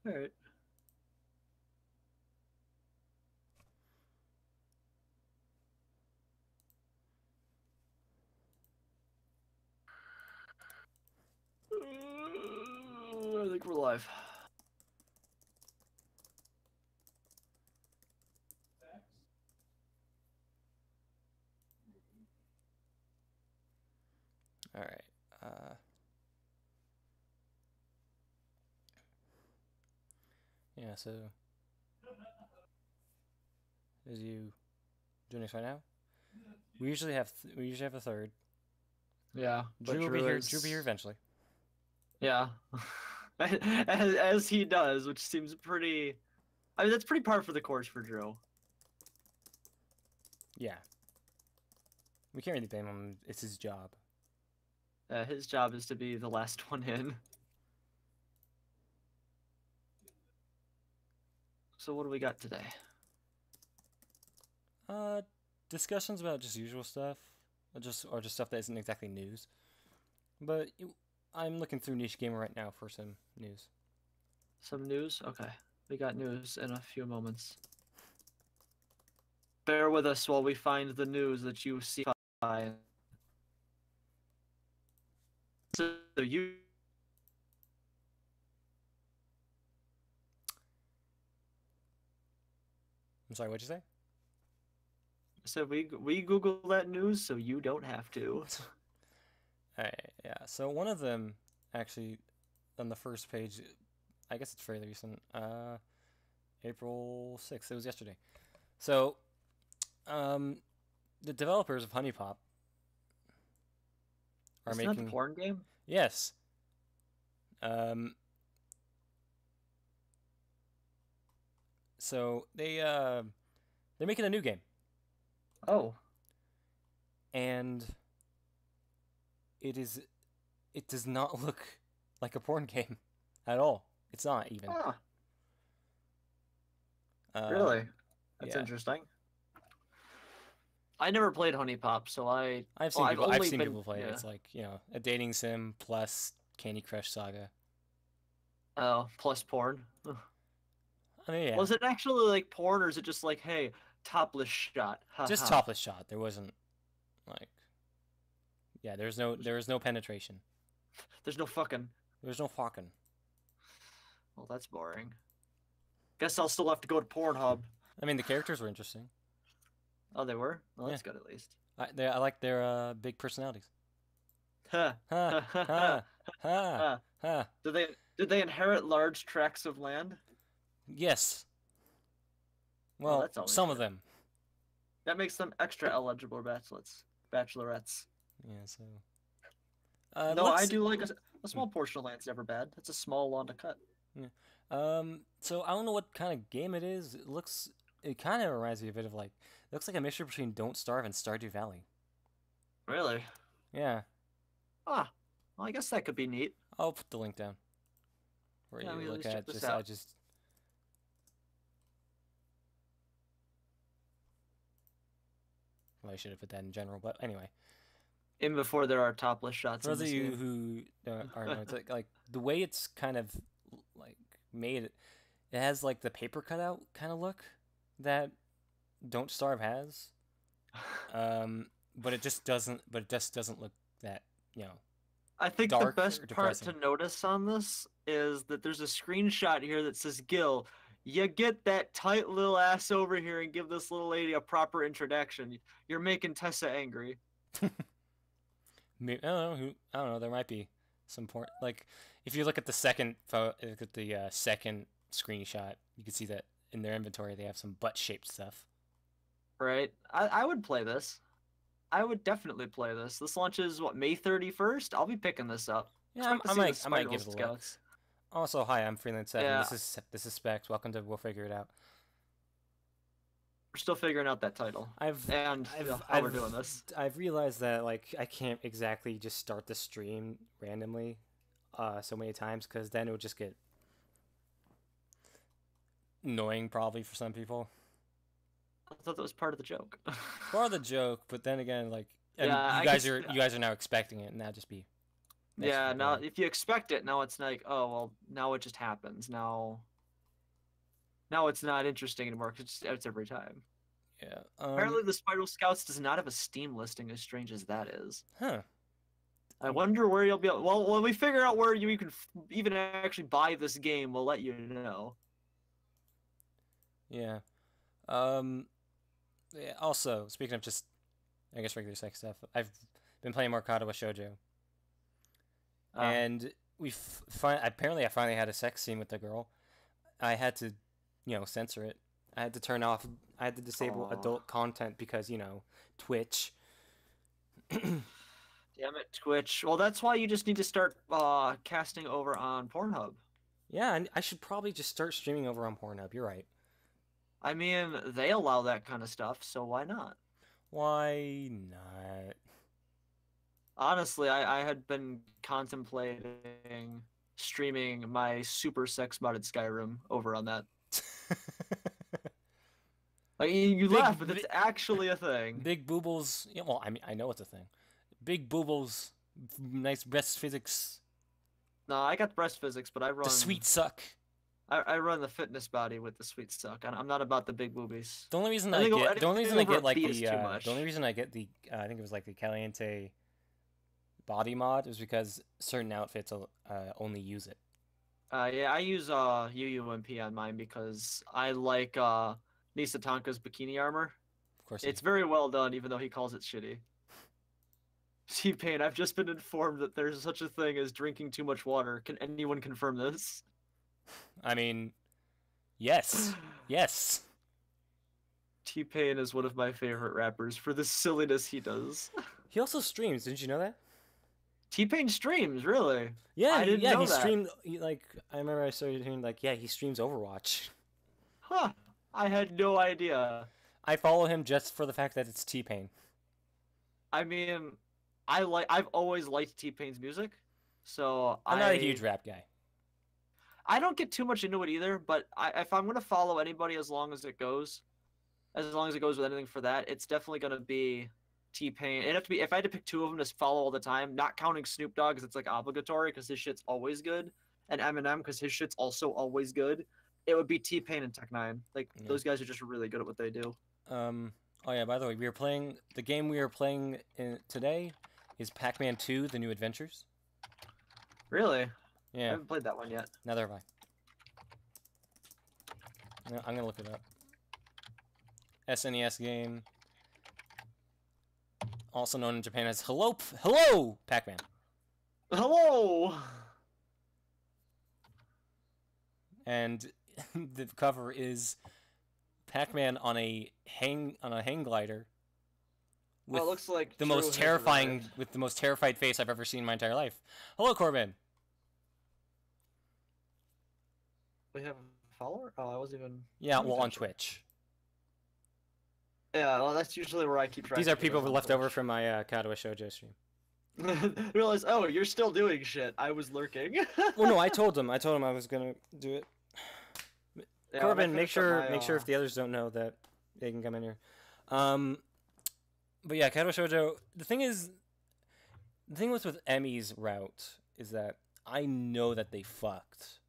All right. I think we're live. All right. Yeah. So, as you doing this right now, we usually have a third. Yeah, but Drew will be Drew here. Drew will be here is eventually. yeah, as he does, which seems pretty. I mean, that's pretty par for the course for Drew. Yeah. We can't really blame him. It's his job. His job is to be the last one in. So what do we got today? Uh, Discussions about just usual stuff, or just stuff that isn't exactly news. But I'm looking through Niche Gamer right now for some news. Some news? Okay, we got news in a few moments. Bear with us while we find the news that you see. So you I'm sorry. What'd you say? said we Google that news so you don't have to. Alright, yeah. So one of them actually on the first page, I guess it's fairly recent. April 6th. It was yesterday. So, um, the developers of Honey Pop are Isn't that the making porn game? yes. Um, so they're making a new game, Oh, and it is it does not look like a porn game at all. It's not even. ah, really? Um, That's yeah. interesting. I never played Honey Pop, so well, I've I've only seen been people play it. yeah. It's like, a dating sim plus Candy Crush Saga. Oh, plus porn. Ugh. I mean, yeah, Was it actually like porn, or is it just like, hey, topless shot? just Haha. topless shot. There wasn't like, yeah, there was no penetration. There's no fucking. There's no fucking. Well, that's boring. Guess I'll still have to go to Pornhub. I mean, the characters were interesting. Oh, they were? Well, Yeah, that's good at least. I like their big personalities. Ha Ha ha ha ha. ha ha Ha. ha. Did they inherit large tracts of land? Yes. Well, Well, that's always some of good. them. That makes them extra eligible bachelorettes. Yeah. So, No, I let's. do like a small portion of land's never bad. That's a small lawn to cut. Yeah. So I don't know what kind of game it is. It kind of reminds me a bit of like, it looks like a mixture between Don't Starve and Stardew Valley. Really? Yeah, Ah, well, I guess that could be neat. I'll put the link down where Yeah, let you me at look least check at. this Just, I out. just, well, I should have put that in general, but anyway, In before there are topless shots for in those of this you game. who aren't know, it's like the way it's kind of like made. It has like the paper cutout kind of look that Don't Starve has. But it just doesn't. But it just doesn't look that you know I think the dark best or part to depressing. notice on this is that there's a screenshot here that says, Gil, you get that tight little ass over here and give this little lady a proper introduction. You're making Tessa angry. I don't know. I don't know. There might be some point. Like if you look at the second look at the second screenshot, you can see that in their inventory they have some butt-shaped stuff. Right? I would play this. I would definitely play this. This launches, what, May 31st? I'll be picking this up. Yeah, Expect to I see the might Spiral give it a look. Scouts. Also, hi, I'm Freelance Seven. Yeah, This is Specs. Welcome to We'll Figure It Out. we're still figuring out that title. I've And I've how I've we're doing this. I've realized that like I can't exactly just start the stream randomly so many times because then it would just get annoying probably for some people. I thought that was part of the joke. Part of the joke, but then again, like, Yeah, and I guess. you guys are now expecting it, and that just be makes it Yeah, be now boring. if you expect it, now it's like, oh well, now it just happens. Now Now it's not interesting anymore because it's every time. Yeah. Apparently, the Spiral Scouts does not have a Steam listing, as strange as that is. Huh. I wonder where you'll be. Well, when we figure out where you can even actually buy this game, we'll let you know. Yeah. Yeah, also, speaking of just, I guess, regular sex stuff, I've been playing more Katawa Shoujo, Uh, and apparently I finally had a sex scene with the girl. I had to, censor it. I had to turn off. I had to disable oh, adult content because Twitch. damn it, Twitch. Well, that's why you just need to start casting over on Pornhub. Yeah, and I should probably just start streaming over on Pornhub. You're right. I mean, they allow that kind of stuff, so why not? Why not? Honestly, I had been contemplating streaming my super sex modded Skyrim over on that. Like you big, laugh, but it's actually a thing. big boobles. Yeah, well, I mean, I know it's a thing. Big boobles, nice breast physics, No, I got breast physics, but the sweet suck. I run the fitness body with the sweet suck. I'm not about the big boobies. The only reason Anything, the only reason I over a get like B is too the only much. reason I get the I think it was like the Caliente body mod is because certain outfits only use it. Yeah, I use UUMP on mine because I like Nisa Tonka's bikini armor. Of course, It's very well done, even though he calls it shitty. T-Pain, I've just been informed that there's such a thing as drinking too much water. Can anyone confirm this? I mean, yes, yes. T-Pain is one of my favorite rappers for the silliness he does. He also streams. Didn't you know that? T-Pain streams, really? Yeah, I didn't yeah. know He that. streamed. I remember I started hearing like, yeah, he streams Overwatch. Huh. I had no idea. I follow him just for the fact that it's T-Pain. I mean, I've always liked T-Pain's music, so I'm not a huge rap guy. I don't get too much into it either, but if I'm gonna follow anybody as long as it goes, with anything for that, it's definitely gonna be T-Pain. It'd have to be if I had to pick two of them to follow all the time, not counting Snoop Dogg because it's like obligatory because his shit's always good, and Eminem because his shit's also always good. It would be T-Pain and Tech Nine. Like those guys are just really good at what they do. Oh yeah. By the way, the game we are playing today is Pac-Man 2: The New Adventures. Really? I Yeah. haven't played that one yet. Neither have I. No, I'm gonna look it up. SNES game, also known in Japan as Hello Pac-Man. Hello. And the cover is Pac-Man on a hang glider with Well, it looks like the Drew most has terrifying arrived. with the most terrified face I've ever seen in my entire life. Hello, Corbin. We have a follower? Oh, I wasn't even. Yeah, well, on Twitch. Yeah, well, that's usually where I keep track. These are of people videos on left over Twitch. from my Katawa Shoujo stream. Realize, oh, you're still doing shit. I was lurking. Well, no, I told them I was gonna do it. Yeah, Corbin, make finished up sure my, if the others don't know that they can come in here. But yeah, Katawa Shoujo. The thing with Emmy's route is that I know that they fucked,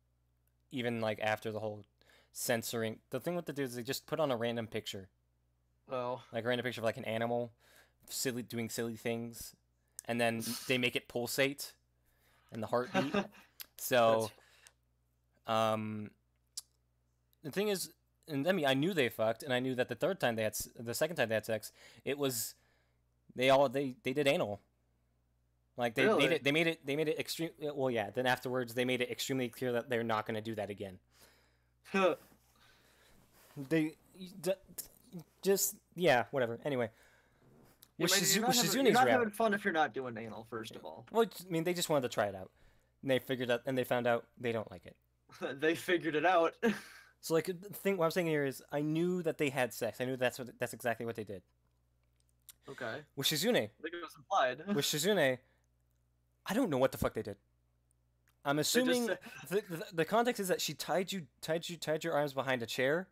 even like after the whole censoring. The thing with the dudes, they just put on a random picture, Oh. like a random picture of like an animal, doing silly things, and then they make it pulsate, and the heartbeat. So, the thing is, and I knew they fucked, and I knew that the second time they had sex, it was, they did anal. Like they Really? made it extreme. Well, yeah. Then afterwards, they made it extremely clear that they're not going to do that again. They just whatever. Anyway, You're Shizune's not route. having fun if you're not doing anal, first of all. Well, I mean, they just wanted to try it out, and they found out they don't like it. They figured it out. So like what I'm saying here is I knew that they had sex. I knew that's exactly what they did. Okay. With Shizune, I think it was implied. I don't know what the fuck they did. I'm assuming said- the context is that she tied your arms behind a chair,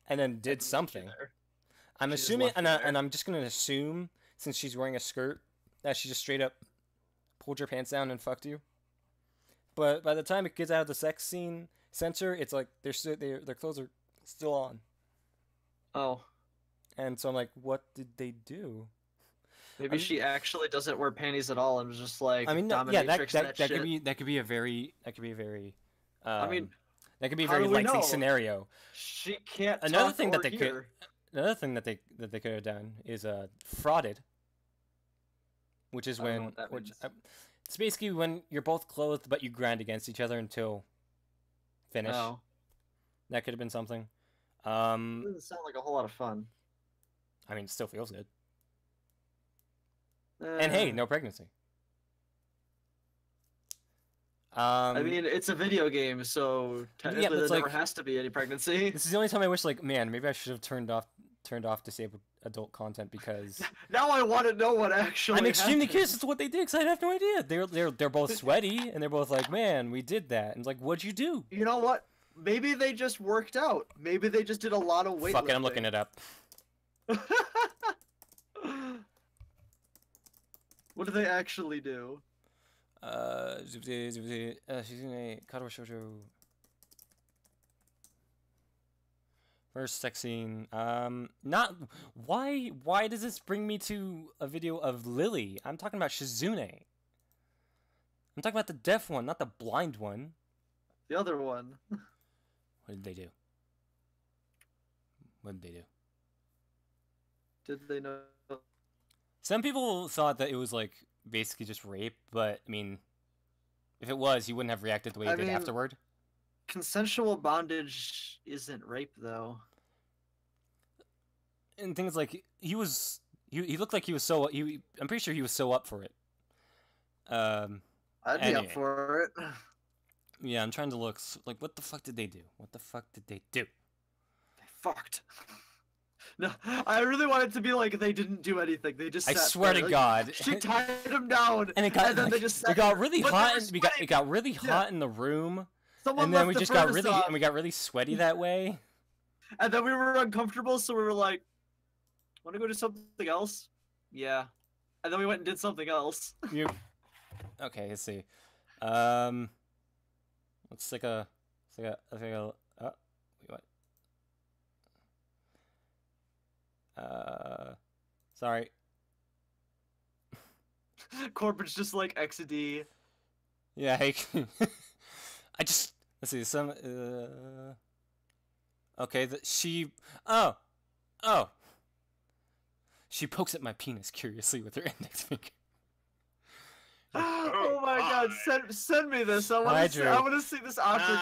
and then did something. I'm She just assuming, left you there. and I'm just gonna assume since she's wearing a skirt that she just straight up pulled your pants down and fucked you. But by the time it gets out of the sex scene censor, it's like their clothes are still on. Oh. And so I'm like, what did they do? Maybe she actually doesn't wear panties at all and was just like I mean, dominatrix that shit. could be a very I mean, that could be a how very do we likely know? scenario. She can't Another talk thing or that they hear. Another thing that they could have done is frauded, which is I don't know when what that means. it's basically when you're both clothed but you grind against each other until finish. Oh. That could have been something. Doesn't sound like a whole lot of fun. I mean, it still feels good. And hey, no pregnancy. I mean, it's a video game, so technically there never has to be any pregnancy. This is the only time I wish, like, man, maybe I should have turned off disabled adult content because now I want to know what actually. I'm extremely happened. curious as to what they did because I have no idea. They're both sweaty and they're both like, man, we did that. And it's like, what'd you do? You know what? Maybe they just worked out. Maybe they just did a lot of weightlifting. Fuck it, I'm looking it up. What do they actually do? She's in a Katawa Shoujo. First sex scene. Not why does this bring me to a video of Lily? I'm talking about Shizune. I'm talking about the deaf one, not the blind one. The other one. What did they do? What did they do? Did they know? Some people thought that it was like basically just rape, but I mean, if it was, he wouldn't have reacted the way he did afterward. Consensual bondage isn't rape, though. And things like he looked like he was so I'm pretty sure he was so up for it. I'd be up for it. Yeah, I'm trying to look. Like, what the fuck did they do? What the fuck did they do? They fucked. No, I really want it to be like they didn't do anything. They just. I swear to like, God. She tied him down, and then like, they just. It got really hot. It got really hot in the room. Someone and then left we the got really sweaty that way. And then we were uncomfortable, so we were like, "Want to go do something else?" Yeah. And then we went and did something else. Okay, let's see. Let's take a. Wait, what? Sorry. Corbin's just like XD. Yeah, hey. let's see, okay, she she pokes at my penis curiously with her index finger. Oh my God! Send me this. I want to see this awkward.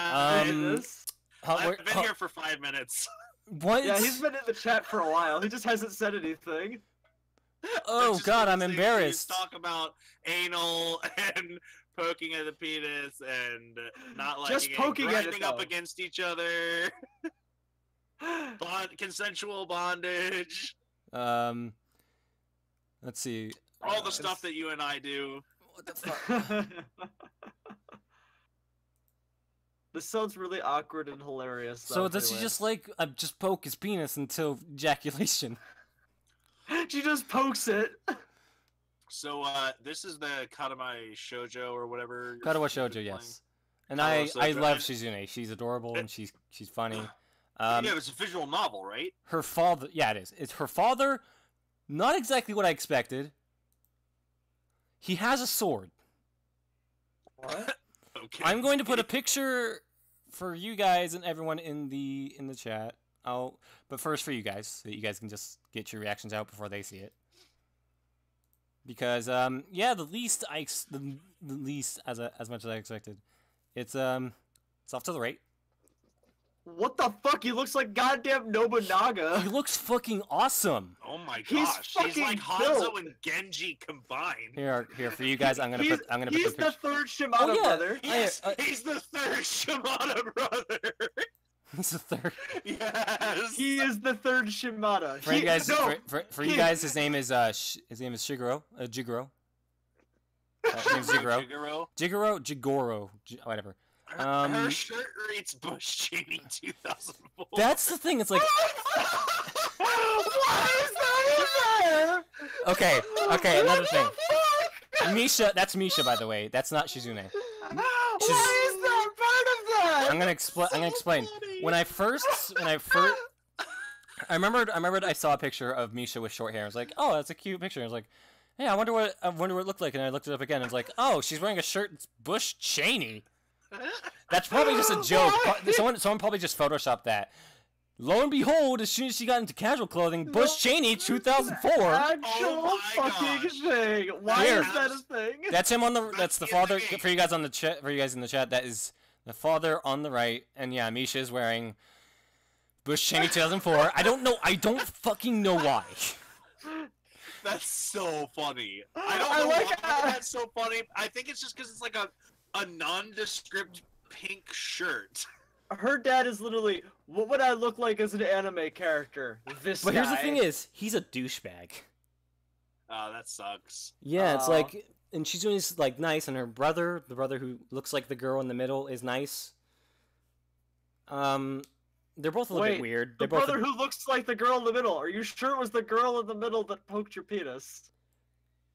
I've been here for 5 minutes. What? Yeah, he's been in the chat for a while. He just hasn't said anything. Oh God, I'm embarrassed. Talk about anal and poking at the penis and not liking just poking it, at it, up against each other. Consensual bondage. Let's see. All the stuff that you and I do. What the fuck? This sounds really awkward and hilarious. So does she just like just poke his penis until ejaculation? She just pokes it. So this is the Katamai Shoujo or whatever. Katawa Shoujo, yes. And I love Shizune. She's adorable and she's funny. Yeah, it's a visual novel, right? Her father, yeah, it is. It's her father. Not exactly what I expected. He has a sword. What? Okay. I'm going to put a picture for you guys and everyone in the chat. But first for you guys, so that you guys can just get your reactions out before they see it. Because yeah, the least as much as I expected. It's off to the right. What the fuck? He looks like goddamn Nobunaga. He looks fucking awesome. Oh my gosh, he's like Hanzo and Genji combined. Here for you guys. I'm gonna put the picture. He's the third Shimada brother. Yes, he's the third Shimada brother. He's the third. Yes. He is the third Shimada. For you guys, for you guys, his name is Shigeru. Jigoro. His name's Jigoro. Jigoro. Whatever. Her shirt reads Bush Cheney 2004. That's the thing. It's like. Why is that in there? Okay. Another thing. Misha. That's Misha, by the way. That's not Shizune. Why is that part of that? I'm gonna explain. When I first, I remembered I saw a picture of Misha with short hair. I was like, oh, that's a cute picture. I was like, hey, I wonder what it looked like. And I looked it up again. And I was like, oh, she's wearing a shirt that's Bush Cheney. That's probably just a joke. Someone probably just photoshopped that. Lo and behold, as soon as she got into casual clothing, Bush Cheney, 2004. Actual fucking thing. Why Here. is that a thing? That's him on the. That's the father for you guys on the chat. For you guys in the chat, that is the father on the right, and yeah, Misha is wearing Bush Cheney 2004. I don't know. I don't fucking know why. That's so funny. I don't know why that's so funny. I think it's just because it's like a nondescript pink shirt. Her dad is literally, what would I look like as an anime character? This But guy. here's the thing: is he's a douchebag. Oh, that sucks. Yeah, it's like, and she's doing this like nice, and her brother, the brother who looks like the girl in the middle, is nice. They're both a little bit weird. The brother who looks like the girl in the middle. Are you sure it was the girl in the middle that poked your penis?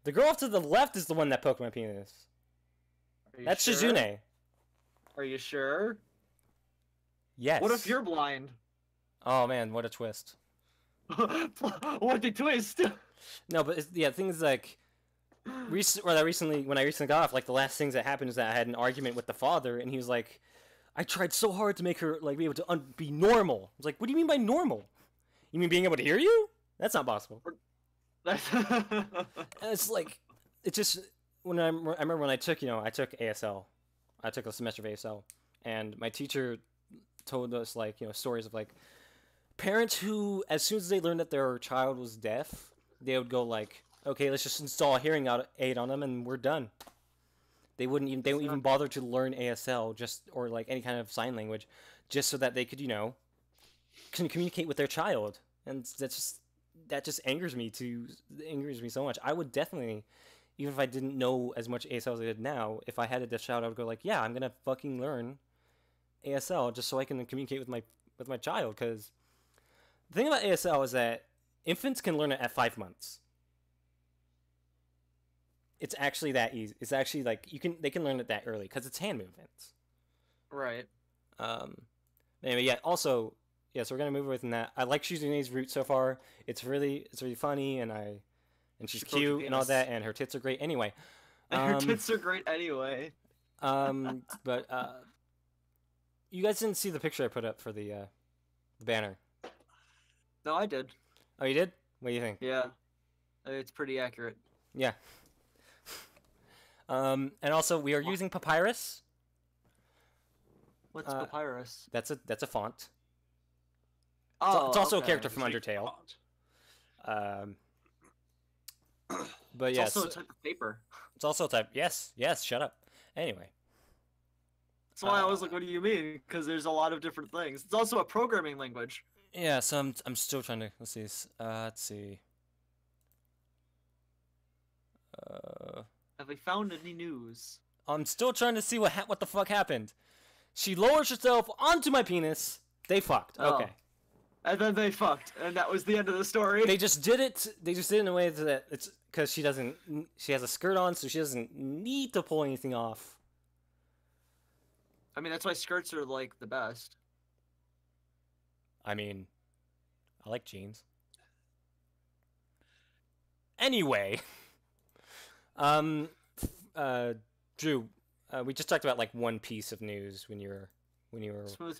The girl off to the left is the one that poked my penis. That's sure? Shizune. Are you sure? Yes. What if you're blind? Oh man, what a twist. What the twist? No, but the thing is like, when I recently got off, like the last things that happened is that I had an argument with the father, and he was like, I tried so hard to make her like be able to be normal. I was like, what do you mean by normal? You mean being able to hear you? That's not possible. And it's like, it's just I remember when I took ASL, I took a semester of ASL, and my teacher told us like stories of like parents who, as soon as they learned that their child was deaf, they would go like, okay, let's just install a hearing aid on them and we're done. They wouldn't even bother to learn ASL or like any kind of sign language, just so that they could can communicate with their child. And that just angers me so much. I would definitely, even if I didn't know as much ASL as I did now, if I had a deaf child, I would go like, yeah, I'm gonna fucking learn ASL just so I can communicate with my child. Because the thing about ASL is that infants can learn it at 5 months. It's actually that easy. It's actually like they can learn it that early because it's hand movements. Right. Anyway, yeah. Also, yeah. So we're gonna move away from that. I like Shizune's route so far. It's really funny, and she's cute and all that, and her tits are great. Anyway. Her tits are great anyway. But you guys didn't see the picture I put up for the banner. No, I did. Oh, you did? What do you think? Yeah. It's pretty accurate. Yeah. And also we are using Papyrus. What's Papyrus? That's a font. Oh, it's also okay. a character from Undertale. But yes, it's also a type of paper. It's also a type. Yes, shut up. Anyway. That's why I was like, what do you mean? Because there's a lot of different things. It's also a programming language. Yeah, so I'm still trying to let's see. Have they found any news? I'm still trying to see what the fuck happened. She lowers herself onto my penis. They fucked. Okay. And then they fucked, and that was the end of the story. They just did it. They just did it in a way that it's because she has a skirt on, so she doesn't need to pull anything off. I mean, that's why skirts are like the best. I mean, I like jeans. Anyway, Drew, we just talked about like one piece of news when you were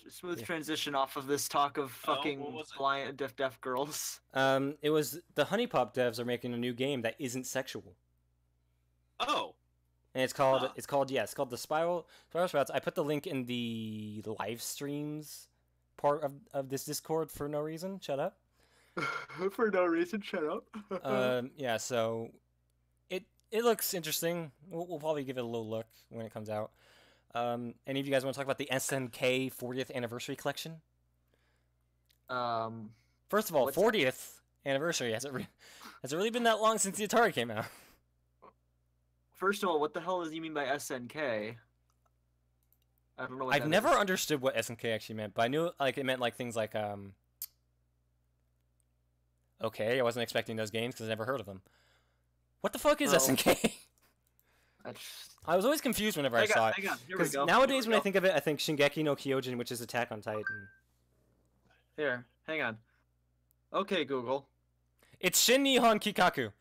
smooth transition off of this talk of fucking blind deaf girls. It was the Honey Pop devs are making a new game that isn't sexual. Oh. And it's called the Spiral Sprouts. I put the link in the live streams part of this Discord for no reason. Shut up. For no reason, shut up. Yeah, so it looks interesting. We'll probably give it a little look when it comes out. Any of you guys want to talk about the SNK 40th anniversary collection? First of all, 40th anniversary. Has it really been that long since the Atari came out? First of all, what the hell does you mean by SNK? I don't know what I've never understood what SNK actually meant, but I knew it meant like things like okay, I wasn't expecting those games because I never heard of them. What the fuck is SNK? I was always confused whenever I saw it. Hang on. Here we Because go. nowadays when I think of it, I think Shingeki no Kyojin, which is Attack on Titan. Here, hang on. Okay, Google. It's Shin Nihon Kikaku.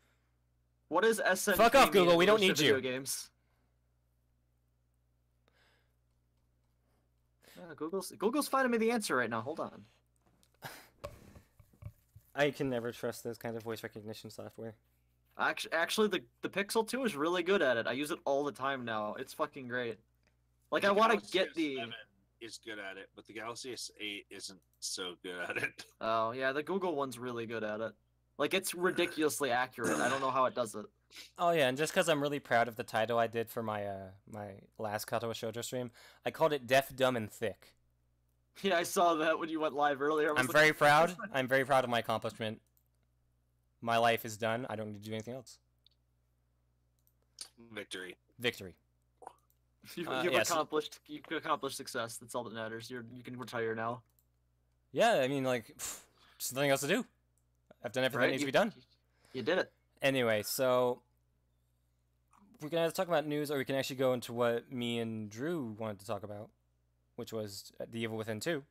What is SNK? Fuck off, mean Google, in we don't relation to need video you. Games? Yeah, Google's finding me the answer right now. Hold on. I can never trust this kind of voice recognition software. Actually, the Pixel 2 is really good at it. I use it all the time now. It's fucking great. Like, I want to get the... is good at it, but the Galaxy S8 isn't so good at it. Oh, yeah, the Google one's really good at it. Like, it's ridiculously accurate. I don't know how it does it. Oh yeah, and just because I'm really proud of the title I did for my my last Katawa Shoujo stream, I called it Deaf, Dumb, and Thick. Yeah, I saw that when you went live earlier. I'm very proud. I'm very proud of my accomplishment. My life is done. I don't need to do anything else. Victory. Victory. You've yes. accomplished success. That's all that matters. You can retire now. Yeah, I mean, like, just nothing else to do. I've done everything that needs to be done. You did it. Anyway, so we're gonna have to talk about news, or we can actually go into what me and Drew wanted to talk about, which was The Evil Within 2.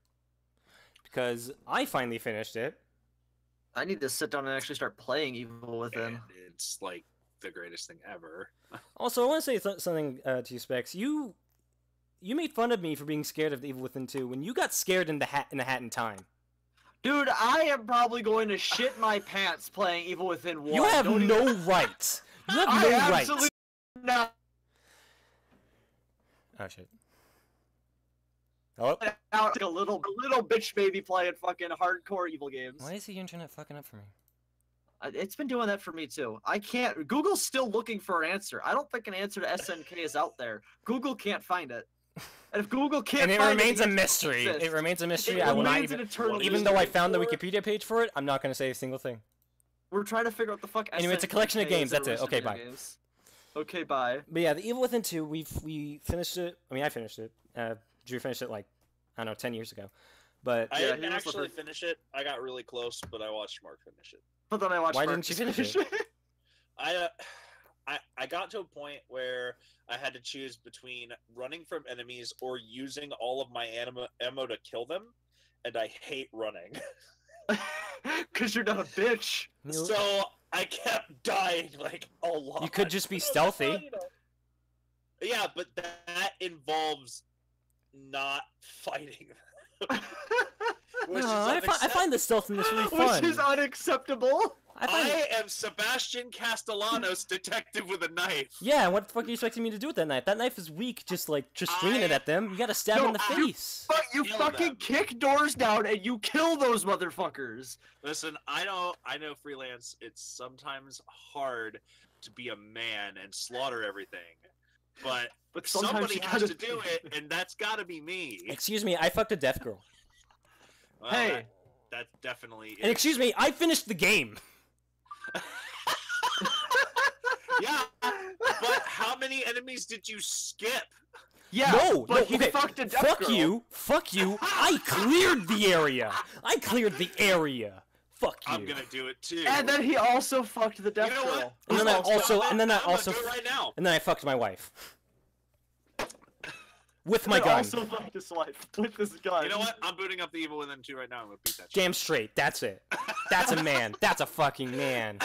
Because I finally finished it. I need to sit down and actually start playing Evil Within. And it's like the greatest thing ever. Also, I want to say something to you, Specs. You made fun of me for being scared of The Evil Within 2 when you got scared in the Hat in Time. Dude, I am probably going to shit my pants playing Evil Within 1. You have no right. You have no right. Absolutely not. Oh shit. Hello? Out like a little bitch baby playing fucking hardcore evil games. Why is the internet fucking up for me? It's been doing that for me too. I can't. Google's still looking for an answer. I don't think an answer to SNK is out there. Google can't find it. And if Google can't and find it remains it, a mystery. It remains a mystery. I will not even though I found the Wikipedia page for it, I'm not going to say a single thing. We're trying to figure out the fuck. Anyway, it's a collection of games. That's it. Okay, bye. Games. Okay, bye. But yeah, The Evil Within 2, we finished it. I mean, I finished it. Drew finished it like, I don't know, 10 years ago. But I didn't actually finish it. I got really close, but I watched Mark finish it. But then I watched. Why didn't you finish it? I got to a point where I had to choose between running from enemies or using all of my ammo to kill them, and I hate running. Cause you're not a bitch. So I kept dying like a lot. You could just be stealthy. Yeah, but that involves not fighting them. I find the stealth in this really fun. Which is unacceptable. I am Sebastian Castellanos, detective with a knife. Yeah, what the fuck are you expecting me to do with that knife? That knife is weak, just swinging it at them. You gotta stab in the face. But you fucking kick doors down and you kill those motherfuckers. Listen, I know freelance, it's sometimes hard to be a man and slaughter everything. But somebody has to do it, and that's gotta be me. Excuse me, I fucked a deaf girl. Well, hey. That definitely is. And excuse me, I finished the game. Yeah, but how many enemies did you skip? Yeah, but he fucked a deaf girl. Fuck you. I cleared the area. Fuck you. I'm gonna do it too. And then he also fucked the deaf girl. And then I fucked my wife. With my gun. Also fucked his wife with this gun. You know what? I'm booting up the Evil Within 2 right now. I'm gonna beat that shit. Damn straight. That's it. That's a man. That's a fucking man.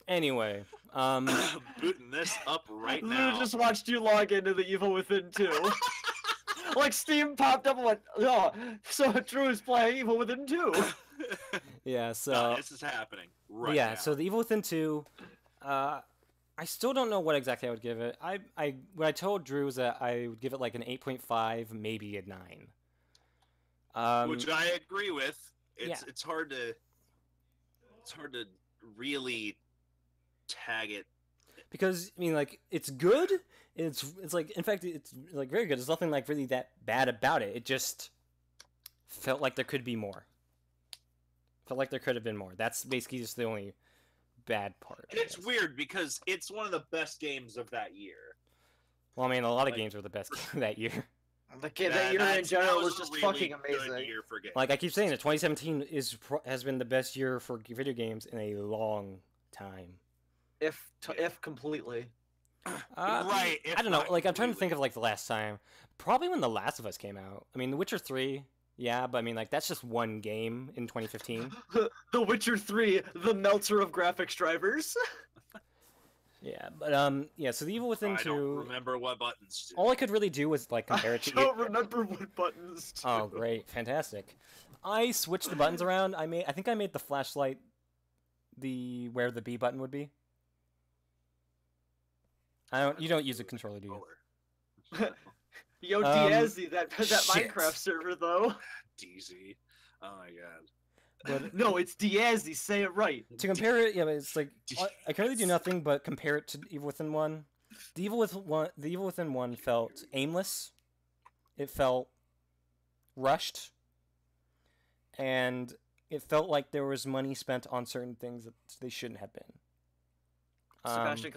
Anyway, booting this up right now. Lou just watched you log into the Evil Within 2. Like Steam popped up and went, oh, so Drew is playing Evil Within 2. Yeah, so no, this is happening right yeah, now. so the Evil Within 2, I still don't know what exactly I would give it. What I told Drew was that I would give it like an 8.5, maybe a 9. Which I agree with. Yeah. It's hard to really tag it, because I mean, like, it's good. It's like, in fact, it's like very good. There's nothing like really that bad about it. It just felt like there could be more. Felt like there could have been more. That's basically just the only bad part. And it's weird because it's one of the best games of that year. Well, I mean, a lot of games were the best that year. That year in general was just really fucking amazing. Year for games. Like I keep saying, that 2017 has been the best year for video games in a long time. If completely. Right. I don't know. Like, I'm trying to think of like the last time. Probably when The Last of Us came out. I mean, The Witcher 3. Yeah, but I mean, like, that's just one game in 2015. The Witcher 3, the melter of graphics drivers. Yeah, but yeah. So the Evil Within 2. I don't remember what buttons. All I could really do was like compare it to. I don't remember what buttons. Do. Oh, great, fantastic! I switched the buttons around. I think I made the flashlight where the B button would be. You don't use a controller, do you? Yo, Diazzy, that Minecraft server though. DZ. Oh my god. But no, it's Diazzy. Say it right. To compare it, yeah, it's like I can really do nothing but compare it to Evil Within 1. The Evil Within 1 felt aimless. It felt rushed, and it felt like there was money spent on certain things that they shouldn't have been. Sebastian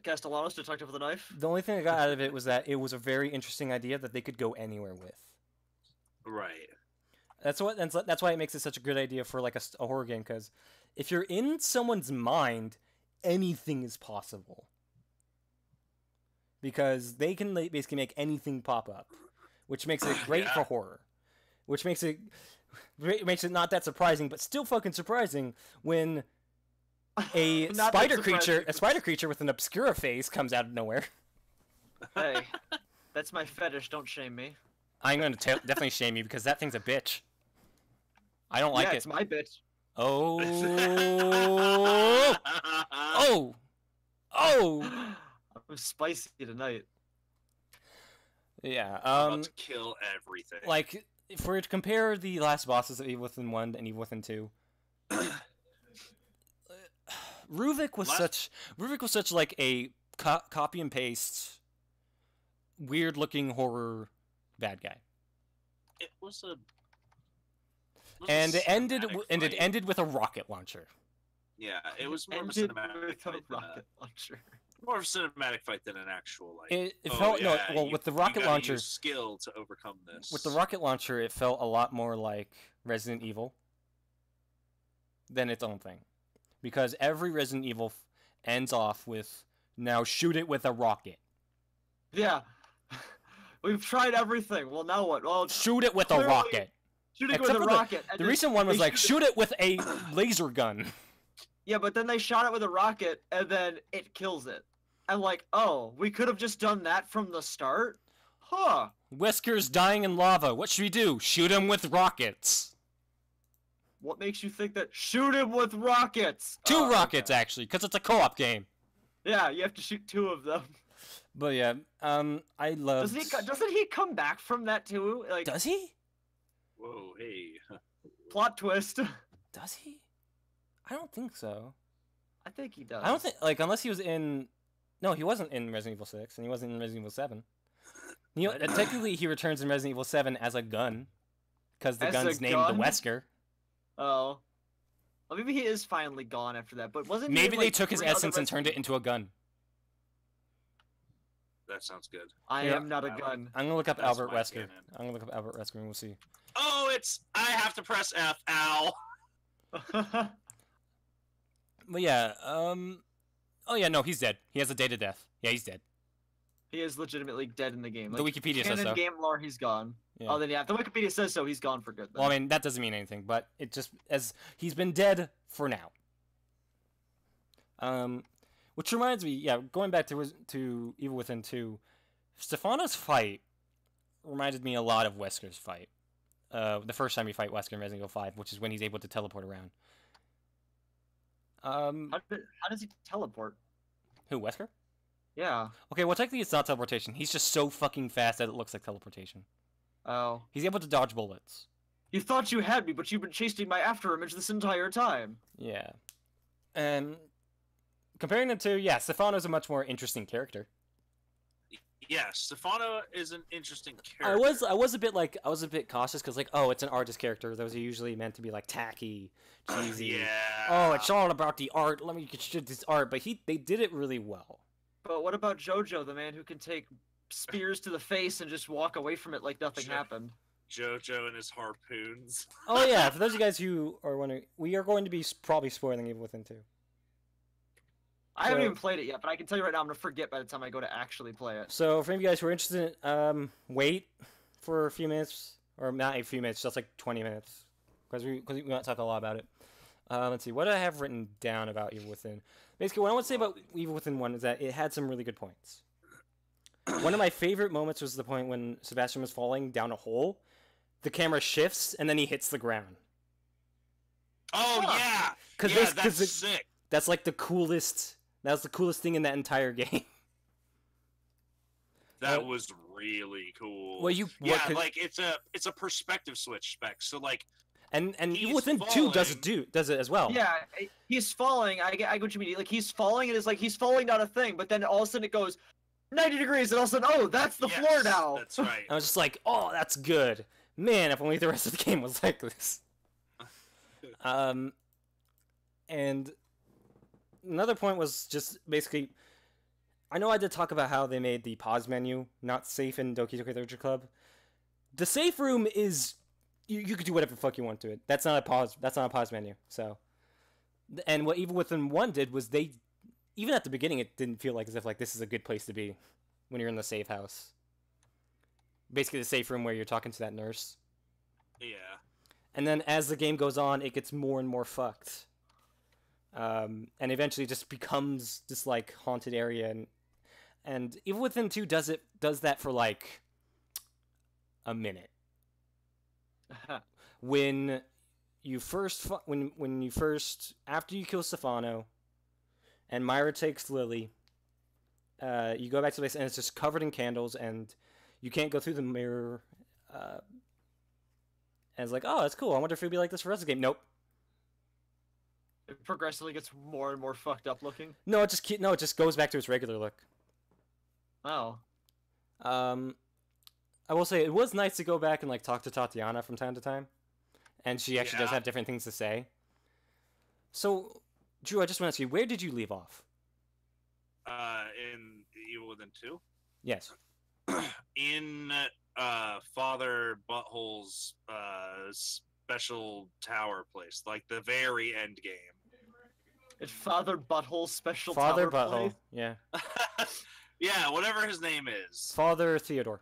Castellanos, Detective with a Knife. The only thing I got out of it was that it was a very interesting idea that they could go anywhere with. Right. That's why it makes it such a good idea for like a horror game, because if you're in someone's mind, anything is possible. Because they can basically make anything pop up, which makes it great for horror. Which makes it not that surprising, but still fucking surprising when a spider creature with an obscura face comes out of nowhere. Hey, that's my fetish. Don't shame me. I'm gonna definitely shame you because that thing's a bitch. I don't like it. It's my bitch. Oh. I'm spicy tonight. Yeah. I'm about to kill everything. Like, if we're to compare the last bosses of Evil Within 1 and Evil Within 2, Ruvik was such like a copy and paste, weird looking horror bad guy. It was a. And it ended with a rocket launcher. Yeah, it was more of a cinematic fight than rocket launcher. More of a cinematic fight than an actual like. It felt with the rocket launcher. Use skill to overcome this. With the rocket launcher, it felt a lot more like Resident Evil than its own thing, because every Resident Evil ends off with "now shoot it with a rocket." Yeah, we've tried everything. Well, now what? Well, shoot it with a rocket. Shooting with a rocket. The recent one was like, shoot it with a laser gun. Yeah, but then they shot it with a rocket, and then it kills it. And like, oh, we could have just done that from the start? Huh. Wesker's dying in lava. What should we do? Shoot him with rockets. What makes you think that shoot him with rockets? Two rockets, actually, because it's a co-op game. Yeah, you have to shoot two of them. But yeah, I love... Doesn't he come back from that too? Like, does he? Whoa, hey. Plot twist. Does he? I don't think so. I think he does. I don't think, like, unless he was in... No, he wasn't in Resident Evil 6, and he wasn't in Resident Evil 7. You know, technically, he returns in Resident Evil 7 as a gun, because the gun's named the Wesker. Oh. Well, maybe he is finally gone after that, but wasn't maybe they took his essence and turned it into a gun. That sounds good. I am not a gun. I'm gonna look up Albert Wesker. I'm gonna look up Albert Wesker and we'll see. Oh, I have to press F. Ow. But yeah, oh yeah, no, he's dead. He has a date of death. Yeah, he's dead. He is legitimately dead in the game. The Wikipedia says so. In game lore, he's gone. Yeah. Oh, then yeah, if the Wikipedia says so, he's gone for good. Then. Well, I mean, that doesn't mean anything, but it just, as he's been dead for now. Which reminds me, yeah, going back to Evil Within 2, Stefano's fight reminded me a lot of Wesker's fight. The first time you fight Wesker in Resident Evil 5, which is when he's able to teleport around. How does he teleport? Who, Wesker? Yeah. Okay, well, technically it's not teleportation. He's just so fucking fast that it looks like teleportation. Oh. He's able to dodge bullets. You thought you had me, but you've been chasing my afterimage this entire time. Yeah. And comparing the two, yeah, Stefano's a much more interesting character. Yeah, Stefano is an interesting character. I was a bit cautious because, like, oh, it's an artist character. Those are usually meant to be like tacky, cheesy. Yeah. Oh, it's all about the art. Let me get this art, but they did it really well. But what about JoJo, the man who can take spears to the face and just walk away from it like nothing happened? JoJo and his harpoons. Oh yeah, for those of you guys who are wondering, we are going to be probably spoiling Evil Within 2. I haven't even played it yet, but I can tell you right now, I'm gonna forget by the time I go to actually play it. So for any of you guys who are interested, wait for a few minutes, or not a few minutes, just like 20 minutes, because we want to talk a lot about it. Let's see, what do I have written down about Evil Within? Basically, what I want to say about Evil Within 1 is that it had some really good points. One of my favorite moments was the point when Sebastian was falling down a hole. The camera shifts, and then he hits the ground. Oh, yeah! That's sick. That's like the coolest... That was the coolest thing in that entire game. That was really cool. Well, like it's a perspective switch spec. So like, and Evil Within 2 does it as well. Yeah, he's falling. I get what you mean. Like he's falling, and it's like he's falling down a thing, but then all of a sudden it goes 90 degrees, and all of a sudden, oh, that's the floor now. That's right. I was just like, oh, that's good. Man, if only the rest of the game was like this. And another point was just basically, I know I did talk about how they made the pause menu not safe in Doki Doki Literature Club. The safe room is you could do whatever the fuck you want to it. That's not a pause. That's not a pause menu. So, and what Evil Within 1 did was they, even at the beginning, it didn't feel like as if like this is a good place to be when you're in the safe house. Basically, the safe room where you're talking to that nurse. Yeah. And then as the game goes on, it gets more and more fucked. And eventually just becomes this like haunted area, and Evil Within 2 does that for like a minute. When you first after you kill Stefano and Myra takes Lily, you go back to the place and it's just covered in candles and you can't go through the mirror. And it's like, oh, that's cool. I wonder if it'll be like this for the rest of the game. Nope. It progressively gets more and more fucked up looking. No, it just goes back to its regular look. Oh. I will say it was nice to go back and like talk to Tatiana from time to time, and she actually does have different things to say. So, Drew, I just want to ask you, where did you leave off? In Evil Within 2? Yes. In Father Butthole's special tower place, like the very end game. It's Father Butthole's special Father tower Butthole, place? yeah. Yeah, whatever his name is. Father Theodore.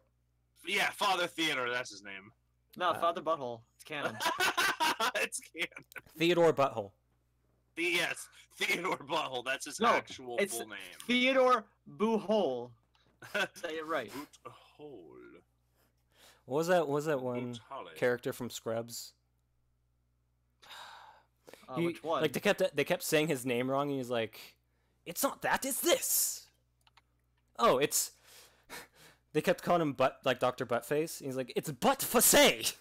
Yeah, Father Theodore, that's his name. No, Father Butthole. It's canon. It's canon. Theodore Butthole. Yes, Theodore Butthole, that's his actual full name. Theodore Boohole. Say it right. Boothole. What was that one character from Scrubs? Which one? Like they kept saying his name wrong, and he's like, "It's not that, it's this." Oh, it's. They kept calling him Dr. Buttface. He's like, "It's Buttface."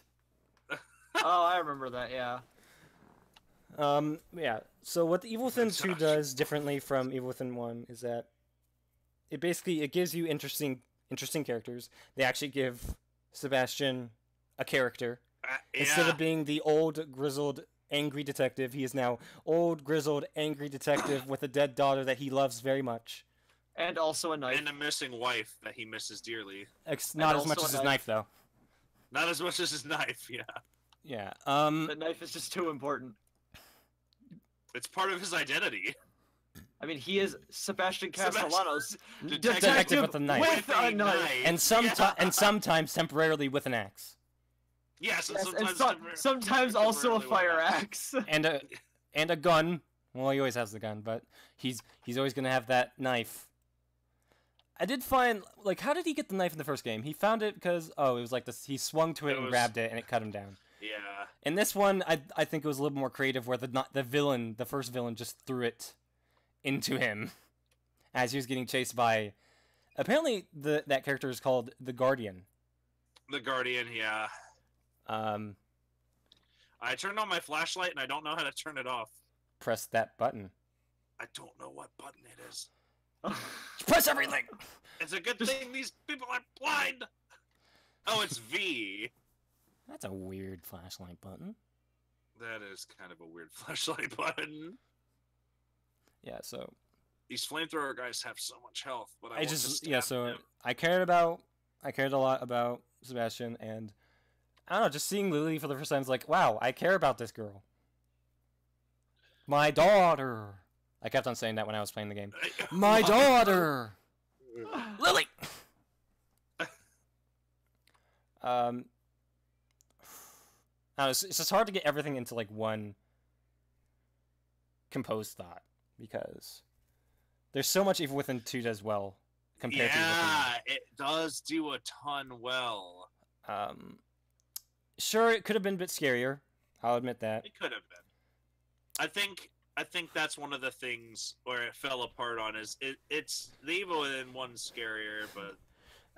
Oh, I remember that. Yeah. Yeah. So what the Evil Within 2 does differently from Evil Within 1 is that it gives you interesting characters. They actually give Sebastian a character. Instead of being the old, grizzled, angry detective, he is now old, grizzled, angry detective with a dead daughter that he loves very much. And also a knife. And a missing wife that he misses dearly. Not as much as his knife, though. Not as much as his knife, yeah. Yeah, The knife is just too important. It's part of his identity. I mean, he is Sebastian Castellanos, detective with a knife. With a knife. And sometimes temporarily with an axe. Yes, and sometimes also a fire axe. and a gun. Well, he always has the gun, but he's always gonna have that knife. I did find, like, how did he get the knife in the first game? He found it because, it was like this. He swung to it and grabbed it, and it cut him down. Yeah. In this one, I think it was a little more creative, where the first villain, just threw it into him as he was getting chased by. Apparently, that character is called the Guardian. The Guardian, yeah. I turned on my flashlight and I don't know how to turn it off. Press that button. I don't know what button it is. Press everything! It's a good thing these people are blind! Oh, it's V. That's a weird flashlight button. That is kind of a weird flashlight button. Yeah, so... These flamethrower guys have so much health, but I cared a lot about Sebastian, and I don't know, just seeing Lily for the first time is like, wow, I care about this girl. My daughter. I kept on saying that when I was playing the game. My daughter! Lily! It's just hard to get everything into, like, one composed thought, because there's so much Evil Within 2 does well compared to Evil Within 1. Yeah, it does do a ton well. Sure, it could have been a bit scarier. I'll admit that. It could have been. I think that's one of the things where it fell apart on is it's the Evil Within 1 scarier, but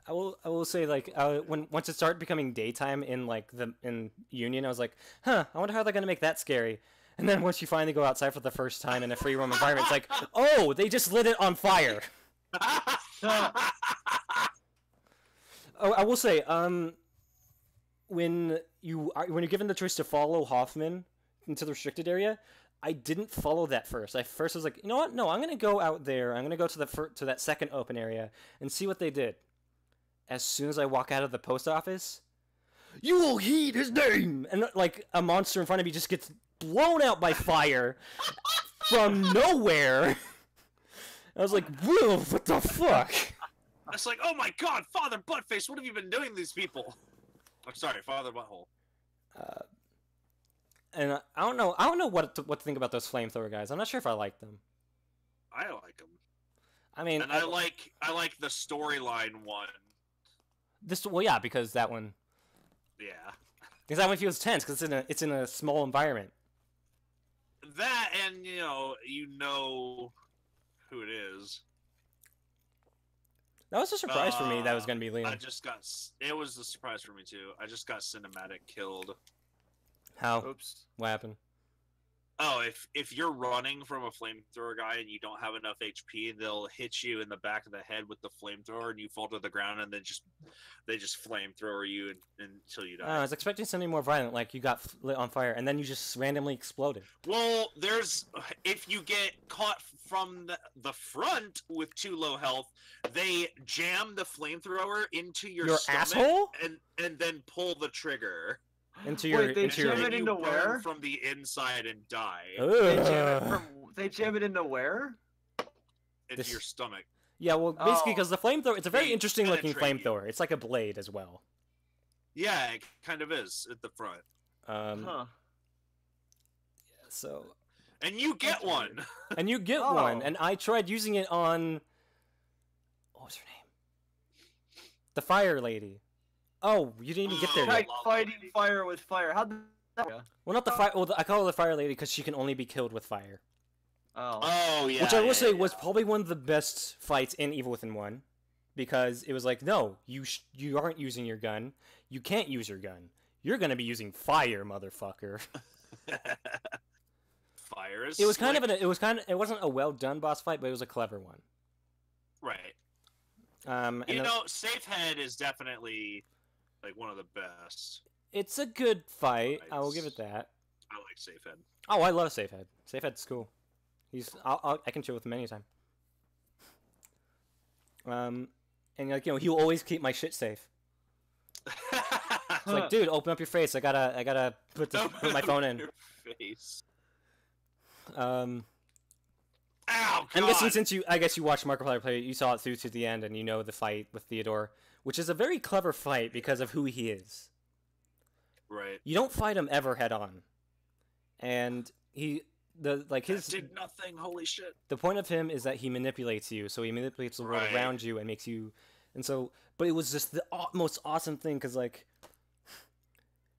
I will say, like, once it started becoming daytime in, like, in Union, I was like, huh, I wonder how they're gonna make that scary. And then once you finally go outside for the first time in a free roam environment, it's like, oh, they just lit it on fire. Oh, I will say, when you're given the choice to follow Hoffman into the restricted area, I didn't follow that first. I first was like, you know what? No, I'm gonna go out there. I'm gonna go to that second open area and see what they did. As soon as I walk out of the post office, you will heed his name, and like a monster in front of me just gets blown out by fire from nowhere. I was like, whoa, what the fuck? it's like, oh my god, Father Buttface, what have you been doing to these people? I'm sorry, Father Butthole. And I don't know what to think about those flamethrower guys. I'm not sure if I like them. I like them. I mean, and I like the storyline one. Well, yeah, because that one. Yeah. Because that one feels tense because it's in a small environment. That and you know who it is. That was a surprise for me. That was going to be Leon. It was a surprise for me too. I just got cinematic killed. How? Oops. What happened? Oh, if you're running from a flamethrower guy and you don't have enough HP, they'll hit you in the back of the head with the flamethrower, and you fall to the ground, and then they just flamethrower you until you die. I was expecting something more violent, like you got lit on fire, and then you just randomly exploded. Well, if you get caught from the front with too low health, they jam the flamethrower into your stomach asshole, and then pull the trigger. They jam it into where? From the inside and die. They jam it into where? Into your stomach. Yeah, well, basically, because the flamethrower, it's a very interesting looking flamethrower. It's like a blade as well. Yeah, it kind of is at the front. So. And you get one. And you get one, and I tried using it on. What was her name? The fire lady. Oh, you didn't even get there yet. Fighting fire with fire. How'd that go? Well, not the fire. Well, I call her the fire lady because she can only be killed with fire. Oh, yeah. Which I will say was probably one of the best fights in Evil Within 1, because it was like, no, you aren't using your gun. You can't use your gun. You're gonna be using fire, motherfucker. Fire is. It wasn't a well done boss fight, but it was a clever one. Right. Safe Head is definitely like one of the best. It's a good fight. I will give it that. I like Safe Head. Oh, I love Safe Head. Safe Head's cool. I can chill with him anytime. And like, he'll always keep my shit safe. It's like, dude, open up your face. I gotta put my phone in. Your face. Ow, God. I'm guessing since I guess you watched Markiplier play, you saw it through to the end, and you know the fight with Theodore, which is a very clever fight because of who he is. Right. You don't fight him ever head on, and his did nothing. Holy shit. The point of him is that he manipulates you, so he manipulates the world around you and makes you, and so. But it was just the most awesome thing because like,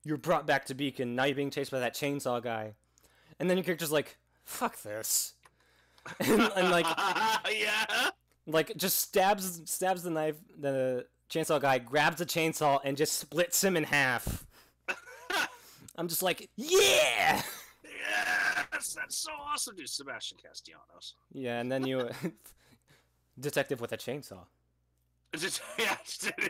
you're brought back to Beacon. Now you're being chased by that chainsaw guy, and then your character's like, "Fuck this." and like, yeah, like just stabs the knife. The chainsaw guy grabs the chainsaw and just splits him in half. I'm just like, yeah, that's so awesome, dude. Sebastian Castellanos. Yeah, and then you, detective with a chainsaw. Yeah,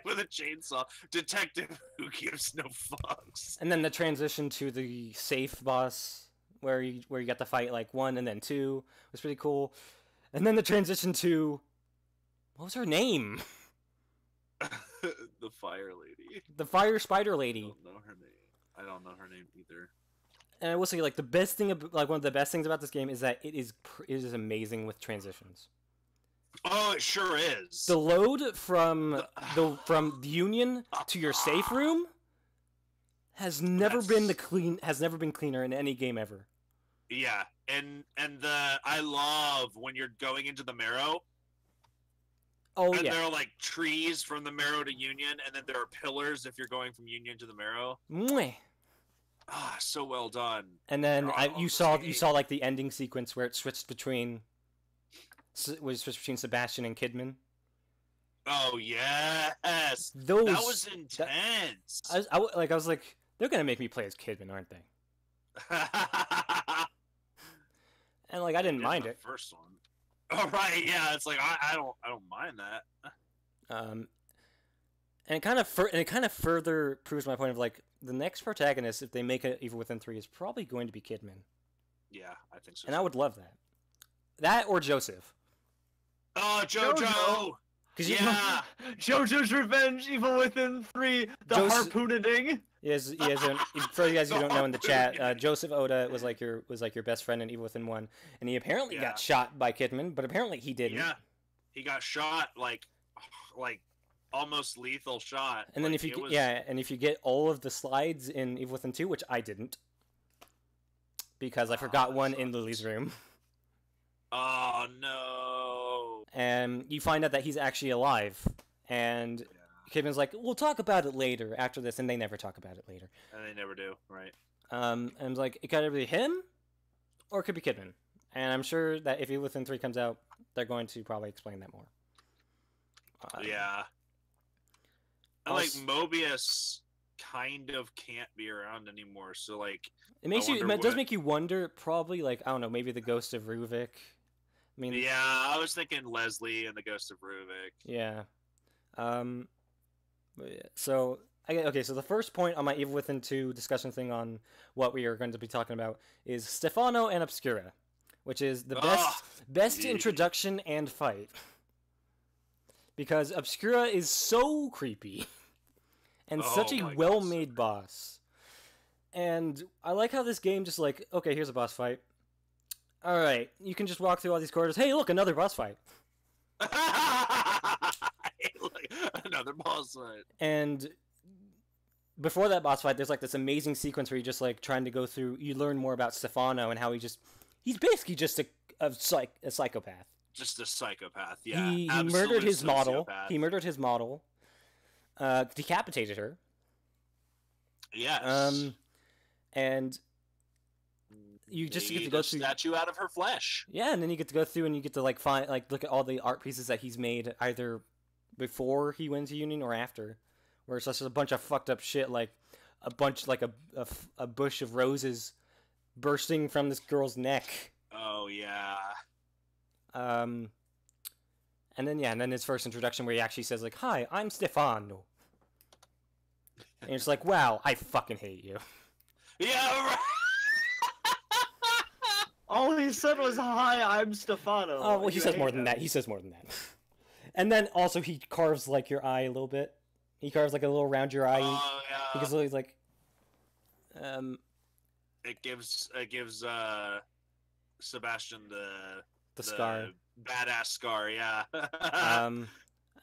with a chainsaw. Detective who gives no fucks. And then the transition to the safe boss, where you got to fight like 1 and then 2 was pretty cool. And then the transition to, what was her name? The fire lady. The fire spider lady. I don't know her name either. And I will say, like, the best thing, like, one of the best things about this game is that it is amazing with transitions. Oh, it sure is. The load from the Union to your safe room has never been cleaner in any game ever. Yeah, and I love when you're going into the Marrow. Oh, and yeah. there are like trees from the Marrow to Union, and then there are pillars if you're going from Union to the Marrow. Mwah. Ah, so well done. And then you saw like the ending sequence where it switched between Sebastian and Kidman. Oh yes, that was intense. I was like, they're gonna make me play as Kidman, aren't they? And like I didn't mind it. First one. Oh right, yeah. It's like I don't mind that. And it kind of further proves my point of like the next protagonist, if they make it Evil Within 3, is probably going to be Kidman. Yeah, I think so. And I would love that. That or Joseph. Oh, JoJo! Yeah! JoJo's Revenge, Evil Within 3, the harpooning. Yes, for you guys who don't know in the chat, Joseph Oda was like your best friend in Evil Within 1, and he apparently got shot by Kidman, but apparently he didn't. Yeah, he got shot like almost lethal shot. And then if you get all of the slides in Evil Within 2, which I didn't, because I forgot one in Lily's room. Oh no! And you find out that he's actually alive, and Kidman's like, "We'll talk about it later after this," and they never talk about it later. And they never do, right? And it's like it could either be him, or it could be Kidman. And I'm sure that if Evil Within 3 comes out, they're going to probably explain that more. Yeah. And like Mobius kind of can't be around anymore, so like it does make you wonder. Probably like I don't know, maybe the ghost of Ruvik. I mean, yeah, I was thinking Leslie and the Ghost of Ruvik. Yeah. So so the first point on my Evil Within 2 discussion thing on what we are going to be talking about is Stefano and Obscura, which is the best introduction and fight. Because Obscura is so creepy and such a well-made boss. And I like how this game just like, okay, here's a boss fight. All right, you can just walk through all these corridors. Hey, look, another boss fight. Another boss fight. And before that boss fight, there's like this amazing sequence where you're just like trying to go through. You learn more about Stefano and how he's basically just a psychopath. Just a psychopath. Yeah. He murdered his model. He murdered his model. Decapitated her. Yes. And you just get to go through statue out of her flesh. Yeah, and then you get to go through and you get to like find look at all the art pieces that he's made either before he went to Union or after, where it's just a bunch of fucked up shit like a bunch like a bush of roses bursting from this girl's neck. Oh yeah. And then his first introduction where he actually says like, "Hi, I'm Stefano." And it's like, "Wow, I fucking hate you." Yeah, right. All he said was, "Hi, I'm Stefano." Oh, well, he says more than that. He says more than that. And then also he carves like your eye a little bit. He carves like a little around your eye. Oh yeah. Because he's like, It gives Sebastian the scar, badass scar. Yeah.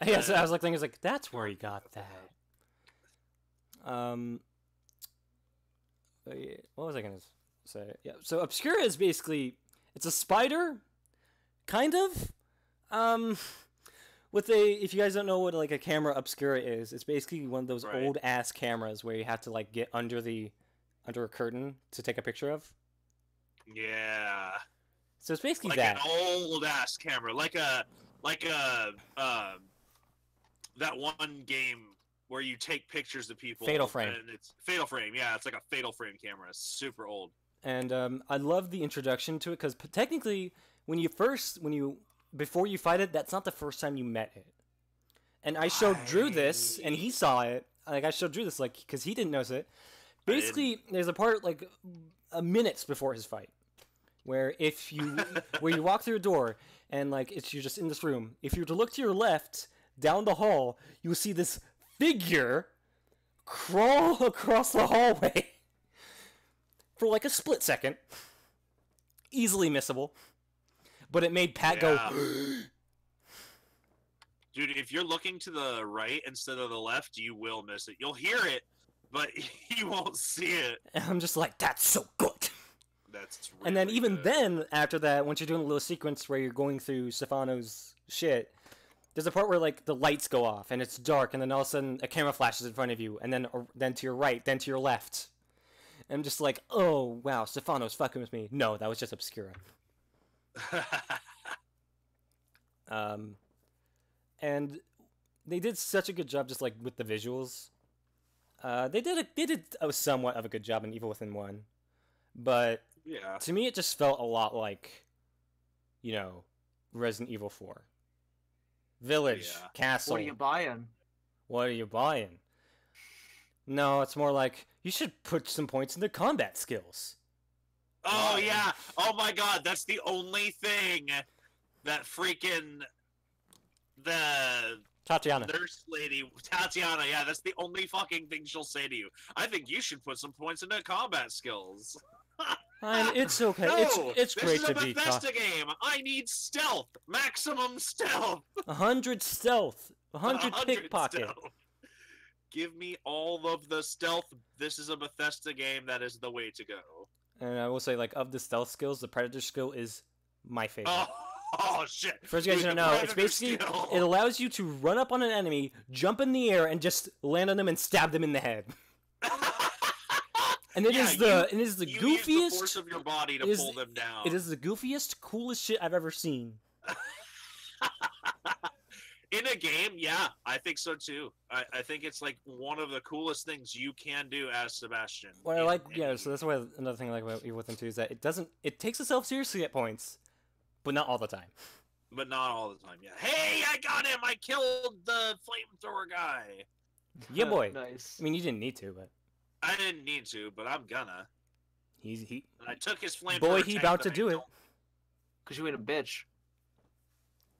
Yeah. So I was like thinking, like that's where he got that. What was I gonna say? Yeah. So Obscura is basically it's a spider, kind of. If you guys don't know what like a camera Obscura is, it's basically one of those old ass cameras where you have to like get under a curtain to take a picture of. Yeah. So it's basically like that. An old ass camera, like a that one game where you take pictures of people. Fatal Frame. And it's Fatal Frame. Yeah, it's like a Fatal Frame camera. It's super old. And I love the introduction to it because technically, before you fight it, that's not the first time you met it. And I showed Drew this, and he saw it. Like I showed Drew this, like because he didn't notice it. Basically, there's a part like minutes before his fight, where where you walk through a door and like you're just in this room. If you were to look to your left down the hall, you will see this figure crawl across the hallway. for like a split second. Easily missable. But it made Pat go... Dude, if you're looking to the right instead of the left, you will miss it. You'll hear it, but you won't see it. And I'm just like, that's so good. That's really And then even good. then, after that, once you're doing a little sequence where you're going through Stefano's shit, there's a part where like the lights go off and it's dark, and then all of a sudden a camera flashes in front of you, and then to your right, then to your left. And I'm just like, oh wow, Stefano's fucking with me. No, that was just Obscura. And they did such a good job just like with the visuals. They did a somewhat of a good job in Evil Within 1. But yeah, to me it just felt a lot like, Resident Evil 4. Village, castle. What are you buying? What are you buying? No, it's more like, you should put some points into combat skills. Oh yeah! Oh my god, that's the only thing that freaking the Tatiana. nurse lady, Tatiana, yeah, that's the only fucking thing she'll say to you. I think you should put some points into combat skills. It's okay. No, it's great to this is be a Bethesda game. I need stealth, maximum stealth. 100 stealth, 100 pickpocket. Stealth. Give me all of the stealth. This is a Bethesda game. That is the way to go. And I will say, like, of the stealth skills, the Predator skill is my favorite. Oh shit! First, you guys don't know, it's basically, it allows you to run up on an enemy, jump in the air, and just land on them and stab them in the head. And it is the goofiest. Use the force of your body to pull them down. It is the goofiest, coolest shit I've ever seen. In a game, yeah, I think so too. I think it's like one of the coolest things you can do as Sebastian. What I like, so that's why another thing I like about Evil Within 2 is that it takes itself seriously at points, but not all the time. But not all the time, yeah. Hey, I got him! I killed the flamethrower guy! Yeah, boy. Nice. I mean, you didn't need to, but... I didn't need to, but I'm gonna. And I took his flamethrower. Boy, he about to do it. Because you ain't a bitch.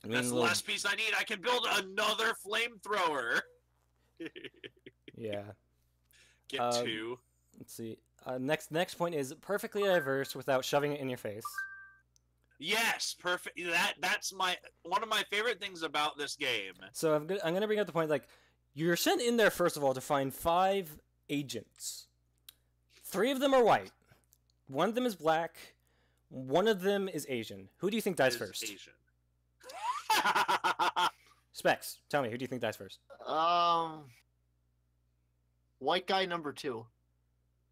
I mean, That's the last piece I need. I can build another flamethrower. Yeah. Get two. Let's see. Next point is perfectly diverse without shoving it in your face. Yes, perfect. That's one of my favorite things about this game. So I'm gonna bring up the point, like, you're sent in there first of all to find 5 agents. 3 of them are white. 1 of them is black. 1 of them is Asian. Who do you think dies first? Asian. Specs, tell me, who do you think dies first? White guy number 2.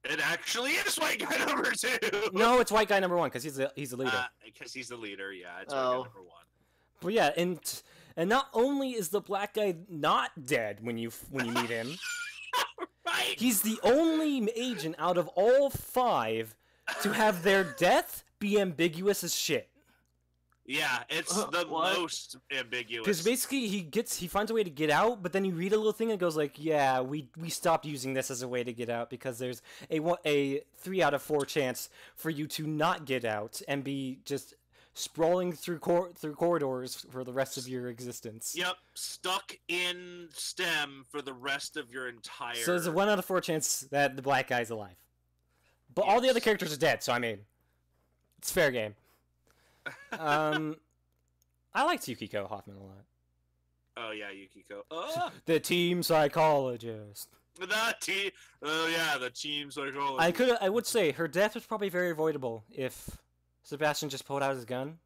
It actually is white guy number 2. No, it's white guy number 1 because he's the leader. Because he's the leader, yeah. It's white guy number 1. But yeah, and not only is the black guy not dead when you meet him, right. He's the only agent out of all 5 to have their death be ambiguous as shit. Yeah, it's the most ambiguous. Because basically he finds a way to get out, but then you read a little thing and it goes like, yeah, we stopped using this as a way to get out because there's a 3 out of 4 chance for you to not get out and be just sprawling through corridors for the rest of your existence. Yep, stuck in STEM for the rest of your entire... So there's a 1 out of 4 chance that the black guy's alive. But all the other characters are dead, so I mean, it's fair game. I liked Yukiko Hoffman a lot. Oh yeah, Yukiko. The team psychologist. The team psychologist. I would say her death was probably very avoidable if Sebastian just pulled out his gun.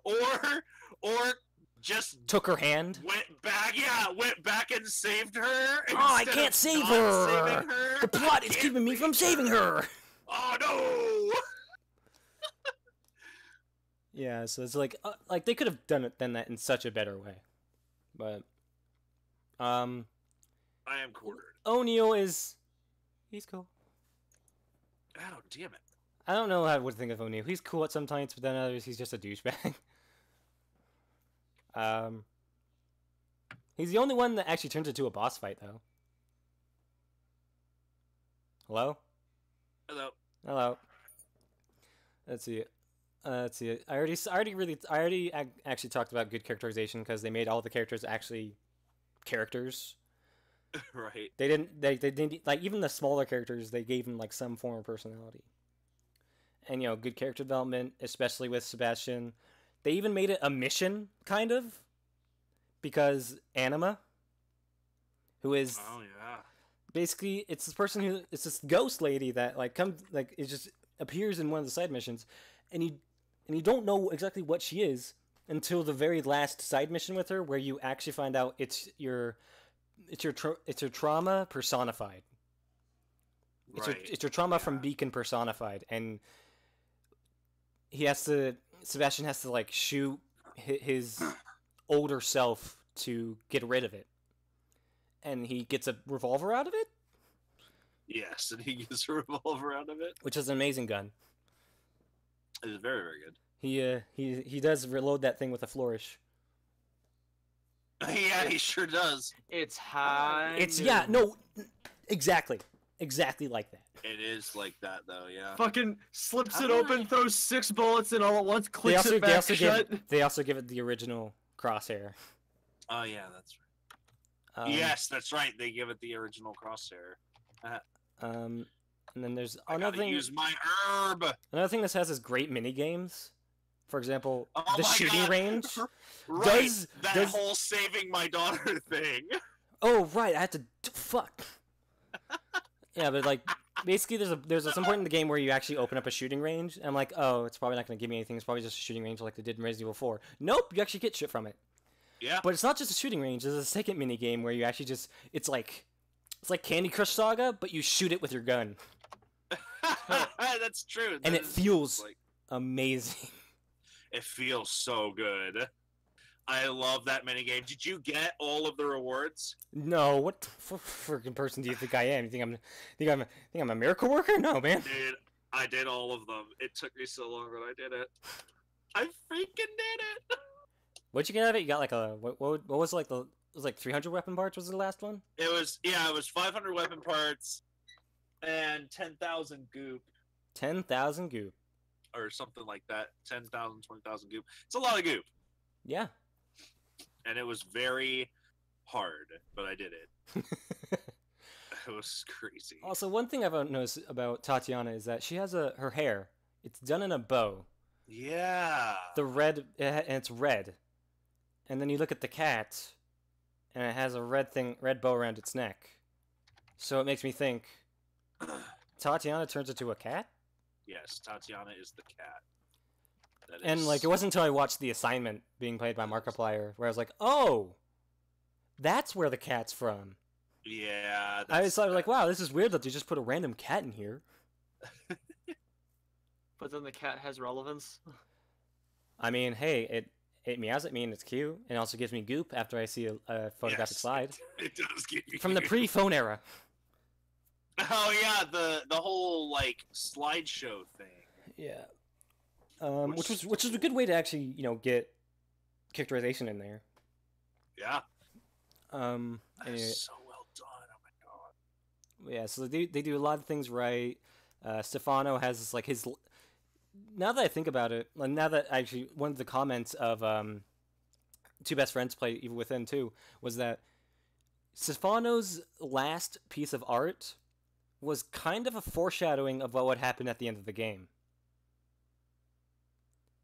or just took her hand. Went back and saved her. Oh, I can't save her. The plot is keeping me from saving her. Oh no. Yeah, so it's like they could have done that in such a better way, but I am quartered. O'Neill he's cool. Oh damn it! I don't know how I would think of O'Neill. He's cool at some times, but then others he's just a douchebag. He's the only one that actually turns into a boss fight, though. Hello. Hello. Let's see. I already actually talked about good characterization because they made all the characters actually characters. Right. They didn't like even the smaller characters. They gave them like some form of personality, and good character development, especially with Sebastian. They even made it a mission, kind of, because Anima, who is Oh yeah. basically it's this ghost lady that like comes like it just appears in one of the side missions, and you don't know exactly what she is until the very last side mission with her, where you actually find out it's your trauma personified. Right. It's your trauma from Beacon personified, and Sebastian has to like shoot his older self to get rid of it, and he gets a revolver out of it. Yes, and he gets a revolver out of it, which is an amazing gun. It is very, very good. He does reload that thing with a flourish. Yeah, he sure does. It's high. Exactly like that. It is like that though, yeah. Fucking slips it open, throws 6 bullets in all at once, clicks it back shut. They also give it the original crosshair. Oh yeah, that's right. Yes, that's right. They give it the original crosshair. And then there's another thing. Use my herb. Another thing this has is great mini games. For example, oh the shooting range. Right. That whole saving my daughter thing. Oh right, I had to fuck. Yeah, but like basically there's some point in the game where you actually open up a shooting range, and I'm like, oh, it's probably not going to give me anything. It's probably just a shooting range like they did in Resident Evil 4. Nope, you actually get shit from it. Yeah. But it's not just a shooting range. There's a second mini game where you actually it's like Candy Crush Saga, but you shoot it with your gun. That's true. And it feels amazing. It feels so good. I love that minigame. Did you get all of the rewards? No. What freaking person do you think I am? You think I'm a miracle worker? No, man. Dude, I did all of them. It took me so long, but I did it. I freaking did it. What'd you get out of it? You got like a what was like it was like 300 weapon parts was the last one? It was 500 weapon parts and 10,000 goop. 10,000 goop. Or something like that. 10,000, 20,000 goop. It's a lot of goop. Yeah. And it was very hard, but I did it. It was crazy. Also, one thing I've noticed about Tatiana is that she has her hair. It's done in a bow. Yeah. And it's red. And then you look at the cat, and it has a red bow around its neck. So it makes me think, Tatiana turns into a cat? Yes, Tatiana is the cat. And like it wasn't until I watched The Assignment being played by Markiplier where I was like, oh, that's where the cat's from. Yeah. I was like, wow, this is weird that they just put a random cat in here. But then the cat has relevance. I mean, hey, it meows at me and it's cute, and also gives me goop after I see a photographic slide. It does give you from the pre-phone era. Oh yeah, the whole like slideshow thing. Yeah. Which is a good way to actually get characterization in there. Yeah. Anyway. So well done. Oh my god. Yeah, so they do a lot of things right. Stefano has this, like his. Now that I think about it, now that actually one of the comments of Two Best Friends Play Evil Within 2 was that Stefano's last piece of art was kind of a foreshadowing of what would happen at the end of the game.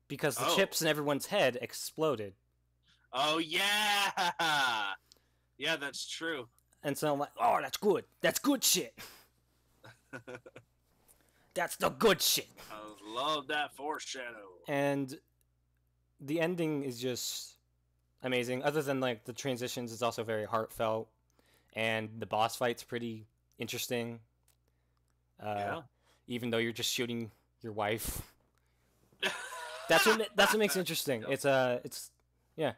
Because the chips in everyone's head exploded. Oh, yeah! Yeah, that's true. And so I'm like, oh, that's good. That's good shit. That's the good shit. I love that foreshadow. And the ending is just amazing. Other than like the transitions, it's also very heartfelt. And the boss fight's pretty interesting. Yeah. Even though you're just shooting your wife. That's what makes it interesting. It's yeah.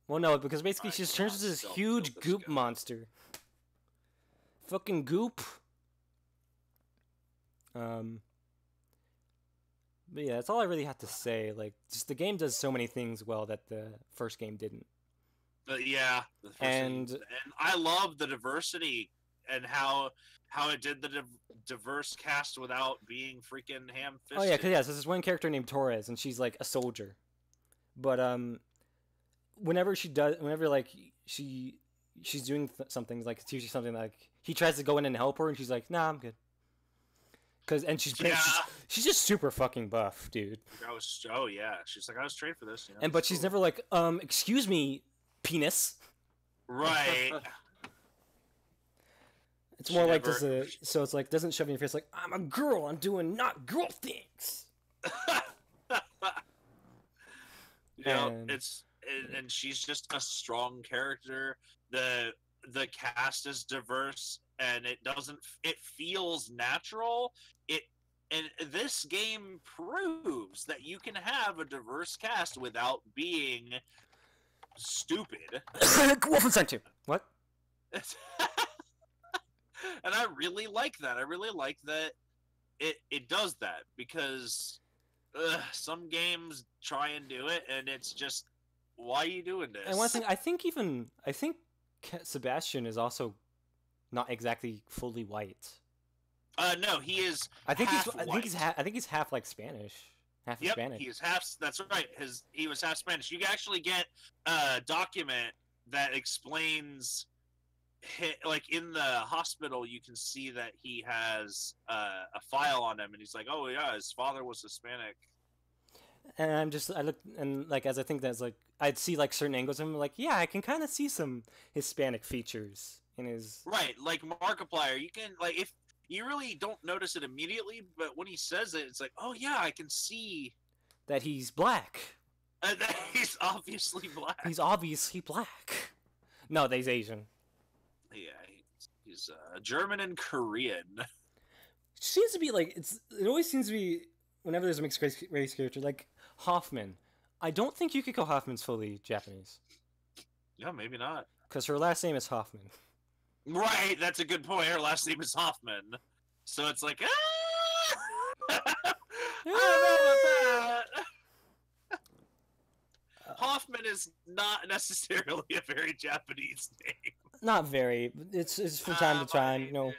Well, no, because basically she just turns into this huge goop monster. Fucking goop. But yeah, that's all I really have to say. Like, just the game does so many things well that the first game didn't. Yeah, and I love the diversity and how it did the diverse cast without being freaking ham-fisted. Oh yeah, because there's this one character named Torres, and she's like a soldier. But whenever she she's doing something like it's usually something like he tries to go in and help her, and she's like, "Nah, I'm good." She's just super fucking buff, dude. Oh yeah, she's like, I was trained for this. But she's never like, excuse me, penis. Right. It's more like so it's like doesn't shove in your face like I'm a girl, I'm doing not girl things. And she's just a strong character. The cast is diverse and it feels natural. And this game proves that you can have a diverse cast without being stupid. Wolfenstein 2. What? And I really like that. I really like that it does that because some games try and do it, and it's just, why are you doing this? And one thing, I think Sebastian is also not exactly fully white. No, he is. I think half he's half like Spanish. Half Hispanic. He is half. That's right. He was half Spanish. You can actually get a document that explains, like in the hospital, you can see that he has a file on him, and he's like, "Oh yeah, his father was Hispanic." And I look and like as I think that's like I'd see like certain angles of him, like yeah, I can kind of see some Hispanic features in his. Right, like Markiplier, you can like if. You really don't notice it immediately, but when he says it, it's like, oh yeah, I can see that he's black. That he's obviously black. He's obviously black. No, that he's Asian. Yeah, he's German and Korean. It seems to be like it always seems to be whenever there's a mixed race character, like Hoffman. I don't think Yukiko Hoffman's fully Japanese. Yeah, maybe not. Because her last name is Hoffman. Right, that's a good point. Her last name is Hoffman. So it's like, I don't know about that. Hoffman is not necessarily a very Japanese name. Not very. It's from time to time, you know.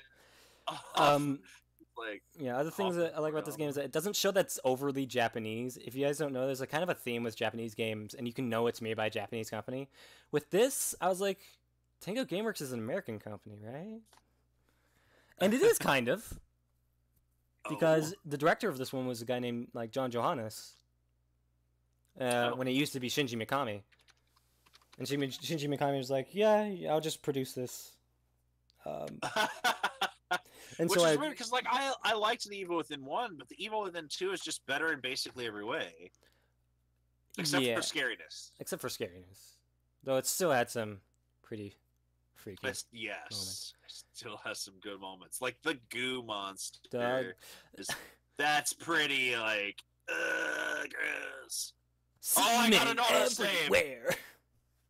Like, yeah, other things that I like about this game is that it doesn't show that's overly Japanese. If you guys don't know, there's a kind of a theme with Japanese games, and you can know it's made by a Japanese company. With this, I was like, Tango Gameworks is an American company, right? And it is kind of. Because the director of this one was a guy named like John Johannes. When it used to be Shinji Mikami. And Shinji Mikami was like, yeah, I'll just produce this. Which is weird, because like I liked the Evil Within 1, but the Evil Within 2 is just better in basically every way. Except for scariness. Except for scariness. Though it still had some pretty freaky moments. It still has some good moments. Like the goo monster. That's pretty, like, gross. Semen everywhere.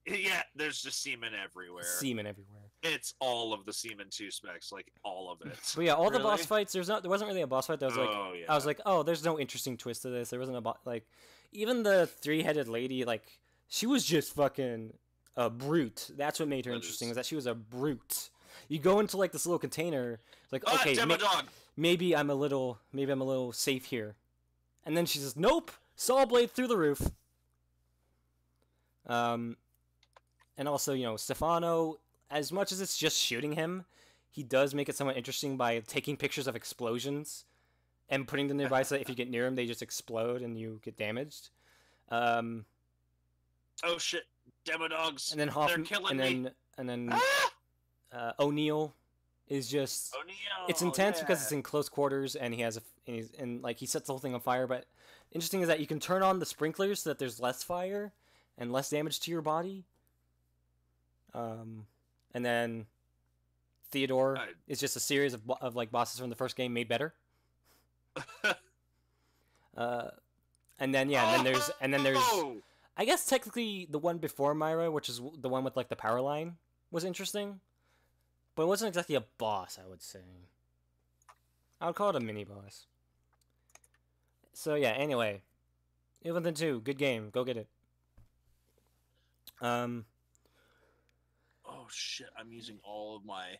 Yeah, there's just semen everywhere. Semen everywhere. It's all of the Semen 2 specs, like all of it. But yeah, all the boss fights. There wasn't really a boss fight that was like. Yeah. I was like, oh, there's no interesting twist to this. There wasn't like, even the 3-headed lady, like she was just fucking a brute. That's what made her interesting. Is that she was a brute. You go into like this little container, like okay, maybe I'm a little safe here, and then she says, nope, saw blade through the roof. And also, you know, Stefano, as much as it's just shooting him, he does make it somewhat interesting by taking pictures of explosions and putting them nearby so that if you get near them, they just explode and you get damaged. Oh shit, Demodogs! And then They're killing me. And then O'Neill is just. It's intense because it's in close quarters, and he sets the whole thing on fire. But interesting is that you can turn on the sprinklers so that there's less fire and less damage to your body. And then Theodore is just a series of like bosses from the first game made better. And then there's I guess technically the one before Myra, which is the one with like the power line, was interesting, but it wasn't exactly a boss. I would say I would call it a mini boss. So yeah. Anyway, Evil Within 2, good game. Go get it. Oh shit! I'm using all of my.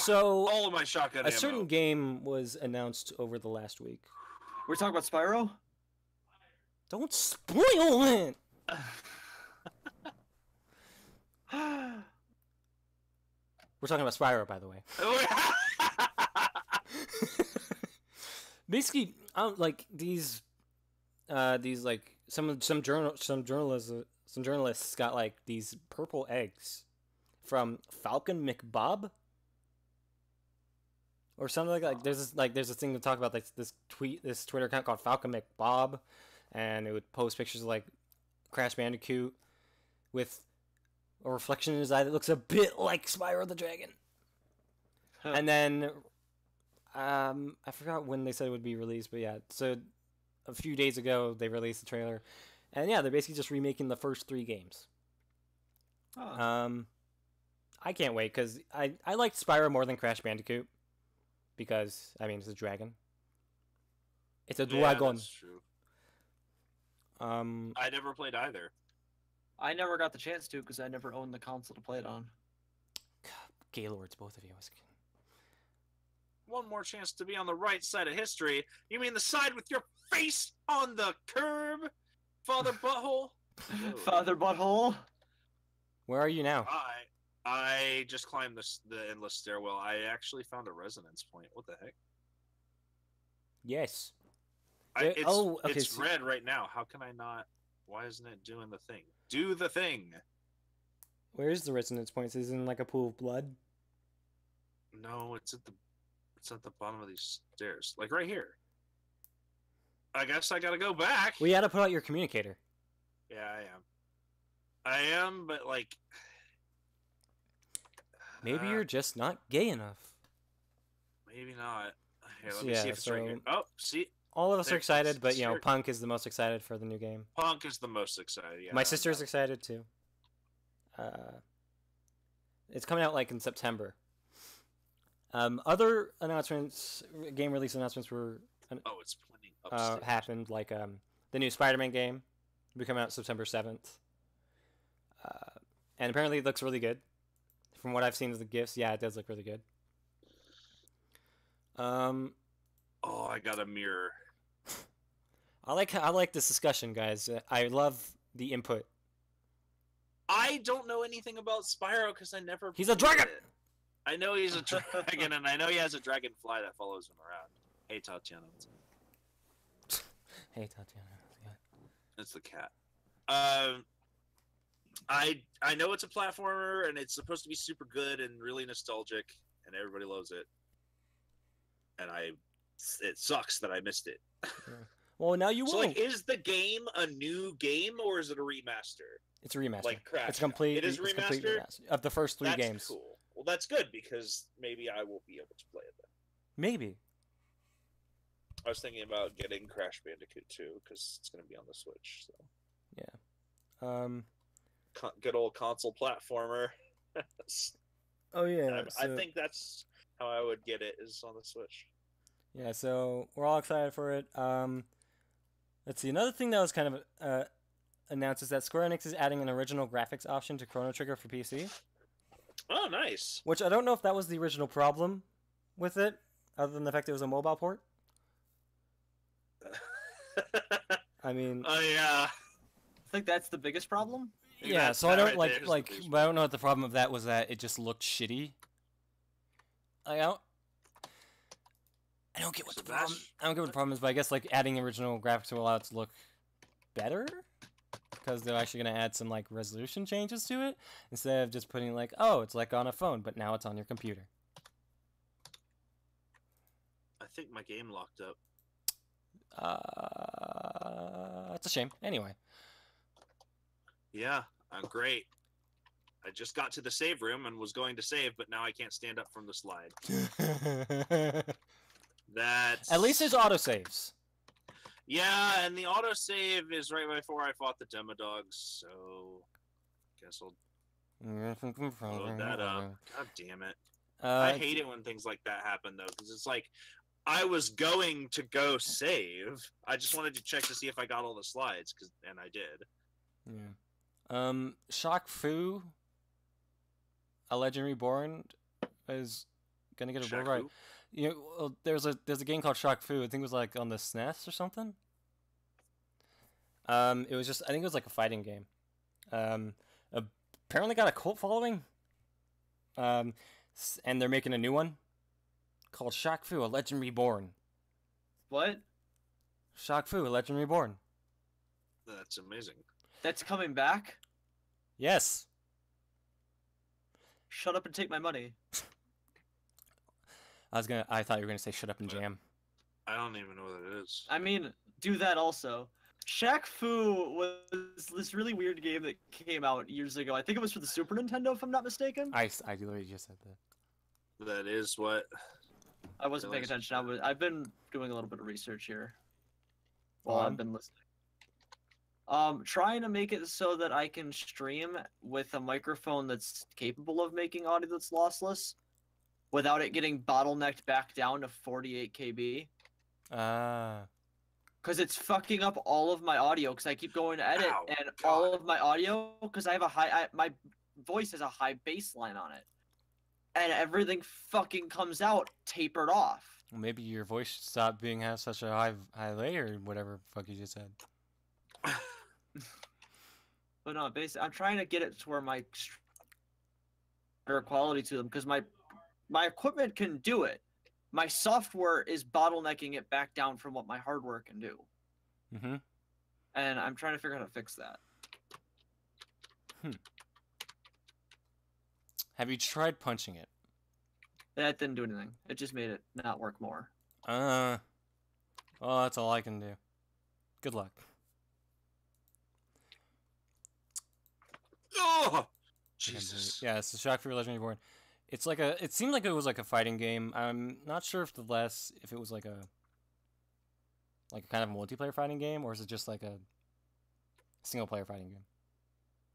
All of my shotgun. A certain game was announced over the last week. We're talking about Spyro? Don't spoil it! We're talking about Spyro, by the way. Basically, like these like some journalists got like these purple eggs from Falcon McBob or something like that. There's this thing to talk about, like this Twitter account called Falcon McBob, and it would post pictures of like Crash Bandicoot with a reflection in his eye that looks a bit like Spyro the Dragon. And then I forgot when they said it would be released, but yeah, so a few days ago they released the trailer, and yeah, they're basically just remaking the first 3 games. I can't wait because I liked Spyro more than Crash Bandicoot because I mean it's a dragon. It's a dragon. That's true. I never played either. I never got the chance to because I never owned the console to play it on. Gaylords, both of you. One more chance to be on the right side of history. You mean the side with your face on the curb, Father Butthole? Father Butthole? Where are you now? I just climbed the endless stairwell. I actually found a resonance point. What the heck? Yes. It's red right now. How can I not? Why isn't it doing the thing? Do the thing. Where is the resonance point? Is it in like a pool of blood? No, it's at the bottom of these stairs. Like right here. I guess I gotta go back. We gotta put out your communicator. Yeah, I am, but like maybe you're just not gay enough. Maybe not. Here, let me see if it's right here. Oh, see? All of us are excited, but you know, Punk is the most excited for the new game. Punk is the most excited, yeah. My sister is excited too. It's coming out like in September. Other announcements, game release announcements were it's pointing upstairs. Happened, like the new Spider-Man game will be coming out September 7th. And apparently it looks really good. From what I've seen of the GIFs, yeah, it does look really good. Oh, I got a mirror. I like this discussion, guys. I love the input. I don't know anything about Spyro because I never. He's a dragon. I know he's a dragon, and I know he has a dragonfly that follows him around. Hey, Tatiana. Hey, Tatiana. Yeah. It's the cat. I know it's a platformer, and it's supposed to be super good and really nostalgic, and everybody loves it. And it sucks that I missed it. Yeah. Well, now you will. So, like, is the game a new game, or is it a remaster? It's a remaster. Like Crash. It's complete. It is it's remastered? complete remaster of the first 3 games. That's cool. Well, that's good because maybe I will be able to play it then. Maybe. I was thinking about getting Crash Bandicoot 2 because it's going to be on the Switch. So. Yeah. Good old console platformer. Oh yeah. I think that's how I would get it, is on the Switch. Yeah. So we're all excited for it. Let's see. Another thing that was kind of announced is that Square Enix is adding an original graphics option to Chrono Trigger for PC. Oh, nice. Which I don't know if that was the original problem with it, other than the fact it was a mobile port. I mean... Oh, yeah. I think that's the biggest problem. Yeah, so I don't but I don't know what the problem of that was, that it just looked shitty. I don't get what the problem. I don't get what the problem is, but I guess like adding original graphics will allow it to look better, because they're actually going to add some like resolution changes to it instead of just putting like, oh, it's like on a phone, but now it's on your computer. I think my game locked up. That's a shame. Anyway. Yeah, great. I just got to the save room and was going to save, but now I can't stand up from the slide. That's... At least there's autosaves. Yeah, and the autosave is right before I fought the demo dogs, so... Guess I'll load that up. God damn it. I hate it when things like that happen, though, because it's like, I was going to go save. I just wanted to check to see if I got all the slides, and I did. Yeah. Shaq Fu, A Legend Reborn, is gonna get a right. You know, there's a game called Shaq Fu. I think it was like on the SNES or something. It was just, I think it was like a fighting game. Apparently got a cult following. And they're making a new one called Shaq Fu: A Legend Reborn. What? Shaq Fu: A Legend Reborn. That's amazing. That's coming back? Yes. Shut up and take my money. I thought you were gonna say shut up and jam. I don't even know what it is. I mean, do that also. Shaq Fu was this really weird game that came out years ago. I think it was for the Super Nintendo, if I'm not mistaken. I literally just said that. That is what. I wasn't paying attention. I've been doing a little bit of research here while I've been listening. Trying to make it so that I can stream with a microphone that's capable of making audio that's lossless without it getting bottlenecked back down to 48 KB. Because it's fucking up all of my audio because I keep going to edit and all of my audio, because I have my voice has a high bass line on it. And everything fucking comes out tapered off. Well, maybe your voice should stop has such a high layer, whatever the fuck you just said. But no, basically, I'm trying to get it to where my better quality to them, because my equipment can do it. My software is bottlenecking it back down from what my hardware can do. Mm-hmm. And I'm trying to figure out how to fix that. Have you tried punching it? That didn't do anything. It just made it not work more. Well, that's all I can do. Good luck. Oh, Jesus. Yeah, it's the Shaq Fu: Legend Reborn. It's like it seemed like it was like a fighting game. I'm not sure if it was like a kind of a multiplayer fighting game, or is it just like a single player fighting game?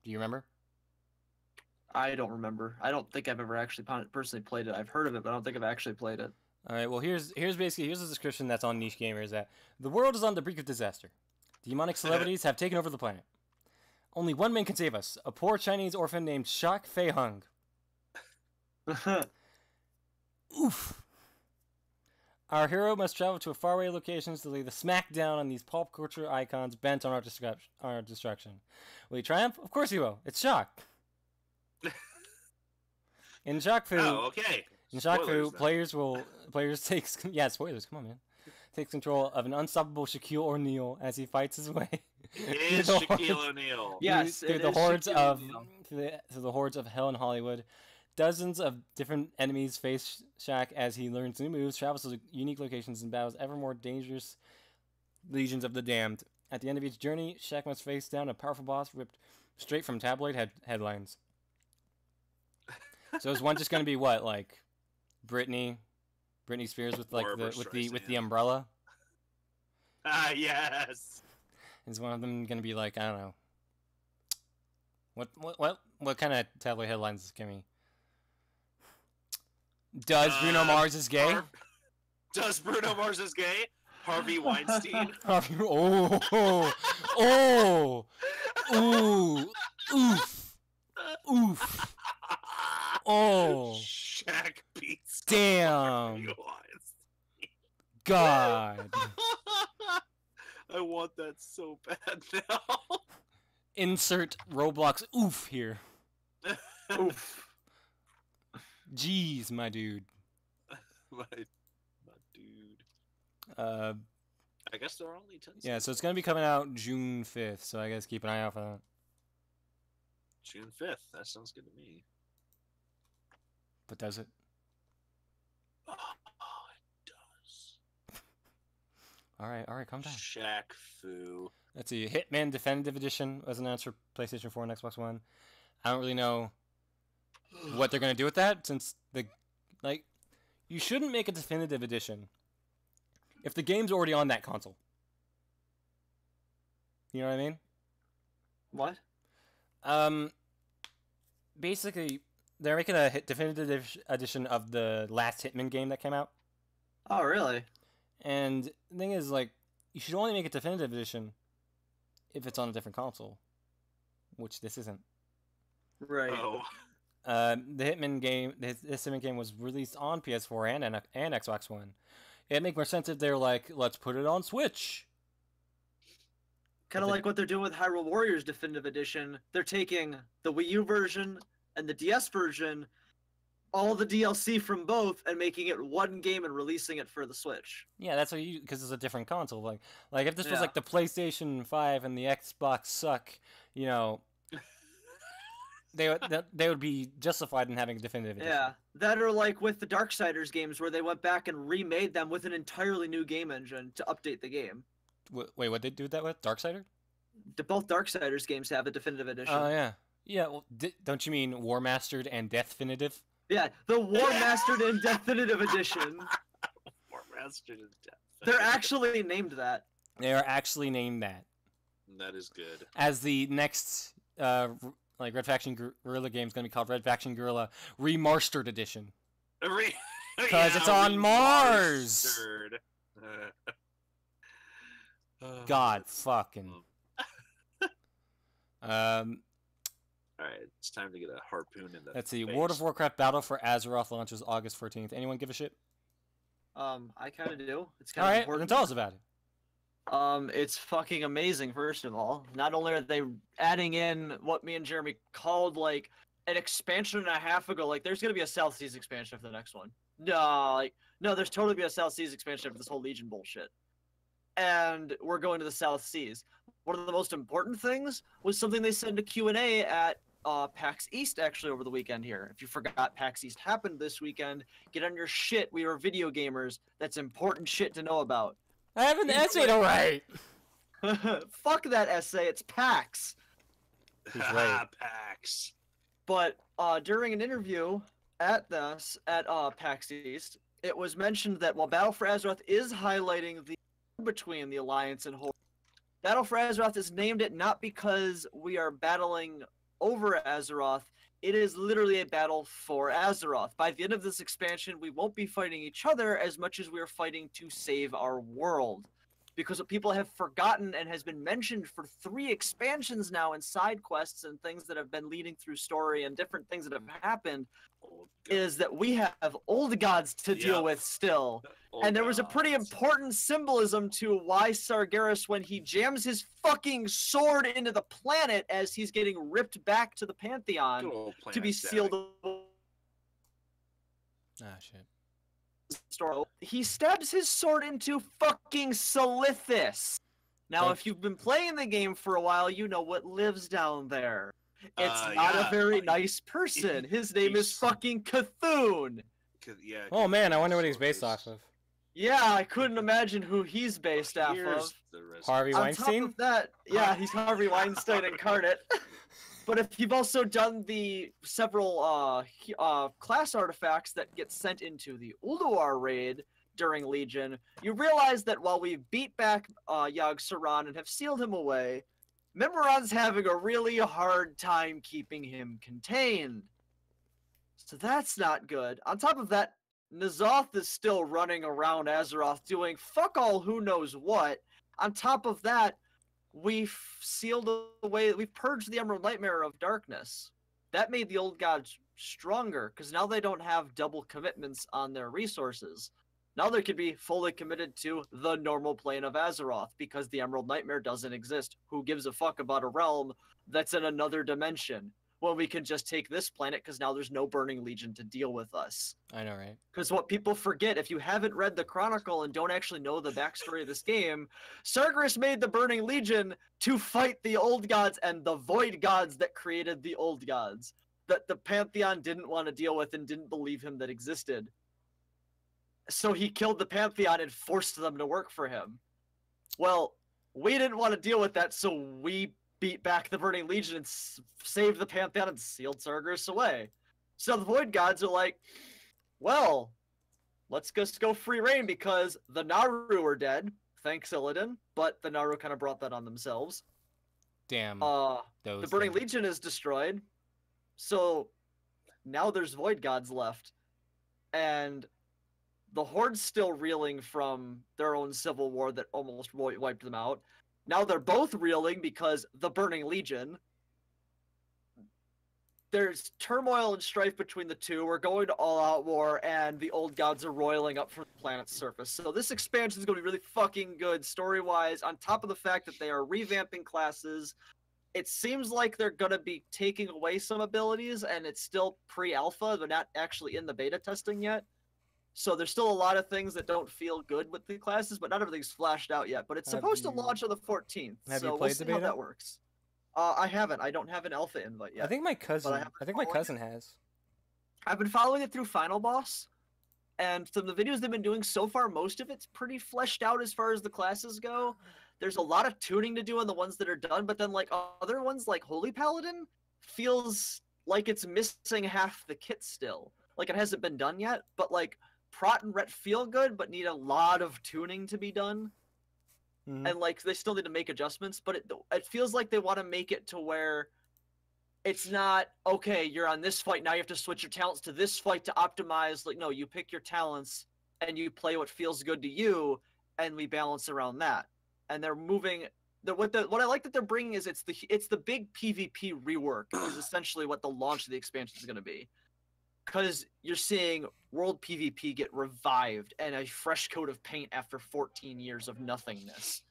Do you remember? I don't remember. I don't think I've ever actually personally played it. I've heard of it, but I don't think I've actually played it. All right. Well, here's the description that's on Niche Gamers: that the world is on the brink of disaster. Demonic celebrities have taken over the planet. Only one man can save us: a poor Chinese orphan named Shaq Fei Hung. Oof. Our hero must travel to faraway locations to lay the smack down on these pop culture icons bent on our destruction. Will he triumph? Of course he will. It's Shaq. In Shaq Fu, okay. In Shaq Fu, players takes spoilers. Come on, man. Takes control of an unstoppable Shaquille O'Neal as he fights his way. It is Shaquille O'Neal. Yes, through the hordes of hell in Hollywood. Dozens of different enemies face Shaq as he learns new moves, travels to unique locations, and battles ever more dangerous legions of the damned. At the end of each journey, Shaq must face down a powerful boss ripped straight from tabloid headlines. So is one just going to be what, like Britney Spears with like with the umbrella? Ah, yes. Is one of them going to be like, I don't know. What kind of tabloid headlines can we? Does Bruno Mars is gay? Does Bruno Mars is gay? Harvey Weinstein. Ooh, oof, oof. Oh, Shaq beats. Damn. God. I want that so bad now. Insert Roblox oof here. Oof. Jeez, my dude. my dude. I guess there are only 10 seconds. Yeah, so it's gonna be coming out June 5th. So I guess keep an eye out for that. June 5th. That sounds good to me. But does it? Oh, it does. All right, calm down. Shaq Fu. Let's see. Hitman Definitive Edition was announced for PlayStation 4 and Xbox One. I don't really know what they're gonna do with that, since you shouldn't make a definitive edition if the game's already on that console. You know what I mean? What? Basically, they're making a definitive edition of the last Hitman game that came out. Oh, really? And the thing is, like, you should only make a definitive edition if it's on a different console, which this isn't. Right. Oh. The Hitman game, this Hitman game was released on PS4 and Xbox One. It'd make more sense if they're like, let's put it on Switch. Kind of like what they're doing with Hyrule Warriors Definitive Edition. They're taking the Wii U version and the DS version, all the DLC from both and making it one game and releasing it for the Switch. Yeah, that's what you because it's a different console. Like if this was Yeah. like the PlayStation 5 and the Xbox suck, you know, they would be justified in having a definitive edition. Yeah, that are like with the Darksiders games where they went back and remade them with an entirely new game engine to update the game. Wait, what they do that with Darksider? Both Darksiders games have a definitive edition. Oh yeah, yeah. Well, don't you mean War Mastered and Definitive? Yeah, the War Mastered and Definitive Edition. War Mastered and Death. They're actually named that. They are actually named that. That is good. As the next like Red Faction Guerrilla game is going to be called Red Faction Guerrilla Remastered Edition. Because it's on Mars! God fucking. Alright, it's time to get a harpoon in the Let's see. face. World of Warcraft Battle for Azeroth launches August 14th. Anyone give a shit? I kind of do. It's kind All of right, important. then tell us about it. It's fucking amazing. First of all, not only are they adding in what me and Jeremy called like an expansion and a half ago, like there's gonna be a South Seas expansion for the next one. No, there's totally be a South Seas expansion for this whole Legion bullshit. And we're going to the South Seas. One of the most important things was something they said in a Q&A at PAX East actually over the weekend here. If you forgot, PAX East happened this weekend. Get on your shit. We are video gamers. That's important shit to know about. I have an essay to write. Fuck that essay. It's PAX. He's right. PAX. But during an interview at PAX East, it was mentioned that while Battle for Azeroth is highlighting the between the Alliance and Horde, Battle for Azeroth is named it not because we are battling over Azeroth. It is literally a battle for Azeroth. By the end of this expansion, we won't be fighting each other as much as we are fighting to save our world. Because what people have forgotten and has been mentioned for 3 expansions now in side quests and things that have been leading through story and different things that have happened is that we have old gods to deal with still. And there was a pretty important symbolism to why Sargeras, when he jams his fucking sword into the planet as he's getting ripped back to the Pantheon to be sealed. Ah, shit. He stabs his sword into fucking Silithus. Now, if you've been playing the game for a while, you know what lives down there. It's not a very nice person. His name is fucking Cthulhu. Yeah. Oh man, I wonder what he's based off of. Yeah, I couldn't imagine who he's based off of. Harvey Weinstein? On top of that, yeah, he's Harvey Weinstein incarnate. But if you've also done the several class artifacts that get sent into the Ulduar raid during Legion, you realize that while we beat back Yogg-Saron and have sealed him away, Memoron's having a really hard time keeping him contained. So that's not good. On top of that, N'Zoth is still running around Azeroth doing fuck all who knows what. On top of that, we've sealed away, we've purged the Emerald Nightmare of darkness. That made the old gods stronger, because now they don't have double commitments on their resources. Now they could be fully committed to the normal plane of Azeroth, because the Emerald Nightmare doesn't exist. Who gives a fuck about a realm that's in another dimension? Well, we can just take this planet, because now there's no Burning Legion to deal with us. I know, right? Because what people forget, if you haven't read the Chronicle and don't actually know the backstory of this game, Sargeras made the Burning Legion to fight the Old Gods and the Void Gods that created the Old Gods, that the Pantheon didn't want to deal with and didn't believe him that existed. So he killed the Pantheon and forced them to work for him. Well, we didn't want to deal with that, so we beat back the Burning Legion and saved the Pantheon and sealed Sargeras away. So the Void Gods are like, well, let's just go free reign because the Naru are dead. Thanks, Illidan. But the Naru kind of brought that on themselves. Damn. The Burning Legion is destroyed. So now there's Void Gods left. And the Horde's still reeling from their own civil war that almost wiped them out. Now they're both reeling because the Burning Legion. There's turmoil and strife between the two. We're going to all-out war, and the Old Gods are roiling up from the planet's surface. So this expansion is going to be really fucking good story-wise, on top of the fact that they are revamping classes, it seems like they're going to be taking away some abilities, and it's still pre-alpha. They're not actually in the beta testing yet. So there's still a lot of things that don't feel good with the classes, but not everything's flashed out yet. But it's supposed to launch on the 14th, Have you so we'll played see the how beta? that works. I haven't. I don't have an alpha invite yet. I think my cousin. have been I think my following cousin has. I've been following it through Final Boss, and from the videos they've been doing so far, most of it's pretty fleshed out as far as the classes go. There's a lot of tuning to do on the ones that are done, but then like other ones like Holy Paladin feels like it's missing half the kit still. Like it hasn't been done yet, but like Prot and Ret feel good, but need a lot of tuning to be done. Mhm. And like they still need to make adjustments, but it feels like they want to make it to where it's not okay, you're on this fight, now you have to switch your talents to this fight to optimize. Like, no, you pick your talents and you play what feels good to you, and we balance around that. And they're moving what I like that they're bringing is it's the big PvP rework is essentially what the launch of the expansion is going to be. Because you're seeing world PvP get revived and a fresh coat of paint after 14 years of nothingness.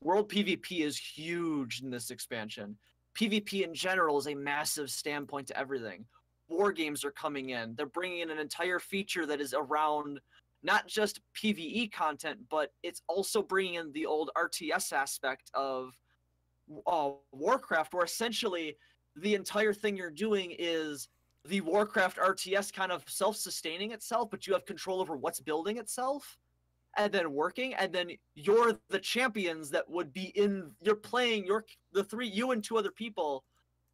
World PvP is huge in this expansion. PvP in general is a massive standpoint to everything. War games are coming in. They're bringing in an entire feature that is around not just PvE content, but it's also bringing in the old RTS aspect of Warcraft, where essentially the entire thing you're doing is the Warcraft RTS kind of self-sustaining itself, but you have control over what's building itself and then working, and then you're the champions that would be you're playing you and two other people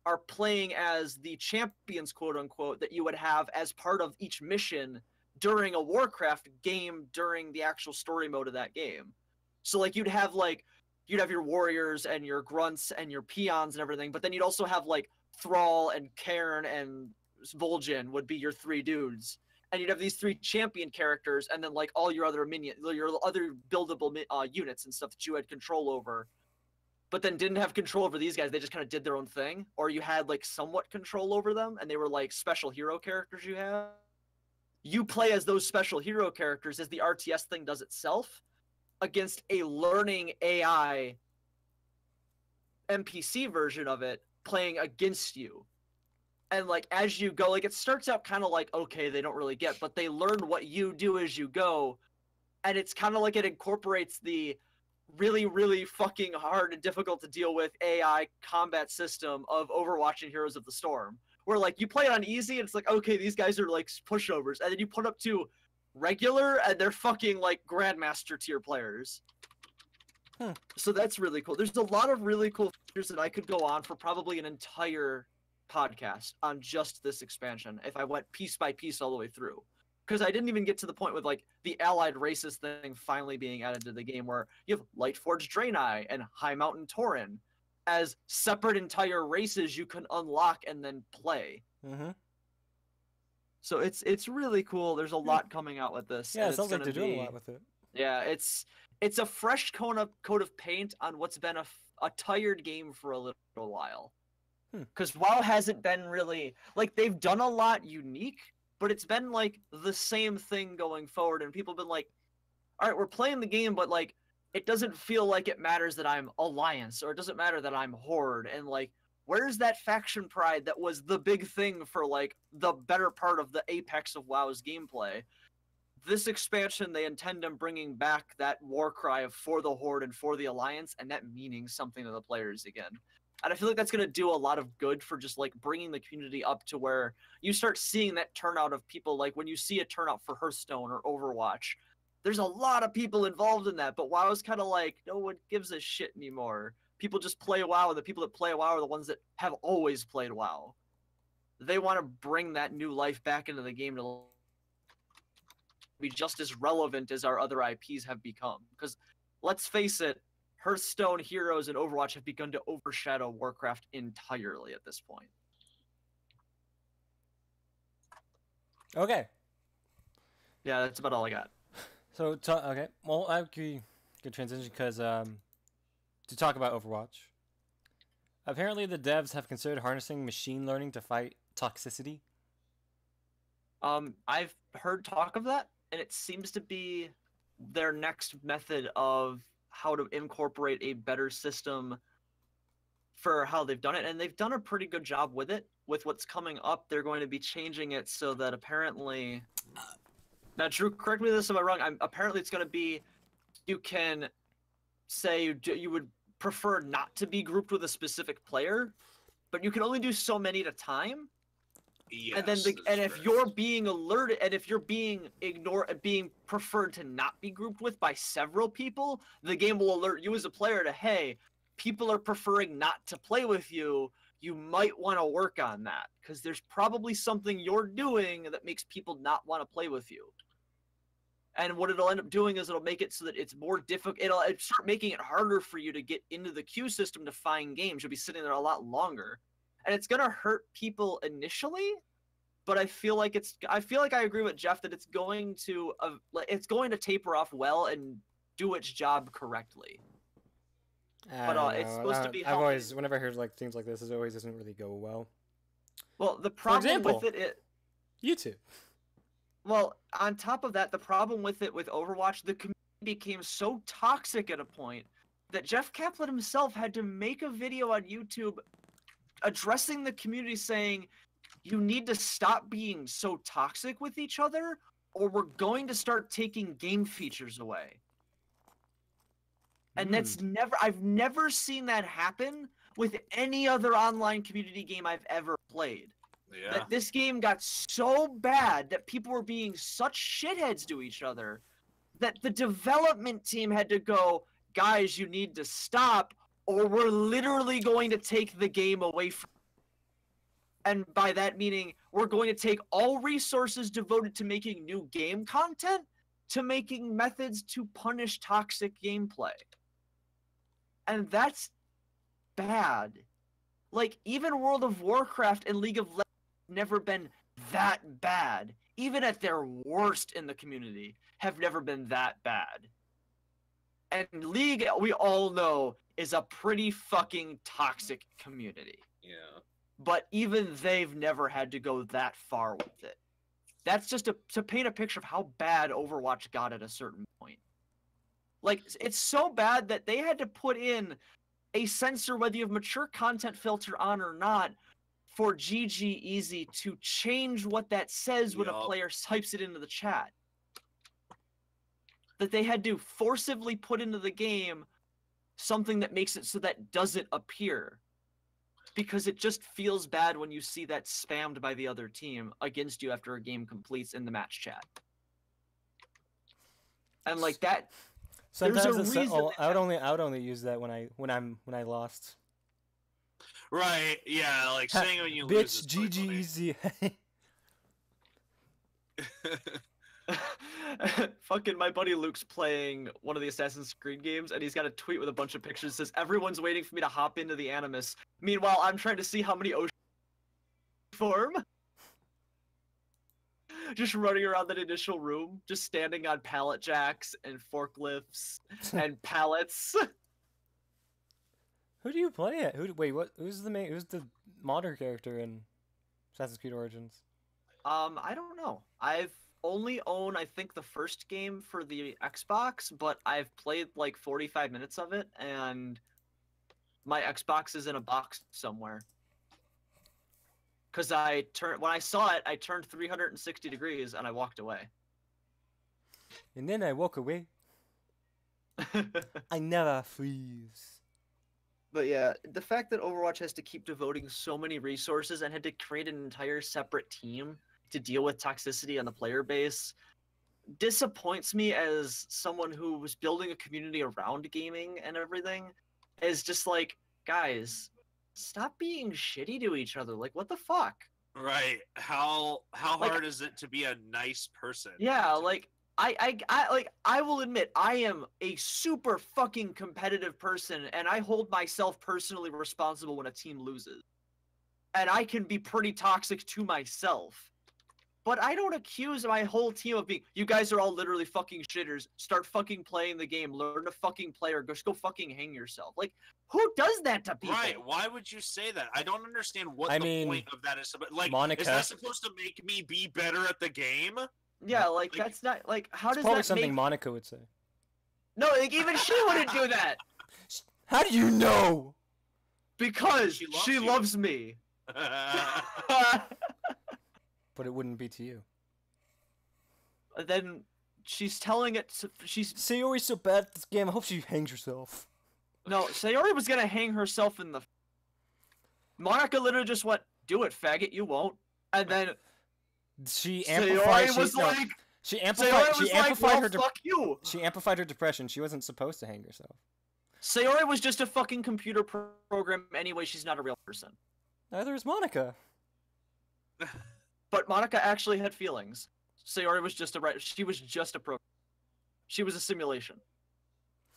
are playing as the champions, quote unquote, that you would have as part of each mission during a Warcraft game during the actual story mode of that game. So like you'd have your warriors and your grunts and your peons and everything, but then you'd also have like Thrall and Cairn and Vol'jin would be your three dudes. And you'd have these three champion characters, and then like all your other your other buildable units and stuff that you had control over, but then didn't have control over these guys. They just kind of did their own thing, or you had like somewhat control over them, and they were like special hero characters you have. You play as those special hero characters as the RTS thing does itself against a learning AI NPC version of it playing against you. And like as you go, like it starts out kind of like, okay, they don't really get, but they learn what you do as you go. And it's kind of like it incorporates the really, really fucking hard and difficult to deal with AI combat system of Overwatch and Heroes of the Storm. Where like you play it on easy and it's like, okay, these guys are like pushovers. And then you put up to regular and they're fucking like Grandmaster tier players. So that's really cool. There's a lot of really cool features that I could go on for probably an entire podcast on just this expansion if I went piece by piece all the way through, because I didn't even get to the point with like the allied races thing finally being added to the game, where you have Lightforged Draenei and High Mountain Tauren as separate entire races you can unlock and then play. So it's really cool. There's a lot coming out with this. Yeah, it sounds like they're doing a lot with it. Yeah, it's a fresh coat of paint on what's been a tired game for a little while. Because WoW hasn't been really like, they've done a lot unique, but it's been like the same thing going forward, and people have been like, all right, we're playing the game, but like it doesn't feel like it matters that I'm Alliance, or it doesn't matter that I'm Horde, and like where's that faction pride that was the big thing for like the better part of the apex of WoW's gameplay? This expansion, they intend on bringing back that war cry of for the Horde and for the Alliance, and that meaning something to the players again. And I feel like that's going to do a lot of good for just like bringing the community up to where you start seeing that turnout of people. Like when you see a turnout for Hearthstone or Overwatch, there's a lot of people involved in that. But WoW is kind of like, no one gives a shit anymore. People just play WoW, and the people that play WoW are the ones that have always played WoW. They want to bring that new life back into the game to be just as relevant as our other IPs have become. Because let's face it, Hearthstone, Heroes, and Overwatch have begun to overshadow Warcraft entirely at this point. Okay. Yeah, that's about all I got. So, okay. Well, I agree. Good transition, because to talk about Overwatch. Apparently, the devs have considered harnessing machine learning to fight toxicity. I've heard talk of that, and it seems to be their next method of how to incorporate a better system for how they've done it, and they've done a pretty good job with it. With what's coming up, they're going to be changing it so that apparently, now Drew, correct me if I'm wrong. Apparently it's going to be, you can say you would prefer not to be grouped with a specific player, but you can only do so many at a time. Yes, And then if you're being alerted, and if you're being ignored, being preferred to not be grouped with by several people, the game will alert you as a player to, hey, people are preferring not to play with you. You might want to work on that because there's probably something you're doing that makes people not want to play with you. And what it'll end up doing is it'll make it so that it's more difficult. It'll start making it harder for you to get into the queue system to find games. You'll be sitting there a lot longer. And it's gonna hurt people initially, but I feel like I agree with Jeff that it's going to taper off well and do its job correctly. But it's supposed to be. I've always, whenever I hear like things like this, it always doesn't really go well. Well, the problem with it, YouTube. Well, on top of that, the problem with it with Overwatch, the community became so toxic at a point that Jeff Kaplan himself had to make a video on YouTube addressing the community, saying, you need to stop being so toxic with each other, or we're going to start taking game features away. And I've never seen that happen with any other online community game I've ever played. Yeah. That this game got so bad that people were being such shitheads to each other that the development team had to go, guys, you need to stop, or we're literally going to take the game away from you. And by that meaning, we're going to take all resources devoted to making new game content to making methods to punish toxic gameplay. And that's bad. Like, even World of Warcraft and League of Legends have never been that bad. Even at their worst in the community, have never been that bad. And League, we all know, is a pretty fucking toxic community. Yeah. But even they've never had to go that far with it. That's just to paint a picture of how bad Overwatch got at a certain point. Like, it's so bad that they had to put in a censor, whether you have mature content filter on or not, for GG Easy to change what that says when a player types it into the chat. That they had to forcibly put into the game something that makes it so that doesn't appear. Because it just feels bad when you see that spammed by the other team against you after a game completes in the match chat. And like that, sometimes there's a reason I would only use that when I lost. Right, yeah, like saying when you lose. Bitch, GG easy. Fucking my buddy Luke's playing one of the Assassin's Creed games, and he's got a tweet with a bunch of pictures that says, everyone's waiting for me to hop into the Animus. Meanwhile, I'm trying to see how many ocean form. Just running around that initial room, just standing on pallet jacks and forklifts and pallets. Who do you play it? Who's the modern character in Assassin's Creed Origins? I don't know. I've only own, I think, the first game for the Xbox, but I've played like 45 minutes of it, and my Xbox is in a box somewhere. Because when I saw it, I turned 360 degrees and I walked away. And then I walk away. I never freeze. But yeah, the fact that Overwatch has to keep devoting so many resources and had to create an entire separate team to deal with toxicity on the player base disappoints me as someone who was building a community around gaming and everything. Is just like, guys, stop being shitty to each other. Like, what the fuck? Right. How hard is it to be a nice person? Yeah, like I will admit I am a super fucking competitive person, and I hold myself personally responsible when a team loses. And I can be pretty toxic to myself. But I don't accuse my whole team of being, you guys are all literally fucking shitters. Start fucking playing the game. Learn to fucking play or just go fucking hang yourself. Like, who does that to people? Right. Why would you say that? I don't understand what the point of that is. Like, Monica, is that supposed to make me be better at the game? Yeah, like that's not, like, how does that probably something Monica would say. No, like, even she wouldn't do that. How do you know? Because she you. loves me. But it wouldn't be to you. Then she's telling it. She's Sayori's so bad at this game. I hope she hangs herself. no. Sayori was gonna hang herself in the. Monica literally just went, "Do it, faggot. You won't." And then She amplified. Sayori was like, She Sayori amplified. was She like, amplified "Well, her. fuck you." She amplified her depression. She wasn't supposed to hang herself. Sayori was just a fucking computer program anyway. She's not a real person. Neither is Monica. But Monica actually had feelings. Sayori was just she was just a program. She was a simulation.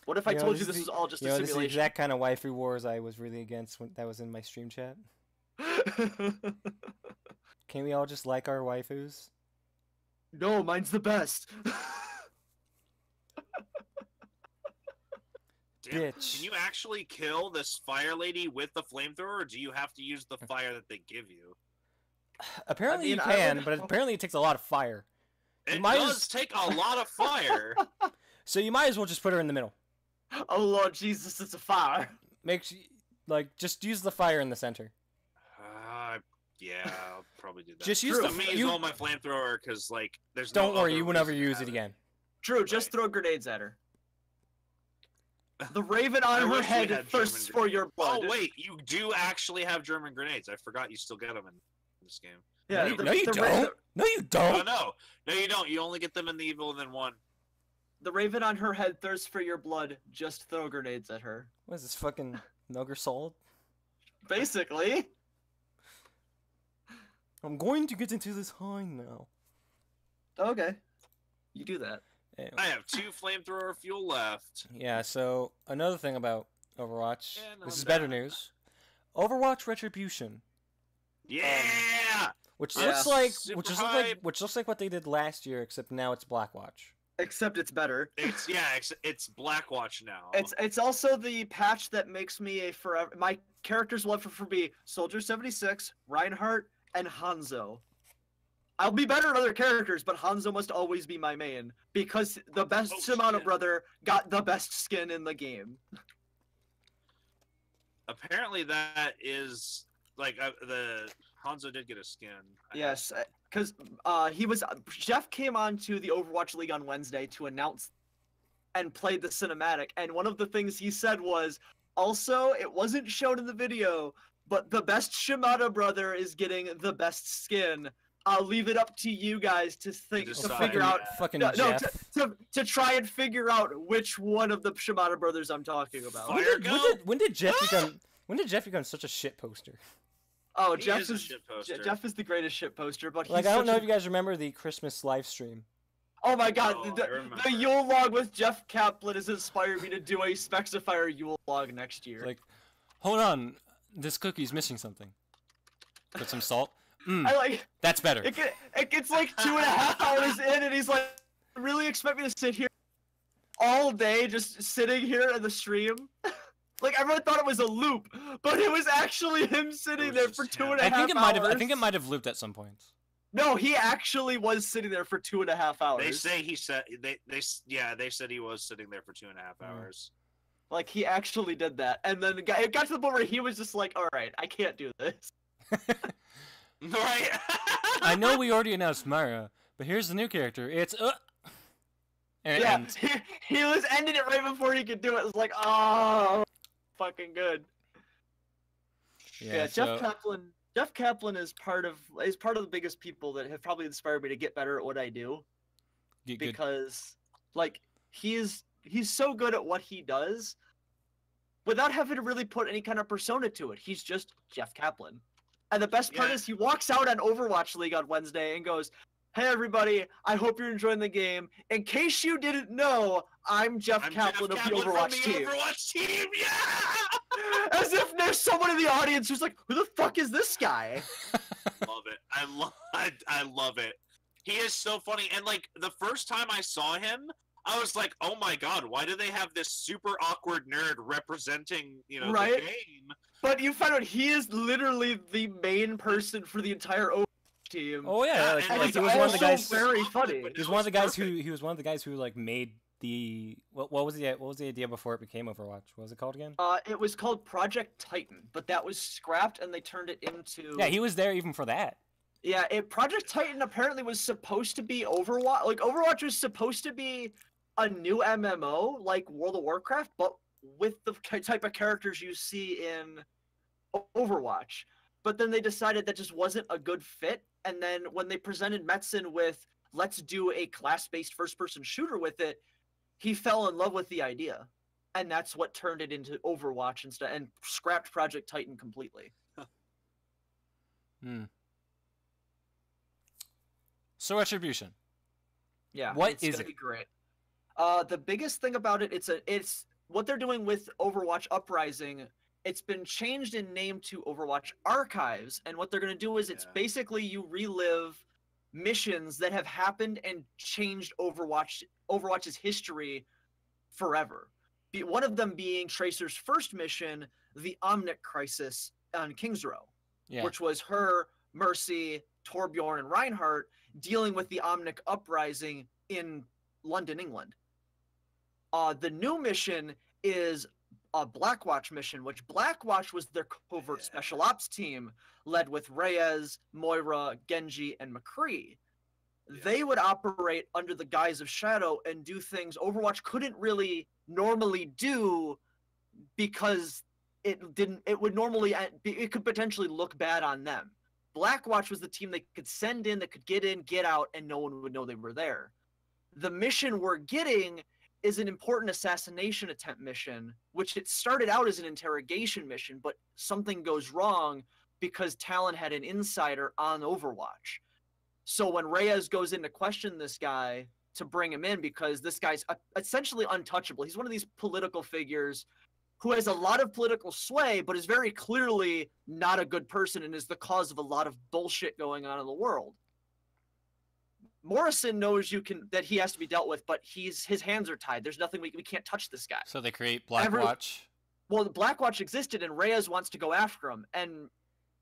What if I told you this was all just a This is the simulation? exact kind of waifu wars I was really against when that was in my stream chat. Can we all just like our waifus? No, mine's the best. Damn, Bitch. Can you actually kill this fire lady with the flamethrower, or do you have to use the fire that they give you? Apparently I mean, you I can, would- but apparently it takes a lot of fire. It might does as- take a lot of fire. So you might as well just put her in the middle. Oh Lord Jesus, it's a fire. Just use the fire in the center. Yeah, I'll probably do that. Just use I'm gonna use all my flamethrower because, like, there's no Don't worry, other you will never reason to use have it again. True, just throw grenades at her. The raven I on her wish we head had thirsts German for your blood. Oh wait, you do actually have German grenades. I forgot you still get them in this game. Yeah, No, you don't. No, you Oh don't. no, you don't. You only get them in the Evil and then one. The raven on her head thirsts for your blood. Just throw grenades at her. What is this fucking Metal Gear Solid? Basically. I'm going to get into this high now. Okay. You do that. Anyway. I have 2 flamethrower fuel left. Yeah, so another thing about Overwatch. And This I'm is better back. news. Overwatch Retribution, Yeah. which Yeah. looks like Super which hype. looks like what they did last year, except now it's Blackwatch. Except it's better. It's Blackwatch now. It's also the patch that makes me a forever. My characters will ever be Soldier 76, Reinhardt, and Hanzo. I'll be better at other characters, but Hanzo must always be my main because the best Shimano shit. brother got the best skin in the game. Apparently that is like the Hanzo did get a skin. Yes, because Jeff came on to the Overwatch League on Wednesday to announce and played the cinematic, and one of the things he said was, also, it wasn't shown in the video, but the best Shimada brother is getting the best skin. I'll leave it up to you guys to think to decide, figure out Fucking no, Jeff. to try and figure out which one of the Shimada brothers I'm talking about. Fire go? When did Jeff become such a shit poster? Oh, He Jeff is a is shit poster. Jeff is the greatest shit poster, but Like he's I don't such know a- if you guys remember the Christmas live stream. Oh my god, Oh, I the remember. Yule log with Jeff Kaplan has inspired me to do a Spexifier Yule log next year. Like, hold on, this cookie's missing something. Put some salt. I like That's better. it gets like 2.5 hours in, and he's like, really expect me to sit here all day, just sitting here in the stream? Like everyone thought it was a loop, but it was actually him sitting was there just for him. 2.5 I think it might have. hours. I think it might have looped at some points. No, he actually was sitting there for 2.5 hours. They say he said they said he was sitting there for 2.5 hours. Like he actually did that, and then it got to the point where he was just like, "All right, I can't do this." Right. I know we already announced Mara, but here's the new character. It's and it Yeah, ends. he was ending it right before he could do it. It was like, oh, fucking good. Yeah, so- Jeff Kaplan is part of the biggest people that have probably inspired me to get better at what I do, Good. because like he's so good at what he does without having to really put any kind of persona to it. He's just Jeff Kaplan. And the best part Yeah. is he walks out on Overwatch League on Wednesday and goes, "Hey everybody, I hope you're enjoying the game. In case you didn't know, I'm Jeff Kaplan of the Overwatch from the team." Overwatch team, yeah. As if there's someone in the audience who's like, "Who the fuck is this guy?" Love it. I love it. He is so funny, and like the first time I saw him, I was like, "Oh my god, why do they have this super awkward nerd representing, Right? the game?" But you find out he is literally the main person for the entire Overwatch team. Oh yeah, Yeah, like, and like it's he was one of the also guys. very funny. But He was it one of the guys perfect. who like made what was the idea before it became Overwatch? What was it called again? It was called Project Titan, but that was scrapped and they turned it into. Yeah, he was there even for that. Yeah, Project Titan apparently was supposed to be Overwatch. Like Overwatch was supposed to be a new MMO like World of Warcraft, but with the type of characters you see in Overwatch. But then they decided that just wasn't a good fit. And then when they presented Metzen with let's do a class-based first-person shooter with it, he fell in love with the idea. And that's what turned it into Overwatch instead and scrapped Project Titan completely. So Retribution. Yeah. What it's is gonna it? be great. The biggest thing about it, it's what they're doing with Overwatch Uprising. It's been changed in name to Overwatch Archives, and what they're going to do is it's basically you relive missions that have happened and changed Overwatch's history forever. One of them being Tracer's first mission, the Omnic Crisis on King's Row, which was her, Mercy, Torbjorn, and Reinhardt dealing with the Omnic Uprising in London, England. The new mission is a Blackwatch mission, which Blackwatch was their covert special ops team, led with Reyes, Moira, Genji, and McCree. They would operate under the guise of Shadow and do things Overwatch couldn't really normally do because it could potentially look bad on them. Blackwatch was the team they could send in, that could get in, get out, and no one would know they were there. The mission we're getting is an important assassination attempt mission, which it started out as an interrogation mission, but something goes wrong because Talon had an insider on Overwatch. So when Reyes goes in to question this guy to bring him in, because this guy's essentially untouchable. He's one of these political figures who has a lot of political sway, but is very clearly not a good person and is the cause of a lot of bullshit going on in the world. Morrison knows that he has to be dealt with, but his hands are tied. There's nothing we can't touch this guy. So they create Blackwatch. Well, the Blackwatch existed, and Reyes wants to go after him, and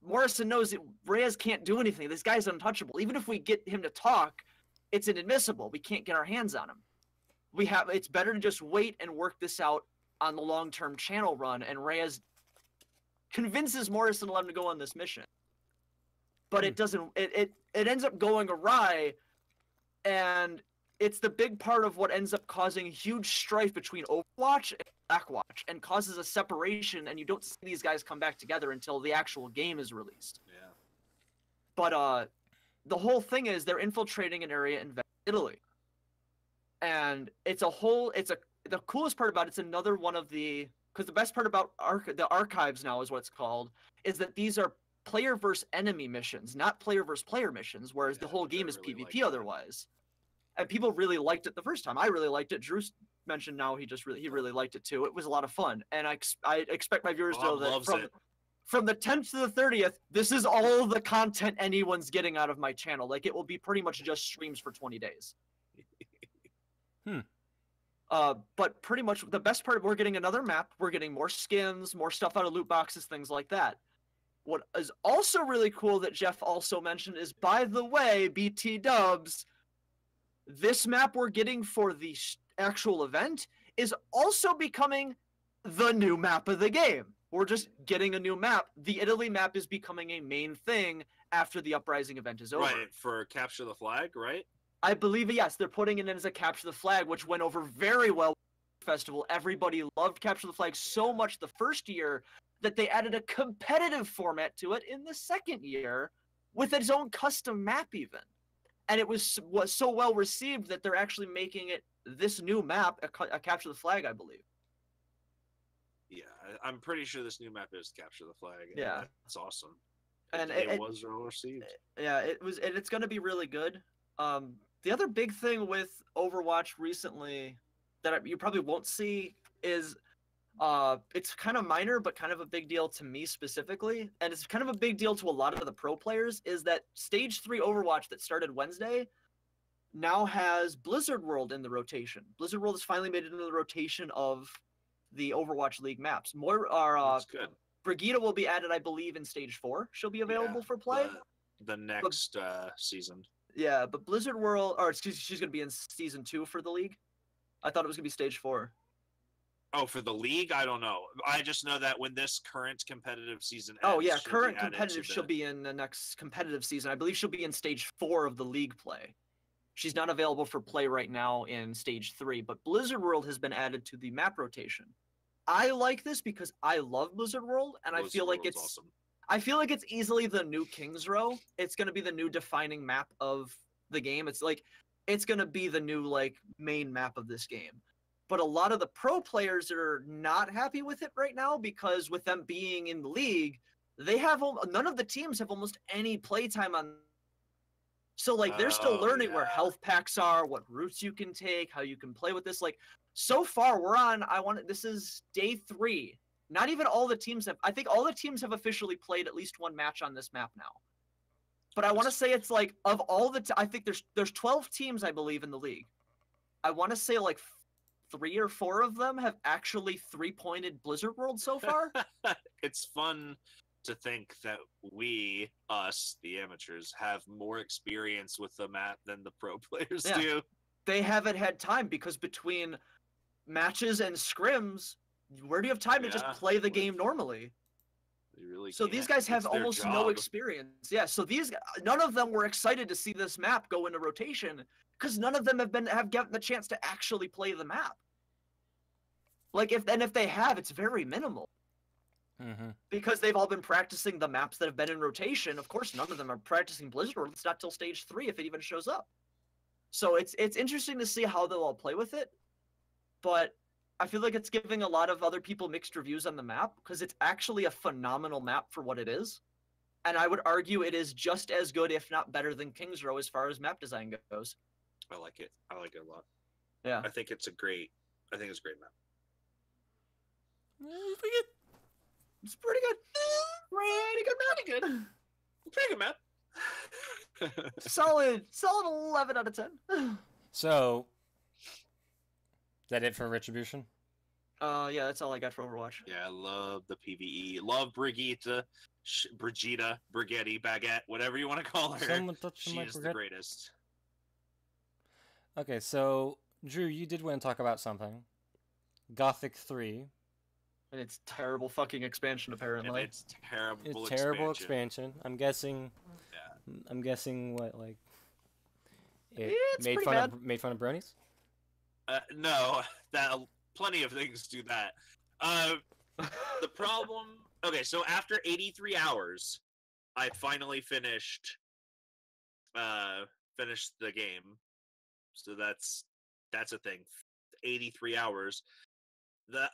Morrison knows that Reyes can't do anything. This guy's untouchable. Even if we get him to talk, it's inadmissible. We can't get our hands on him. It's better to just wait and work this out on the long-term channel run, and Reyes convinces Morrison to let him go on this mission. But it doesn't. It ends up going awry. And it's the big part of what ends up causing huge strife between Overwatch and Blackwatch and causes a separation, and you don't see these guys come back together until the actual game is released. Yeah. But the whole thing is they're infiltrating an area in Italy. And the coolest part about it's another one of because the best part about the archives now is what it's called, is that these are player versus enemy missions, not player versus player missions, whereas the whole game is really PvP otherwise. And people really liked it the first time. I really liked it. Drew mentioned now he really liked it too. It was a lot of fun, and I expect my viewers to know that from the 10th to the 30th, this is all the content anyone's getting out of my channel. Like, it will be pretty much just streams for 20 days. But pretty much the best part, we're getting another map. We're getting more skins, more stuff out of loot boxes, things like that. What is also really cool that Jeff also mentioned is, by the way, BT Dubs, this map we're getting for the actual event is also becoming the new map of the game. We're just getting a new map. The Italy map is becoming a main thing after the Uprising event is over. Right, for Capture the Flag, right? I believe, yes, they're putting it in as a Capture the Flag, which went over very well at the festival. Everybody loved Capture the Flag so much the first year that they added a competitive format to it in the second year with its own custom map even. And it was so well received that they're actually making it this new map a Capture the Flag, I believe. Yeah, I'm pretty sure this new map is Capture the Flag. Yeah, that's awesome. And it was well received. Yeah, it was, and it's going to be really good. The other big thing with Overwatch recently that you probably won't see is it's kind of minor, but kind of a big deal to me specifically, and it's kind of a big deal to a lot of the pro players, is that Stage 3 Overwatch that started Wednesday now has Blizzard World in the rotation. Blizzard World has finally made it into the rotation of the Overwatch League maps. That's good. Brigitte will be added, I believe, in Stage 4. She'll be available for play. The next season. Yeah, but Blizzard World, or excuse me, she's going to be in Season 2 for the league. I thought it was gonna be stage 4. Oh, for the league, I don't know. I just know that when this current competitive season ends, Oh yeah, she'll current be added competitive. to She'll the... be in the next competitive season. I believe she'll be in stage 4 of the league play. She's not available for play right now in stage 3, but Blizzard World has been added to the map rotation. I like this because I love Blizzard World, and Blizzard I feel like World's it's awesome. I feel like it's easily the new Kings Row. It's gonna be the new defining map of the game. It's like it's gonna be the new like main map of this game. But a lot of the pro players are not happy with it right now because with them being in the league, they have none of the teams have almost any playtime on. So like they're still Oh, learning where yeah. health packs are, what routes you can take, how you can play with this. Like so far we're on this is day 3. Not even all the teams have I think all the teams have officially played at least one match on this map now. But I want to say it's like of all the I think there's 12 teams I believe in the league. I want to say like 3 or 4 of them have actually 3-pointed Blizzard World so far. It's fun to think that we, us, the amateurs, have more experience with the map than the pro players Yeah. do. They haven't had time because between matches and scrims, where do you have time to just Yeah, play the like, game normally? They really So these guys have It's their almost no job. experience. Yeah, so none of them were excited to see this map go into rotation because none of them have gotten the chance to actually play the map. Like if they have, it's very minimal. Mm-hmm. Because they've all been practicing the maps that have been in rotation. Of course, none of them are practicing Blizzard World. It's not till stage 3 if it even shows up. So it's interesting to see how they'll all play with it. But I feel like it's giving a lot of other people mixed reviews on the map because it's actually a phenomenal map for what it is. And I would argue it is just as good, if not better, than Kings Row as far as map design goes. I like it. I like it a lot. Yeah. I think it's a great map. It's pretty good. Pretty good. Pretty good map. Solid 11 out of 10. So, is that it for Retribution? Yeah, that's all I got for Overwatch. Yeah, I love the PvE. Love Brigitte, Baguette, whatever you want to call her. Someone touched She my is the baguette. greatest. Okay, so Drew, you did want to talk about something. Gothic 3. And it's terrible fucking expansion, apparently. And it's terrible. It's terrible expansion. I'm guessing. Yeah. I'm guessing what like. It It's pretty bad. made fun of bronies. No, plenty of things do that. The problem. Okay, so after 83 hours, I finally finished the game. So that's a thing. 83 hours.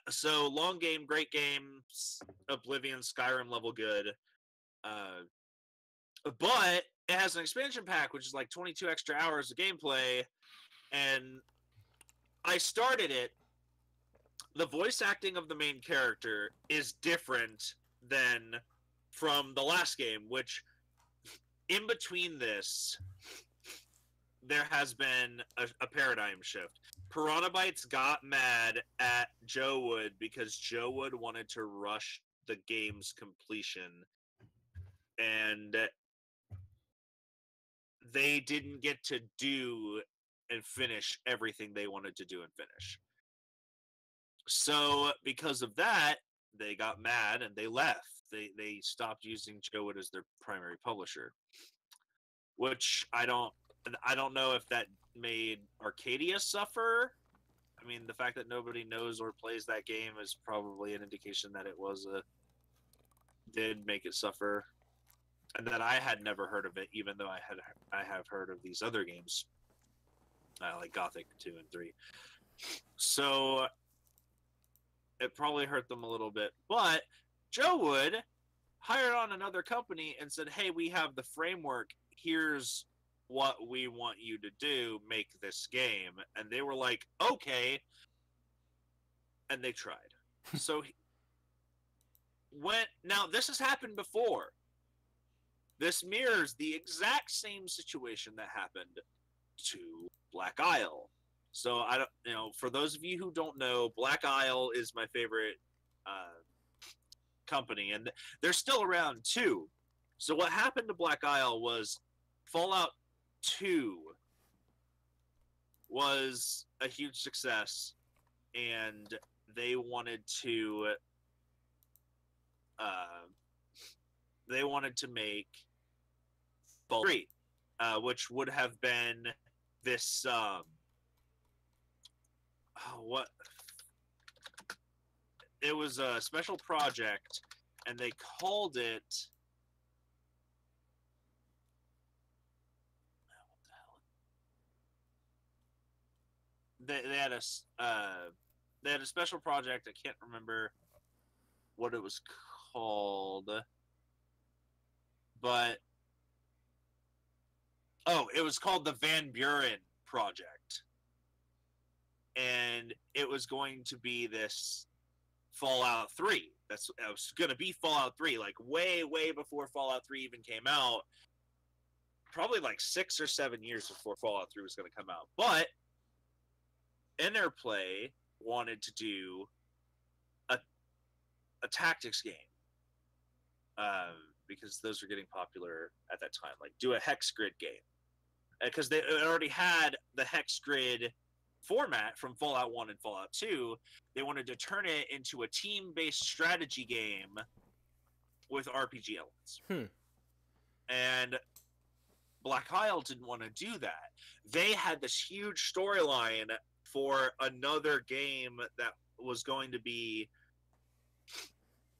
So long game, great game, Oblivion, Skyrim level good. But it has an expansion pack, which is like 22 extra hours of gameplay, and I started it. The voice acting of the main character is different than from the last game, which in between this, there has been a paradigm shift. Piranha Bytes got mad at Joe Wood because Joe Wood wanted to rush the game's completion, and they didn't get to do and finish everything they wanted to do and finish. So because of that, they got mad and they left. They stopped using Joe Wood as their primary publisher, which I don't know if that made Arcadia suffer. I mean, the fact that nobody knows or plays that game is probably an indication that it did make it suffer, and that I had never heard of it, even though I have heard of these other games, like Gothic 2 and 3. So it probably hurt them a little bit, but Joe Wood hired on another company and said, "Hey, we have the framework. Here's what we want you to do, make this game." And they were like, "Okay." And they tried. So now this has happened before. This mirrors the exact same situation that happened to Black Isle. So I don't, for those of you who don't know, Black Isle is my favorite company, and they're still around too. So what happened to Black Isle was Fallout 2 was a huge success, and they wanted to make Fallout 3, which would have been this what it was a special project, and they called it they had a special project. I can't remember what it was called, but it was called the Van Buren Project, and it was going to be this Fallout 3. It was going to be Fallout 3, like way before Fallout 3 even came out. Probably like 6 or 7 years before Fallout 3 was going to come out. But Interplay wanted to do a tactics game, because those were getting popular at that time. Like, do a hex grid game, because they already had the hex grid format from Fallout 1 and Fallout 2. They wanted to turn it into a team-based strategy game with RPG elements. And Black Isle didn't want to do that. They had this huge storyline for another game that was going to be,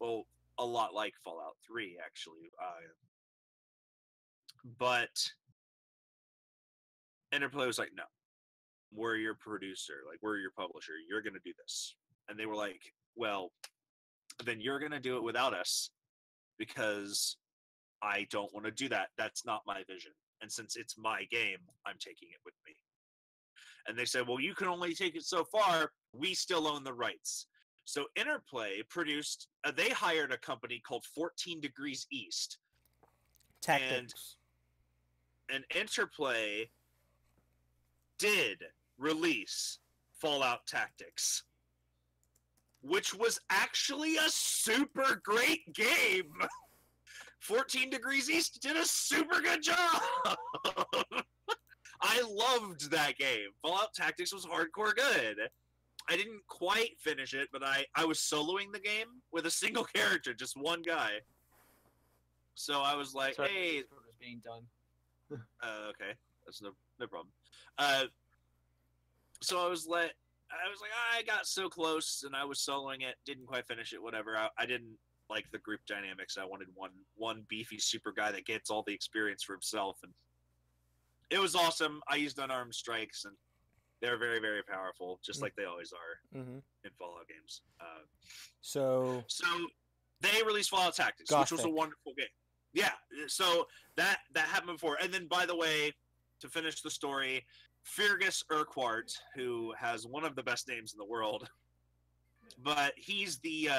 well, a lot like Fallout 3, actually. But Interplay was like, no, we're your producer, like, we're your publisher, you're going to do this. And they were like, well, then you're going to do it without us, because I don't want to do that. That's not my vision. And since it's my game, I'm taking it with me. And they said, well, you can only take it so far. We still own the rights. So Interplay produced, they hired a company called 14 Degrees East. Tactics. And Interplay did release Fallout Tactics, which was actually a super great game. 14 Degrees East did a super good job. I loved that game. Fallout Tactics was hardcore good. I didn't quite finish it, but I was soloing the game with a single character, just one guy. So I was like, hey, what was being done. okay, that's no problem. So I was like, I got so close, and I was soloing it, didn't quite finish it, whatever. I didn't like the group dynamics. I wanted one beefy super guy that gets all the experience for himself, and it was awesome. I used unarmed strikes, and they're very, very powerful, just like they always are in Fallout games. So they released Fallout Tactics, Gothic. which was a wonderful game. Yeah, so that happened before. And then, by the way, to finish the story, Fergus Urquhart, who has one of the best names in the world, but he's the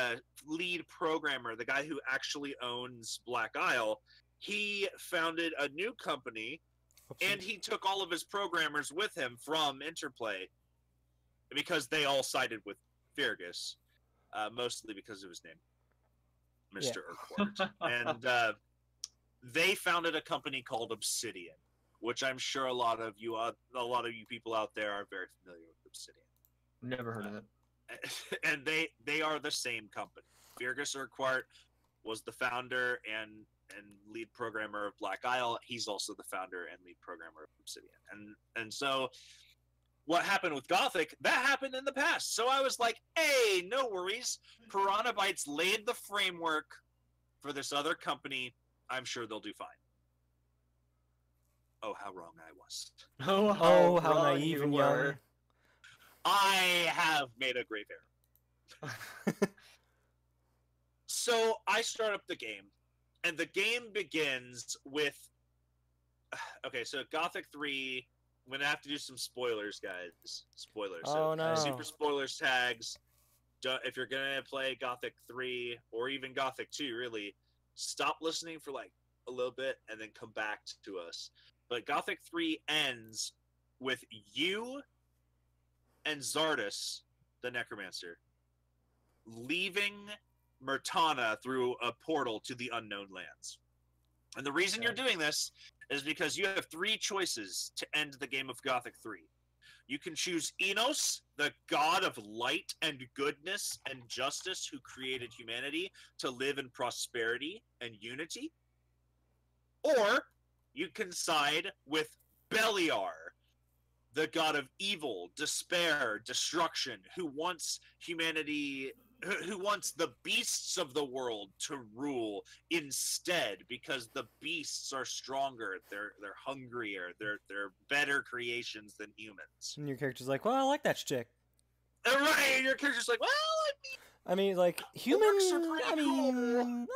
lead programmer, the guy who actually owns Black Isle. He founded a new company, and he took all of his programmers with him from Interplay, because they all sided with Fergus, mostly because of his name, Mr. Urquhart. And they founded a company called Obsidian, which I'm sure a lot of you people out there are very familiar with Obsidian. Never heard of it. And they are the same company. Fergus Urquhart was the founder and lead programmer of Black Isle. He's also the founder and lead programmer of Obsidian. And so what happened with Gothic, that happened in the past. So I was like, hey, no worries. Piranha Bytes laid the framework for this other company. I'm sure they'll do fine. Oh, how wrong I was. Oh, how naive and young. I have made a grave error. So I start up the game, and the game begins with... Okay, so Gothic 3... I'm going to have to do some spoilers, guys. Spoilers. Oh, no. Super spoilers tags. If you're going to play Gothic 3, or even Gothic 2, really, stop listening for like a little bit and then come back to us. But Gothic 3 ends with you and Zardes, the Necromancer, leaving Murtana through a portal to the Unknown Lands. And the reason you're doing this is because you have 3 choices to end the game of Gothic 3. You can choose Enos, the god of light and goodness and justice who created humanity to live in prosperity and unity. Or you can side with Beliar, the god of evil, despair, destruction, who wants humanity, who wants the beasts of the world to rule instead, because the beasts are stronger, they're hungrier, they're better creations than humans. And your character's like, well, I like that chick. Right, and your character's like, well, I mean, like, human. orcs are pretty I mean,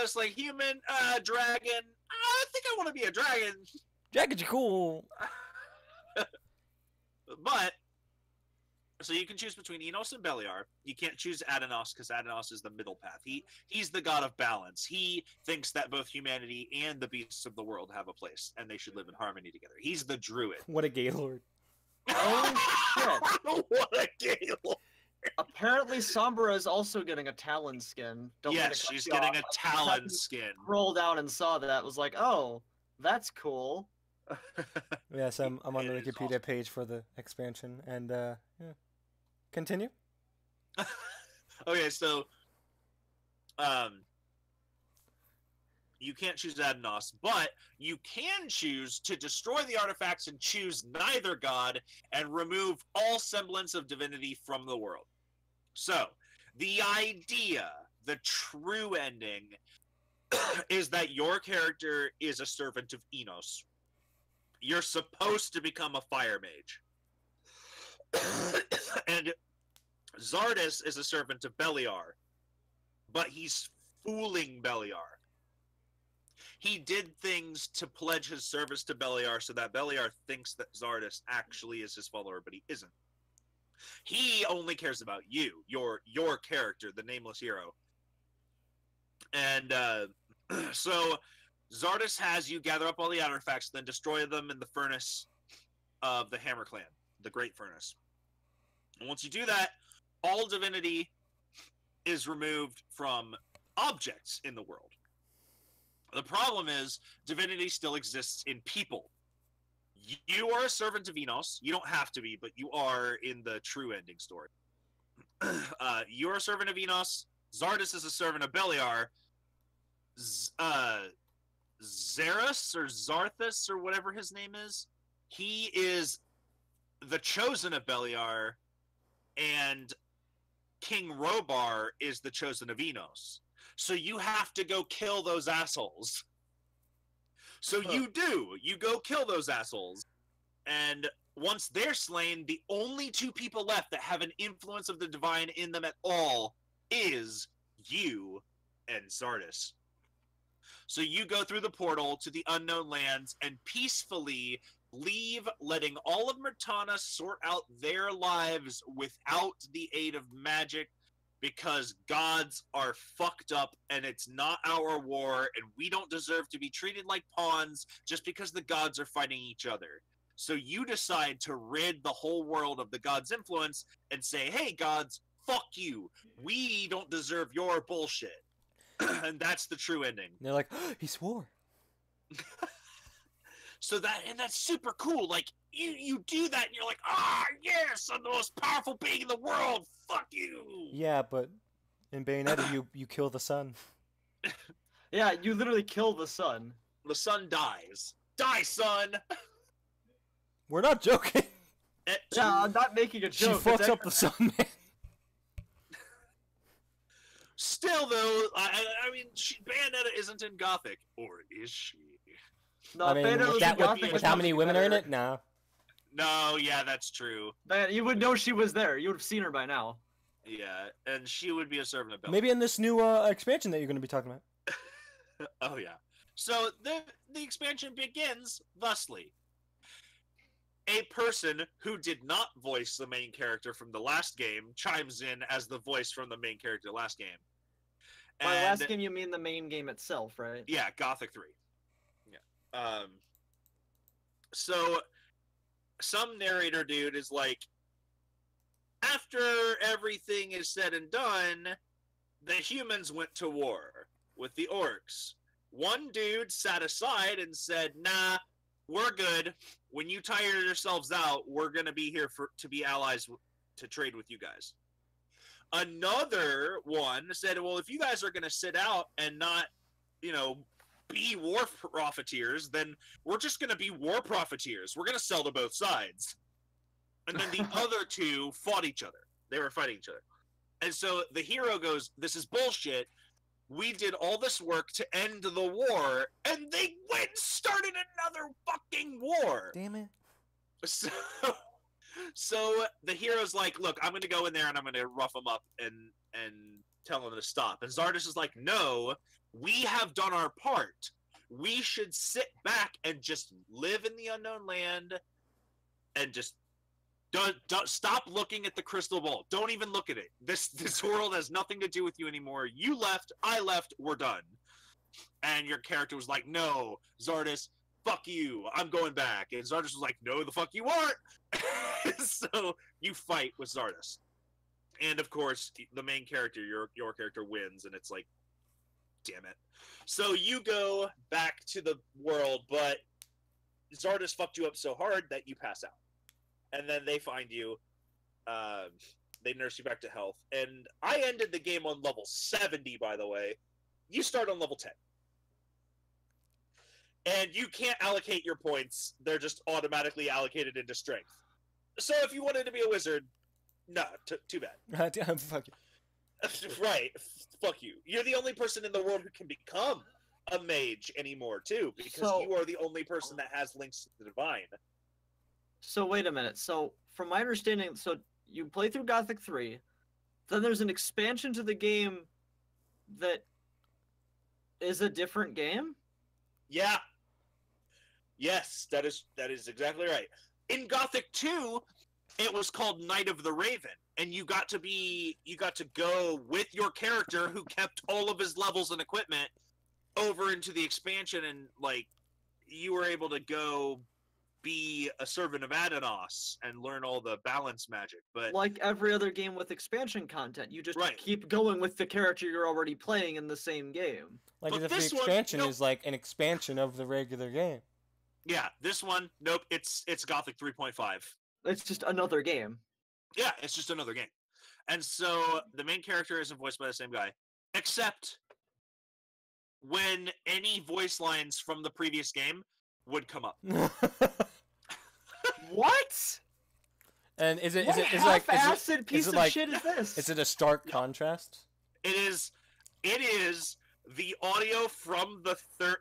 it's like human, dragon. I think I want to be a dragon. dragons are cool. But so you can choose between Enos and Beliar. You can't choose Adanos because Adanos is the middle path. He's the god of balance. He thinks that both humanity and the beasts of the world have a place and they should live in harmony together. He's the druid. What a gay lord. Oh shit! What a gay lord. Apparently, Sombra is also getting a Talon skin. Don't mean to Yes, cut she's you getting off. a Talon skin. Scrolled down and saw that. Was like, oh, that's cool. Yes, I'm on the It is Wikipedia page for the expansion, and yeah. Continue. Okay, so you can't choose Adanos, but you can choose to destroy the artifacts and choose neither god and remove all semblance of divinity from the world. So, the idea, the true ending, is that your character is a servant of Enos. You're supposed to become a fire mage. And Zardes is a servant of Beliar, but he's fooling Beliar. He did things to pledge his service to Beliar so that Beliar thinks that Zardes actually is his follower, but he isn't. He only cares about you, your character, the nameless hero. And so Zardes has you gather up all the artifacts, then destroy them in the furnace of the Hammer Clan, the Great Furnace. And once you do that, all divinity is removed from objects in the world. The problem is, divinity still exists in people. You are a servant of Enos. You don't have to be, but you are in the true ending story. You're a servant of Enos. Zardes is a servant of Beliar. Zarus or Zarthus or whatever his name is, he is the chosen of Beliar, and King Robar is the chosen of Enos. So you have to go kill those assholes. So you do. You go kill those assholes. And once they're slain, the only two people left that have an influence of the divine in them at all is you and Zardes. So you go through the portal to the unknown lands and peacefully leave, letting all of Myrtana sort out their lives without the aid of magic, because gods are fucked up and it's not our war, and we don't deserve to be treated like pawns just because the gods are fighting each other. So you decide to rid the whole world of the gods' influence and say, hey gods, fuck you. We don't deserve your bullshit. And that's the true ending. And they're like, oh, he swore. So that's super cool. Like, you do that and you're like, yes, I'm the most powerful being in the world. Fuck you. Yeah, but in Bayonetta, you kill the sun. Yeah, you literally kill the sun. The sun dies. Die, son. We're not joking. Yeah, I'm not making a She joke. fucks up the sun, man. Still, though, I mean, Bayonetta isn't in Gothic. Or is she? No, I mean, Bayonetta was in Gothic, with but how she many was women are in better. it? No. No, yeah, that's true. Man, you would know she was there. You would have seen her by now. Yeah, and she would be a servant of Beliar. Maybe in this new expansion that you're going to be talking about. Oh, yeah. So the expansion begins thusly. A person who did not voice the main character from the last game chimes in as the voice from the main character last game. By last game, you mean the main game itself, right? Yeah, Gothic 3. Yeah. So some narrator dude is like, after everything is said and done, the humans went to war with the orcs. One dude sat aside and said, nah, we're good. When you tire yourselves out, we're gonna be here to be allies to trade with you guys. Another one said, well, if you guys are gonna sit out and not, be war profiteers, then we're just gonna be war profiteers. We're gonna sell to both sides. And then the other two fought each other. They were fighting each other. And so the hero goes, this is bullshit. We did all this work to end the war, and they went and started another fucking war. Damn it. So the hero's like, look, I'm going to go in there and I'm going to rough them up and tell them to stop. And Zardes is like, no, we have done our part. We should sit back and just live in the unknown land and just don't stop looking at the crystal ball. Don't even look at it. This world has nothing to do with you anymore. You left, I left, we're done. And your character was like, no, Zardes, fuck you, I'm going back. And Zardes was like, no, the fuck you aren't. So you fight with Zardes. And of course, the main character, your character wins, and it's like, damn it. So you go back to the world, but Zardes fucked you up so hard that you pass out. And then they find you, they nurse you back to health. And I ended the game on level 70, by the way. You start on level 10. And you can't allocate your points. They're just automatically allocated into strength. So if you wanted to be a wizard, no, too bad. Fuck you. Right, fuck you. You're the only person in the world who can become a mage anymore, too, because you are the only person that has links to the divine. So wait a minute. So from my understanding, so you play through Gothic 3, then there's an expansion to the game that is a different game? Yeah. Yes, that is exactly right. In Gothic 2, it was called Knight of the Raven, and you got to go with your character who kept all of his levels and equipment over into the expansion, and like you were able to go be a servant of Adanos and learn all the balance magic. But like every other game with expansion content, you just Right. keep going with the character you're already playing in the same game. Like, But if the this one, expansion no. is like an expansion of the regular game. yeah, this one, nope, it's Gothic 3.5. It's just another game. Yeah, it's just another game. And so the main character isn't voiced by the same guy, except when any voice lines from the previous game would come up. What? And is it What half-assed piece is it of like shit is this? is it a stark contrast? It is the audio from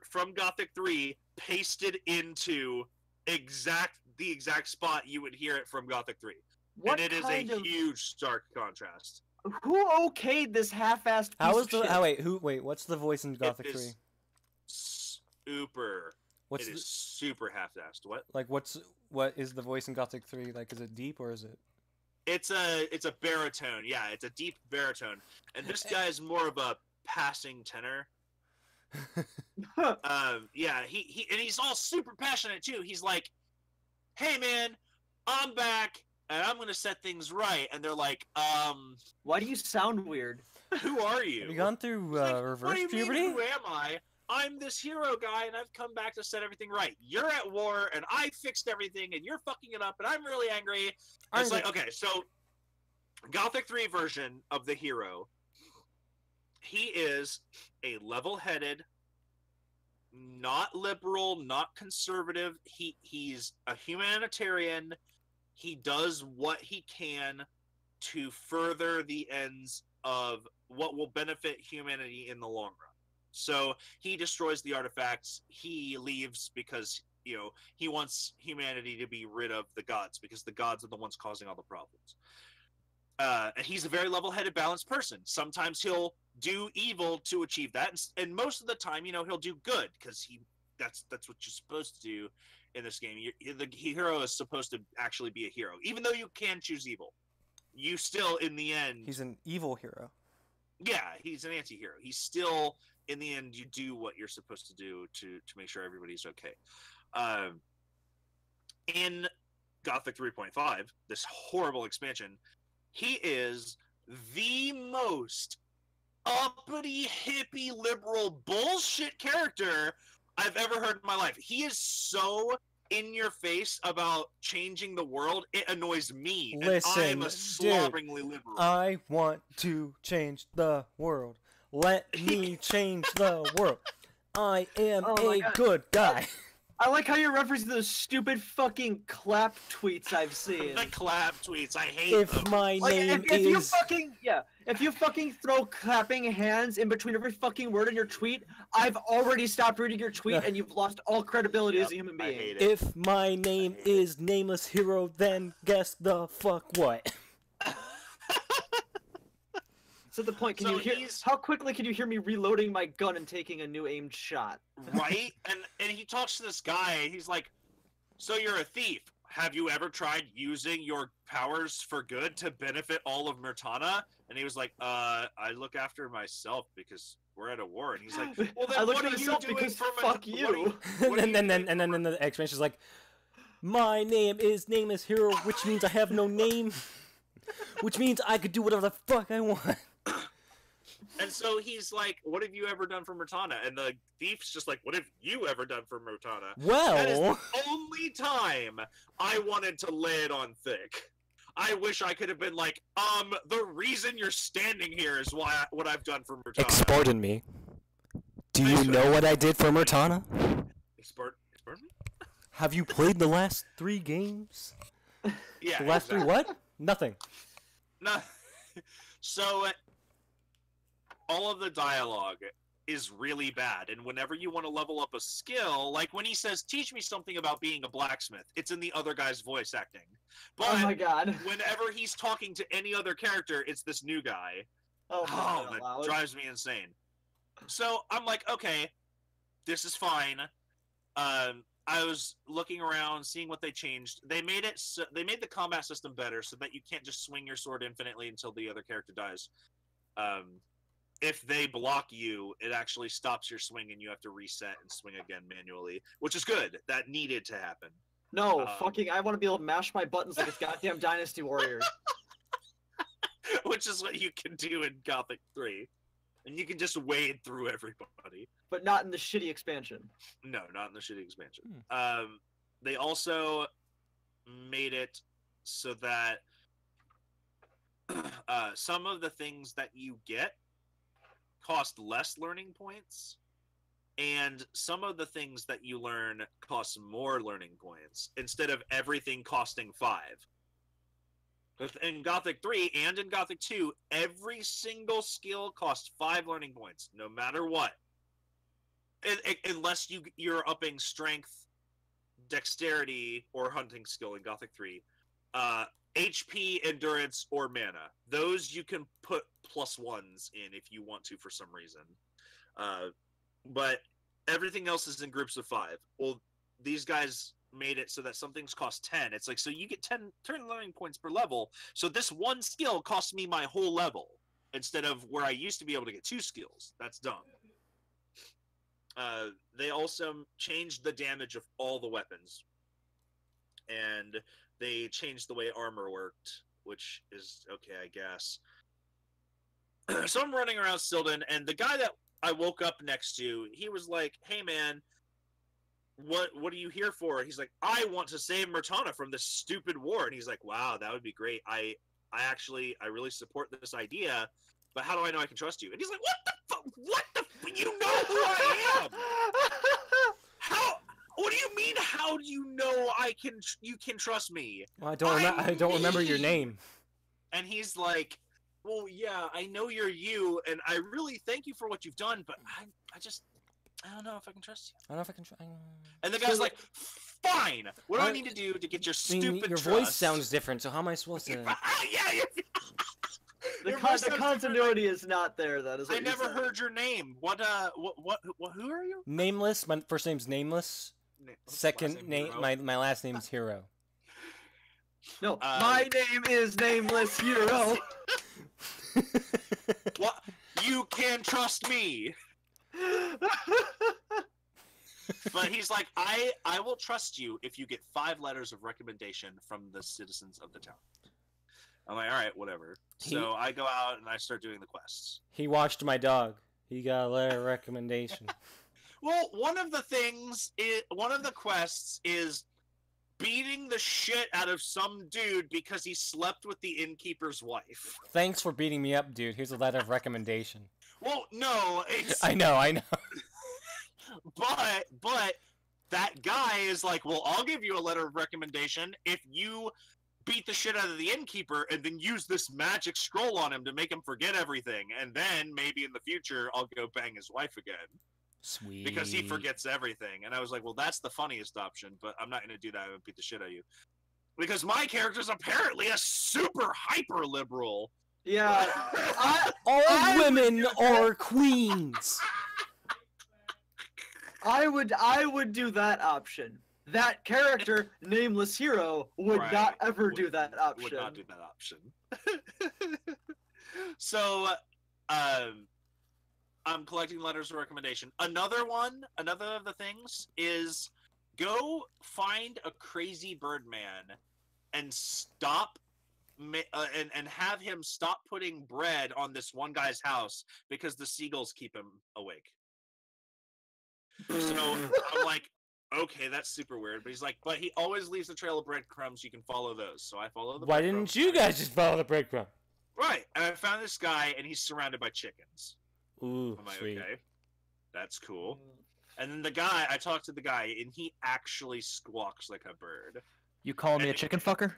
from Gothic 3 pasted into the exact spot you would hear it from Gothic 3. What and it is kind a of... huge stark contrast. Who okayed this half-assed piece How is of the shit? wait, what's the voice in Gothic 3? Super. What's it the, is super half-assed. What? like what is the voice in Gothic 3? Like, is it deep or is it? It's a baritone. Yeah, it's a deep baritone. And this guy is more of a passing tenor. Yeah, he and he's all super passionate too. He's like, "Hey man, I'm back and I'm gonna set things right." And they're like, Why do you sound weird? "Who are you?" Have you gone through It's like, reverse what do you puberty? mean, who am I? I'm this hero guy, and I've come back to set everything right. You're at war, and I fixed everything, and you're fucking it up, and I'm really angry. It's like, okay, so Gothic 3 version of the hero, he is a level-headed, not liberal, not conservative. He's a humanitarian. He does what he can to further the ends of what will benefit humanity in the long run. So he destroys the artifacts. He leaves because, he wants humanity to be rid of the gods, because the gods are the ones causing all the problems. And he's a very level-headed, balanced person. Sometimes he'll do evil to achieve that, and most of the time, he'll do good, because that's what you're supposed to do in this game. The hero is supposed to actually be a hero, even though you can choose evil. You still, in the end, He's an evil hero. yeah, he's an anti-hero. He's still, in the end, you do what you're supposed to do to make sure everybody's okay. In Gothic 3.5, this horrible expansion, he is the most uppity, hippie, liberal bullshit character I've ever heard in my life. He is so in your face about changing the world, it annoys me. Listen, and I'm a dude, slobberingly liberal. I want to change the world. Let me change the world. I am a good guy. I like how you're referencing those stupid fucking clap tweets I've seen. The clap tweets, I hate If them. my name is... If you fucking throw clapping hands in between every fucking word in your tweet, I've already stopped reading your tweet and you've lost all credibility as a human being. I hate it. If my name is Nameless Hero, then guess the fuck what? So the point, can you hear? How quickly can you hear me reloading my gun and taking a new aimed shot? Right? And he talks to this guy. He's like, "So you're a thief. Have you ever tried using your powers for good to benefit all of Murtana?" And he was like, I look after myself because we're at a war." And he's like, "Well, then I look what at are you myself doing because for fuck you." And then the expansion is like, my name is Nameless Hero, which means I have no name, which means I could do whatever the fuck I want. And so he's like, "What have you ever done for Murtana?" And the thief's just like, "What have you ever done for Murtana?" Well, that is the only time I wanted to lay it on thick. I wish I could have been like, the reason you're standing here is what I've done for Murtana. Pardon me. Do you know what I did for Murtana? Pardon me? Have you played the last 3 games? Yeah. The last 3 what? Nothing. No. So, all of the dialogue is really bad, and whenever you want to level up a skill, like when he says, "Teach me something about being a blacksmith," it's in the other guy's voice acting. But oh my god. Whenever he's talking to any other character, it's this new guy. Oh that drives me insane. So I'm like, okay, this is fine. I was looking around, seeing what they changed. They made it. They made the combat system better, so that you can't just swing your sword infinitely until the other character dies. If they block you, it actually stops your swing and you have to reset and swing again manually, which is good. That needed to happen. No, I want to be able to mash my buttons like it's goddamn Dynasty Warriors. Which is what you can do in Gothic 3. And you can just wade through everybody. But not in the shitty expansion. No, not in the shitty expansion. They also made it so that some of the things that you get cost less learning points, and some of the things that you learn cost more learning points, instead of everything costing 5. In Gothic 3 and in Gothic 2, every single skill costs 5 learning points, no matter what. Unless you're upping strength, dexterity, or hunting skill in Gothic 3. HP, endurance, or mana. Those you can put +1s in if you want to for some reason. But everything else is in groups of 5. Well, these guys made it so that some things cost 10. It's like, so you get 10 learning points per level. So this one skill costs me my whole level instead of where I used to be able to get 2 skills. That's dumb. They also changed the damage of all the weapons. And they changed the way armor worked, which is okay, I guess. So I'm running around Silden, and the guy that I woke up next to, he was like, "Hey man, what are you here for?" He's like, "I want to save Murtana from this stupid war." And he's like, "Wow, that would be great. I really support this idea, but how do I know I can trust you?" And he's like, "What the fuck? What the you know who I am? How? What do you mean? How do you know you can trust me?" Well, I don't remember your name. And he's like, "Well, yeah, I know you're you, and I really thank you for what you've done, but I don't know if I can trust you." I don't know if I can trust. And the guy's like, "Fine. What do I need to do to get your stupid your trust?" voice sounds different, so how am I supposed to? Yeah. The continuity is not there. That is. What I never heard your name. What? Who are you? Nameless. My first name's Nameless. Second name. My last name's Hero. No, my name is Nameless Hero. What? You can trust me. But he's like, I will trust you if you get 5 letters of recommendation from the citizens of the town. I'm like, all right, whatever. So I go out and I start doing the quests. He watched my dog. He got a letter of recommendation. Well, one of the quests is beating the shit out of some dude because he slept with the innkeeper's wife. Thanks for beating me up, dude. Here's a letter of recommendation. Well, no, it's I know. but that guy is like, well, I'll give you a letter of recommendation if you beat the shit out of the innkeeper and then use this magic scroll on him to make him forget everything, and then maybe in the future I'll go bang his wife again. Sweet. Because he forgets everything. And I was like, well, that's the funniest option, but I'm not going to do that and beat the shit out of you. Because my character's apparently a super hyper liberal. Yeah. All women are queens. I would do that option. That character, Nameless Hero, would Right. not ever do that option. Would not do that option. So, I'm collecting letters of recommendation. Another of the things is go find a crazy Birdman and stop and have him stop putting bread on this one guy's house because the seagulls keep him awake. So I'm like, okay, that's super weird. But he's like, but he always leaves a trail of breadcrumbs. You can follow those. So I follow the Why breadcrumbs. didn't you guys just follow the breadcrumb? Right. And I found this guy, and he's surrounded by chickens. Ooh, I'm like, sweet. okay, that's cool. And then I talked to the guy, and he actually squawks like a bird. You calling me a chicken fucker?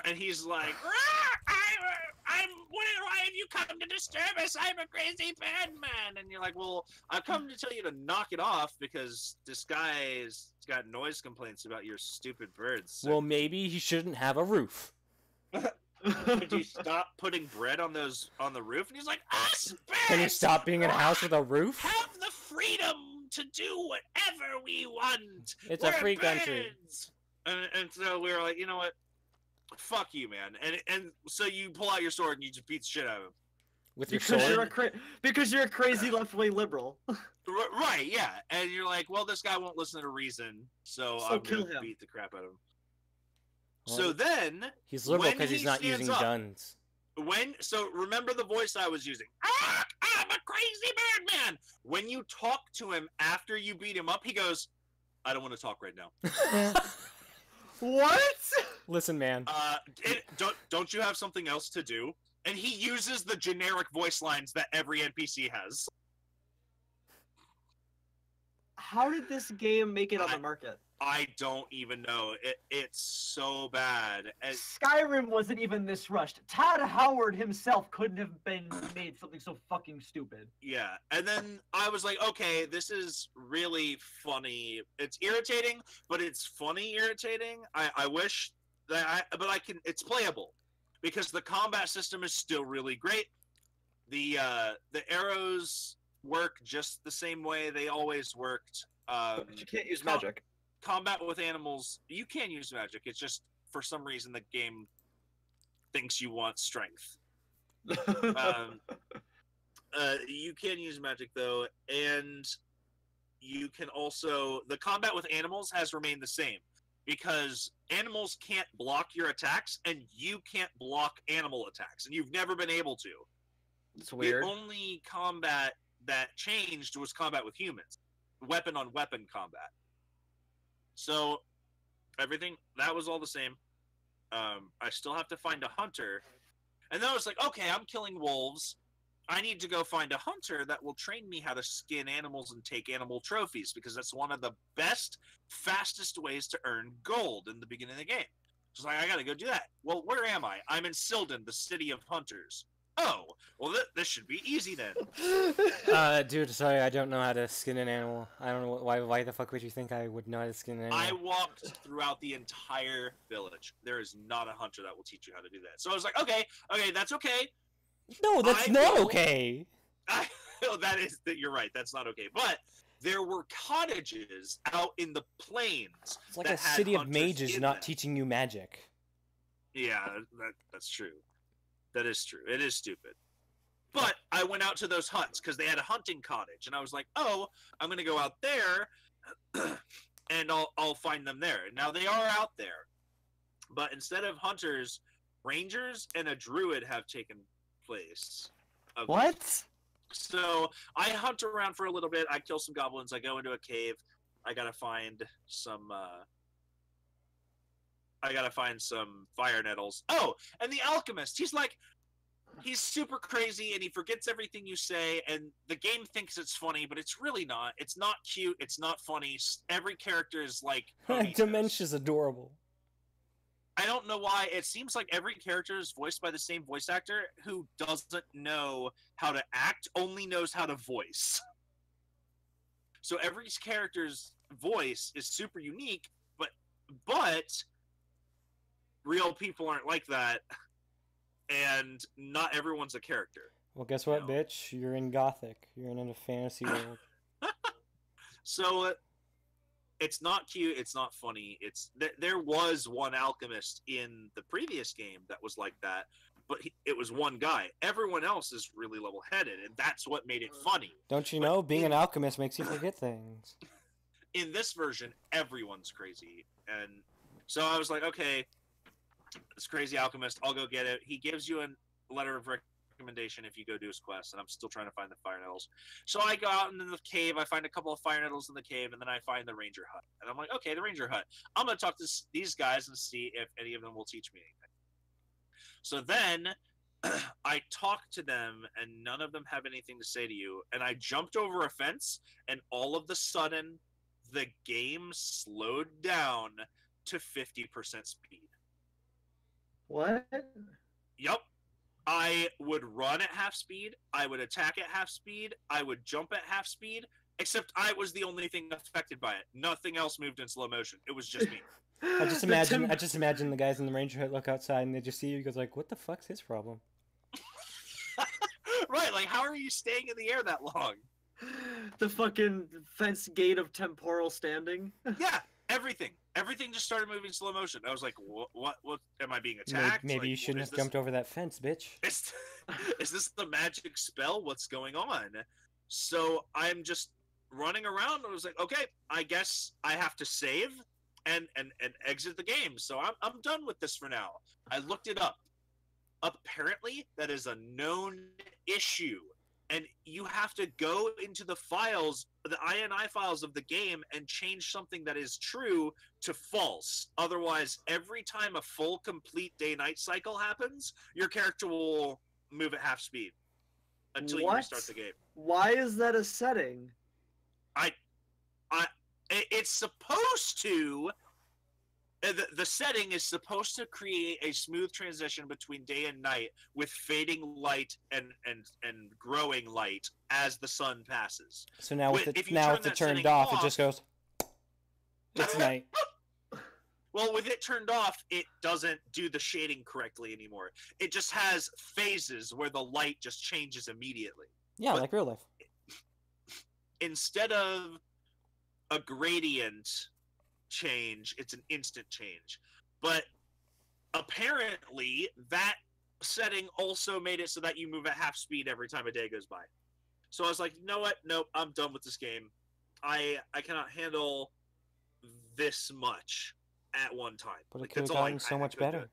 And he's like, why have you come to disturb us? I'm a crazy bad man. And you're like, well, I've come to tell you to knock it off because this guy's got noise complaints about your stupid birds. So Well, maybe he shouldn't have a roof. could you stop putting bread on the roof? And he's like, us Can you birds stop being in a house with a roof? have the freedom to do whatever we want. It's a We're free country. birds. And so we were like, you know what? Fuck you, man. And so you pull out your sword and you just beat the shit out of him. With your Because sword? because you're a crazy left-wing liberal. Right, yeah. And you're like, well, this guy won't listen to reason, so So I'm kill gonna him. beat the crap out of him. Well, So then, He's liberal when because he's he not stands using up- guns. so remember the voice I was using. I'm a crazy bird man. When you talk to him after you beat him up, he goes, I don't want to talk right now. What? Listen, man. Don't you have something else to do? And he uses the generic voice lines that every NPC has. How did this game make it on the market? I don't even know. It's so bad. And Skyrim wasn't even this rushed. Todd Howard himself couldn't have been made something so fucking stupid. yeah, and then I was like, okay, this is really funny. It's irritating, but it's funny irritating. I wish that I can. It's playable because the combat system is still really great. The arrows work just the same way they always worked. But you can't use magic. Combat with animals, you can use magic. It's just for some reason the game thinks you want strength. You can use magic though, and you can also the combat with animals has remained the same because animals can't block your attacks and you can't block animal attacks, and you've never been able to. It's weird. The only combat that changed was combat with humans, weapon on weapon combat. So everything that was all the same. I still have to find a hunter, and then I was like, okay, I'm killing wolves. I need to go find a hunter that will train me how to skin animals and take animal trophies because that's one of the best, fastest ways to earn gold in the beginning of the game. So I got to go do that. Well, where am I? I'm in Sildon, the city of hunters. Oh, well, this should be easy then. Dude, sorry, I don't know how to skin an animal. I don't know why the fuck would you think I would know how to skin an animal? I walked throughout the entire village. There is not a hunter that will teach you how to do that. So I was like, okay, that's okay. No, that's I not will- okay. You're right. That's not okay. But there were cottages out in the plains. It's like that a had city of hunters mages in not them. teaching you magic. Yeah, that's true. That is true. It is stupid. But I went out to those huts because they had a hunting cottage, and I was like, "Oh, I'm gonna go out there, and I'll find them there." Now they are out there, but instead of hunters, rangers and a druid have taken place. What? So I hunt around for a little bit. I kill some goblins. I go into a cave. I gotta find some I gotta find some fire nettles. Oh, and the alchemist. He's super crazy and he forgets everything you say, and the game thinks it's funny, but it's really not. It's not cute. It's not funny. Every character is like Dementia's adorable. I don't know why. It seems like every character is voiced by the same voice actor who doesn't know how to act, only knows how to voice. So every character's voice is super unique, but real people aren't like that, and not everyone's a character. Well, guess what, bitch? You're in Gothic. You're in a fantasy world. So it's not cute. It's not funny. There was one alchemist in the previous game that was like that, but it was one guy. Everyone else is really level-headed, and that's what made it funny. Don't you know? Being an alchemist makes you forget things. In this version, everyone's crazy, and so I was like, okay, this crazy alchemist, I'll go get it. He gives you a letter of recommendation if you go do his quest, and I'm still trying to find the fire nettles. So I go out into the cave, I find a couple of fire nettles in the cave, and then I find the ranger hut. And I'm like, okay, the ranger hut. I'm going to talk to these guys and see if any of them will teach me anything. So then I talk to them, and none of them have anything to say to you. And I jumped over a fence, and all of a sudden, the game slowed down to 50% speed. What? Yep. I would run at half speed, I would attack at half speed, I would jump at half speed, except I was the only thing affected by it. Nothing else moved in slow motion. It was just me. I just imagine the guys in the ranger hut look outside and they just see you. He goes like, "What the fuck's his problem?" Right, like how are you staying in the air that long? The fucking fence gate of temporal standing. Yeah, everything just started moving slow motion. I was like, what am I being attacked? Maybe you shouldn't have jumped over that fence, bitch. Is this the magic spell? What's going on? So I'm just running around. I was like, okay, I guess I have to save and exit the game. So I'm done with this for now. I looked it up. Apparently, that is a known issue. And you have to go into the files, the INI files of the game, and change something that is true to false. Otherwise, every time a full, complete day-night cycle happens, your character will move at half speed until you restart the game. Why is that a setting? It's supposed to. The setting is supposed to create a smooth transition between day and night with fading light and growing light as the sun passes. So now with it turned off, it just goes, it's night. Well, with it turned off, it doesn't do the shading correctly anymore. It just has phases where the light just changes immediately. Yeah, like real life. Instead of a gradient change, it's an instant change. But apparently that setting also made it so that you move at half speed every time a day goes by. So I was like, you know what? Nope, I'm done with this game. I cannot handle this much at one time. But it could have gotten so much better.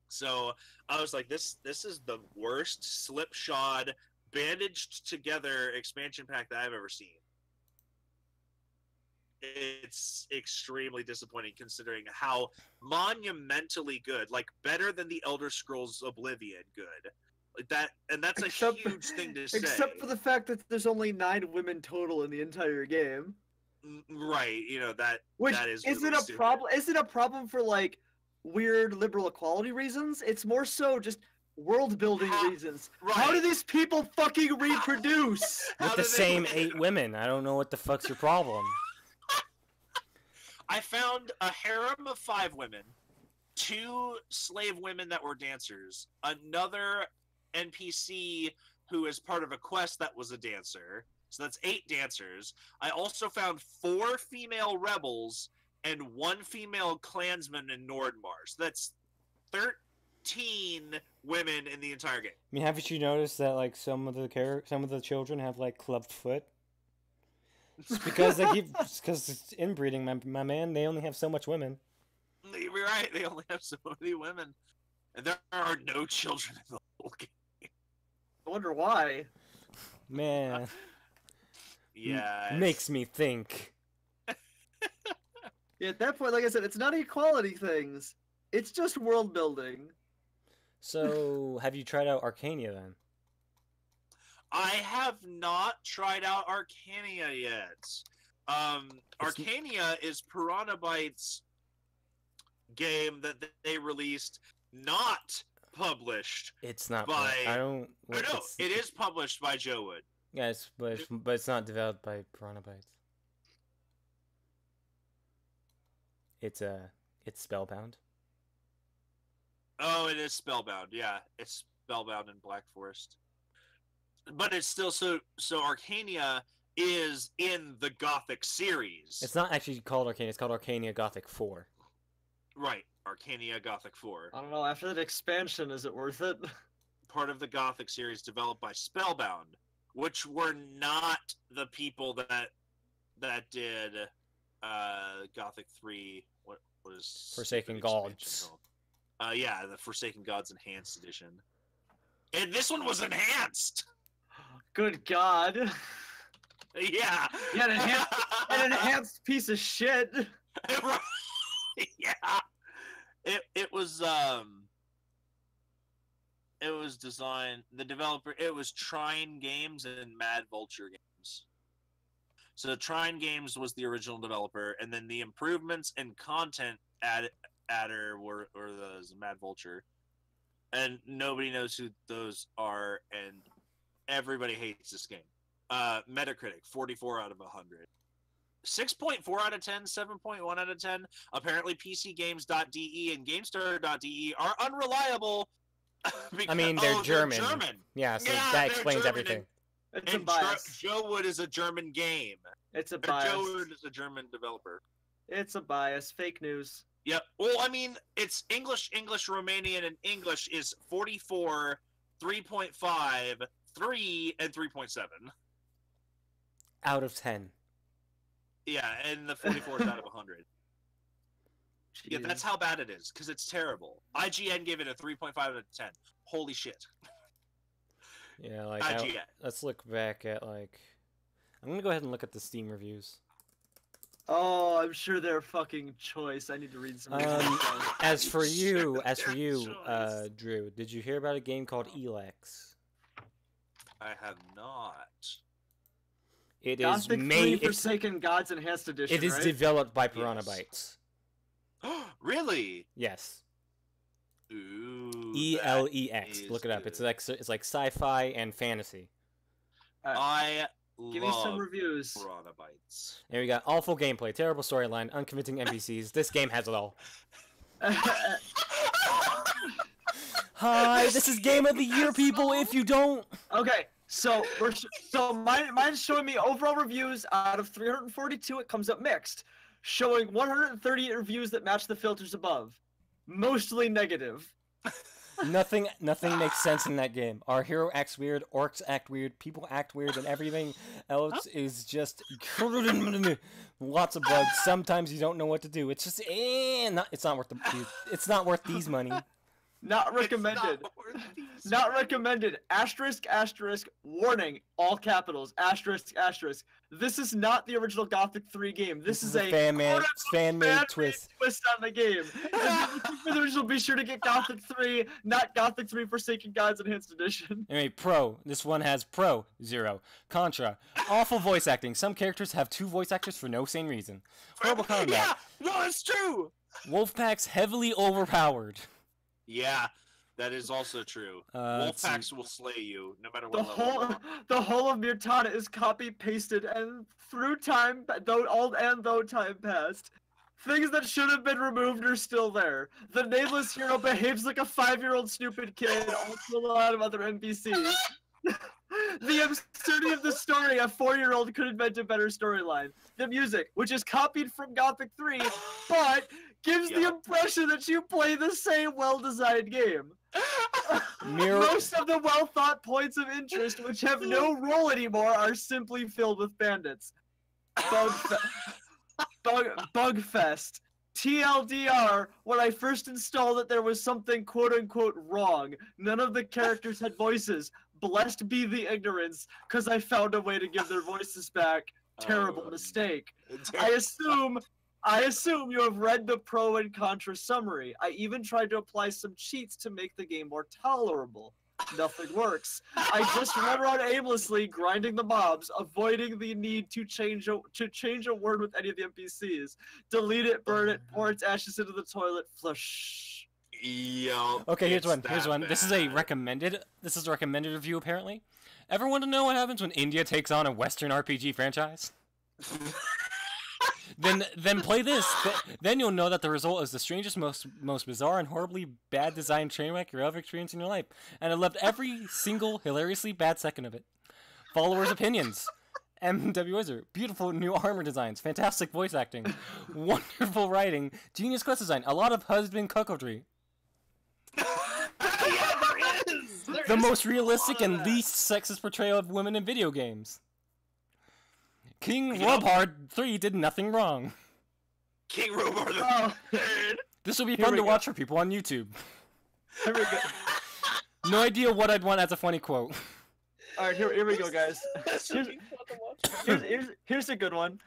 So I was like, this is the worst slipshod, bandaged together expansion pack that I've ever seen. It's extremely disappointing considering how monumentally good, like better than the Elder Scrolls Oblivion good. Like that, and that's a huge thing to say. Except for the fact that there's only 9 women total in the entire game. Right, you know, that is isn't really a problem. Isn't a problem for like weird liberal equality reasons? It's more so just world building reasons. Right. How do these people fucking reproduce? With the same 8 women. I don't know what the fuck's your problem. I found a harem of 5 women, 2 slave women that were dancers, another NPC who is part of a quest that was a dancer. So that's 8 dancers. I also found 4 female rebels and 1 female clansman in Nordmar. So that's 13 women in the entire game. I mean, haven't you noticed that like some of the children have like clubbed foot? It's because it's inbreeding, my man. They only have so much women. You're right. They only have so many women, and there are no children in the whole game. I wonder why. Man. Yeah. Makes me think. Yeah, at that point, like I said, it's not equality things. It's just world building. So, have you tried out Arcania then? I have not tried out Arcania yet. Arcania is Piranha Bytes' game that they released, not published It's not. by. I don't. No, it is published by Joe Wood. Yes, but it's not developed by Piranha Bytes. It's Spellbound. Oh, it is Spellbound. Yeah, it's Spellbound in Black Forest. But it's still so Arcania is in the Gothic series. It's not actually called Arcania. It's called Arcania Gothic 4. Right, Arcania Gothic 4. I don't know. After that expansion, is it worth it? Part of the Gothic series developed by Spellbound, which were not the people that did Gothic 3. What was Forsaken Gods? Yeah, the Forsaken Gods Enhanced Edition. And this one was enhanced. Good God. Yeah. Yeah, an enhanced piece of shit. Yeah. It was designed, the developer, it was Trine Games and Mad Vulture Games. So Trine Games was the original developer, and then the improvements and content adder were the Mad Vulture. And nobody knows who those are, and everybody hates this game. Metacritic, 44 out of 100. 6.4 out of 10, 7.1 out of 10. Apparently PCGames.de and GameStar.de are unreliable. I mean, they're German. They're German. Yeah, so Yeah, that they're explains German everything. It's a And bias. Joe Wood is a German game. It's a Or bias. Joe Wood is a German developer. It's a bias. Fake news. Yep. Well, I mean, it's English, Romanian, and English is 44, 3.5, 3, and 3.7. Out of 10. Yeah, and the 44 is out of 100. Yeah, Jeez. that's how bad it is, because it's terrible. IGN gave it a 3.5 out of 10. Holy shit. Yeah, like IGN. let's look back at like. I'm gonna go ahead and look at the Steam reviews. Oh, I'm sure they're fucking choice. I need to read some. As for you, Choice. Drew, did you hear about a game called Elex? I have not. It is Gothic 3 made. Forsaken Gods Enhanced Edition. It is right? developed by Piranha Yes. Bytes. Really? Yes. Ooh. ELEX. is Look it up. good. It's like sci-fi and fantasy. I Give me some love reviews. Piranha Bytes. There we got awful gameplay, terrible storyline, unconvincing NPCs. This game has it all. Hi, this is Game of the Year, people. If you don't, Okay, so mine's showing me overall reviews out of 342. It comes up mixed, showing 138 reviews that match the filters above, mostly negative. nothing makes sense in that game. Our hero acts weird, orcs act weird, people act weird, and everything else is just lots of bugs. Sometimes you don't know what to do. It's just it's not worth it's not worth these money. Not recommended. Not recommended. Asterisk, asterisk, warning, all capitals, asterisk, asterisk. This is not the original Gothic 3 game. This is a fan-made fan-made twist. twist on the game. If you're looking for the original, be sure to get Gothic 3, not Gothic 3 Forsaken Gods Enhanced Edition. Anyway, Pro. This one has Pro, 0. Contra. Awful voice acting. Some characters have 2 voice actors for no sane reason. Horrible combat. Yeah, no, it's true. Wolfpack's heavily overpowered. Yeah, that is also true. Let's see. Wolfpacks will slay you, no matter The what level. the whole of Mirtana is copy pasted, and through time, though time passed, things that should have been removed are still there. The nameless hero behaves like a 5-year-old stupid kid, also a lot of other NPCs. The absurdity of the story, a 4-year-old could invent a better storyline. The music, which is copied from Gothic 3, but gives the impression that you play the same well-designed game. Most of the well-thought points of interest, which have no role anymore, are simply filled with bandits. Bugfest. TLDR, when I first installed it, there was something quote-unquote wrong. None of the characters had voices. Blessed be the ignorance, because I found a way to give their voices back. Terrible mistake. I assume I assume you have read the pro and contra summary. I even tried to apply some cheats to make the game more tolerable. Nothing works. I just run around aimlessly, grinding the mobs, avoiding the need to change a word with any of the NPCs. Delete it, burn it, pour its ashes into the toilet, flush. Yo. Okay, here's it's one. Here's that one. This is a bad. recommended. This is a recommended review apparently. Ever want to know what happens when India takes on a Western RPG franchise? Then play this. Then you'll know that the result is the strangest, most bizarre, and horribly bad designed train wreck you'll ever experience in your life. And I loved every single hilariously bad second of it. Followers' opinions. MW Wizard. Beautiful new armor designs. Fantastic voice acting. Wonderful writing. Genius quest design. A lot of husband cuckoldry. Yeah, there is. The most realistic and least sexist portrayal of women in video games. King Robhard 3 did nothing wrong. King Robot the Oh. Third. This will be Here fun we to go. watch for people on YouTube. Here we go. No idea what I'd want as a funny quote. All right, here we go, guys. This would be fun to watch. Here's a good one.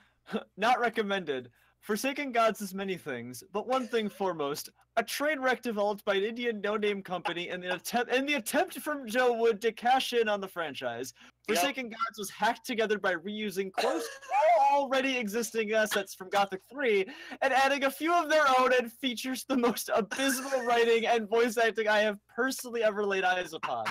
Not recommended. Forsaken Gods is many things, but one thing foremost: a train wreck developed by an Indian no-name company in the attempt from Joe Wood to cash in on the franchise. Forsaken Gods was hacked together by reusing close to already existing assets from Gothic 3 and adding a few of their own, and features the most abysmal writing and voice acting I have personally ever laid eyes upon.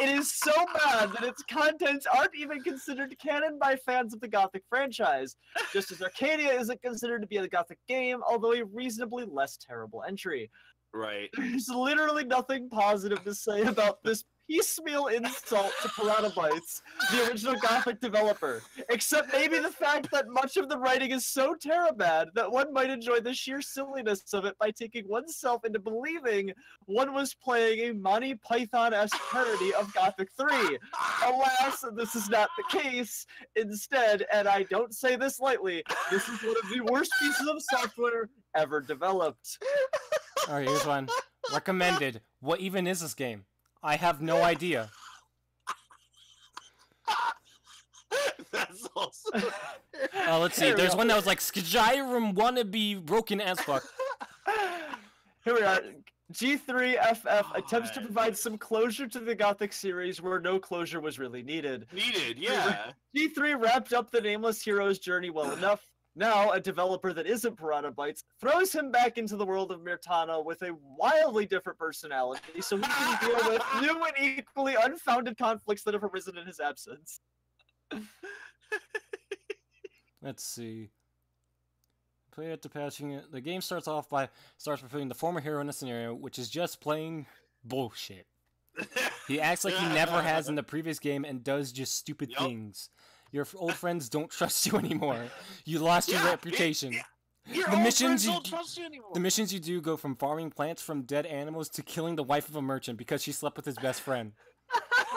It is so bad that its contents aren't even considered canon by fans of the Gothic franchise, just as Arcadia isn't considered to be a Gothic game, although a reasonably less terrible entry. Right. There's literally nothing positive to say about this piecemeal insult to Piranha Bytes, the original Gothic developer, except maybe the fact that much of the writing is so terrible that one might enjoy the sheer silliness of it by taking oneself into believing one was playing a Monty Python-esque parody of Gothic 3. Alas, this is not the case. Instead, and I don't say this lightly, this is one of the worst pieces of software ever developed. Alright, here's one. Recommended. What even is this game? I have no idea. That's awesome. Let's see. Here we There's go. one that was like Skyrim wannabe broken as fuck. Here we are. G3FF attempts to provide some closure to the Gothic series where no closure was really needed. Needed, yeah. G3 wrapped up the nameless hero's journey well enough. Now, a developer that isn't Piranha Bytes throws him back into the world of Mirtana with a wildly different personality so he can deal with new and equally unfounded conflicts that have arisen in his absence. Let's see. Play after patching it. The game starts by putting the former hero in a scenario which is just plain bullshit. He acts like he never has in the previous game and does just stupid things. Your old friends don't trust you anymore. You lost your reputation. Your The old missions friends you don't d- trust you anymore. The missions you do go from farming plants from dead animals to killing the wife of a merchant because she slept with his best friend.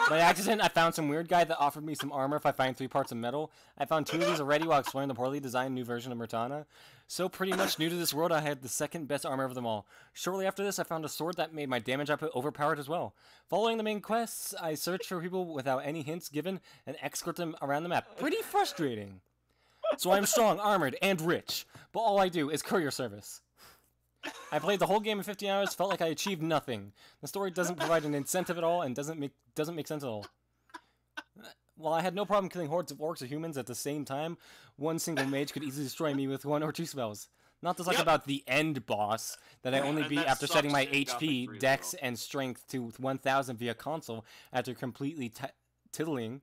By accident, I found some weird guy that offered me some armor if I find 3 parts of metal. I found 2 of these already while exploring the poorly designed new version of Mirtana. So pretty much new to this world, I had the second best armor of them all. Shortly after this, I found a sword that made my damage output overpowered as well. Following the main quests, I searched for people without any hints given and escort them around the map. Pretty frustrating. So I'm strong, armored, and rich, but all I do is courier service. I played the whole game in 15 hours, felt like I achieved nothing. The story doesn't provide an incentive at all and doesn't make sense at all. While I had no problem killing hordes of orcs or humans at the same time, one single mage could easily destroy me with 1 or 2 spells. Not to talk about the end boss, that I only And beat that after setting my sucks in Gothic 3 HP, as dex, well. and strength to 1000 via console after completely tiddling.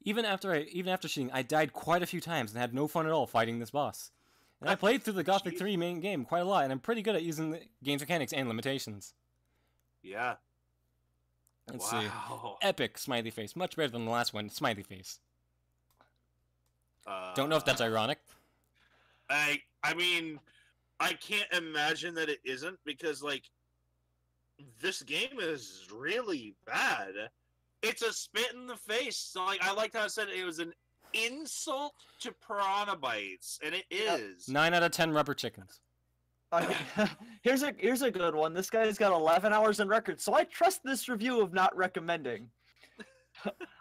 Even after cheating, I died quite a few times and had no fun at all fighting this boss. And I played through the Gothic 3 main game quite a lot, and I'm pretty good at using the game's mechanics and limitations. Yeah. Let's see. Wow. Epic, smiley face. Much better than the last one, smiley face. Don't know if that's ironic. I mean, I can't imagine that it isn't, because like this game is really bad. It's a spit in the face. So like I liked how it said it was an insult to Piranha Bytes, and it is. 9 out of 10 rubber chickens. Okay. Here's a good one. This guy's got 11 hours in record, so I trust this review of not recommending.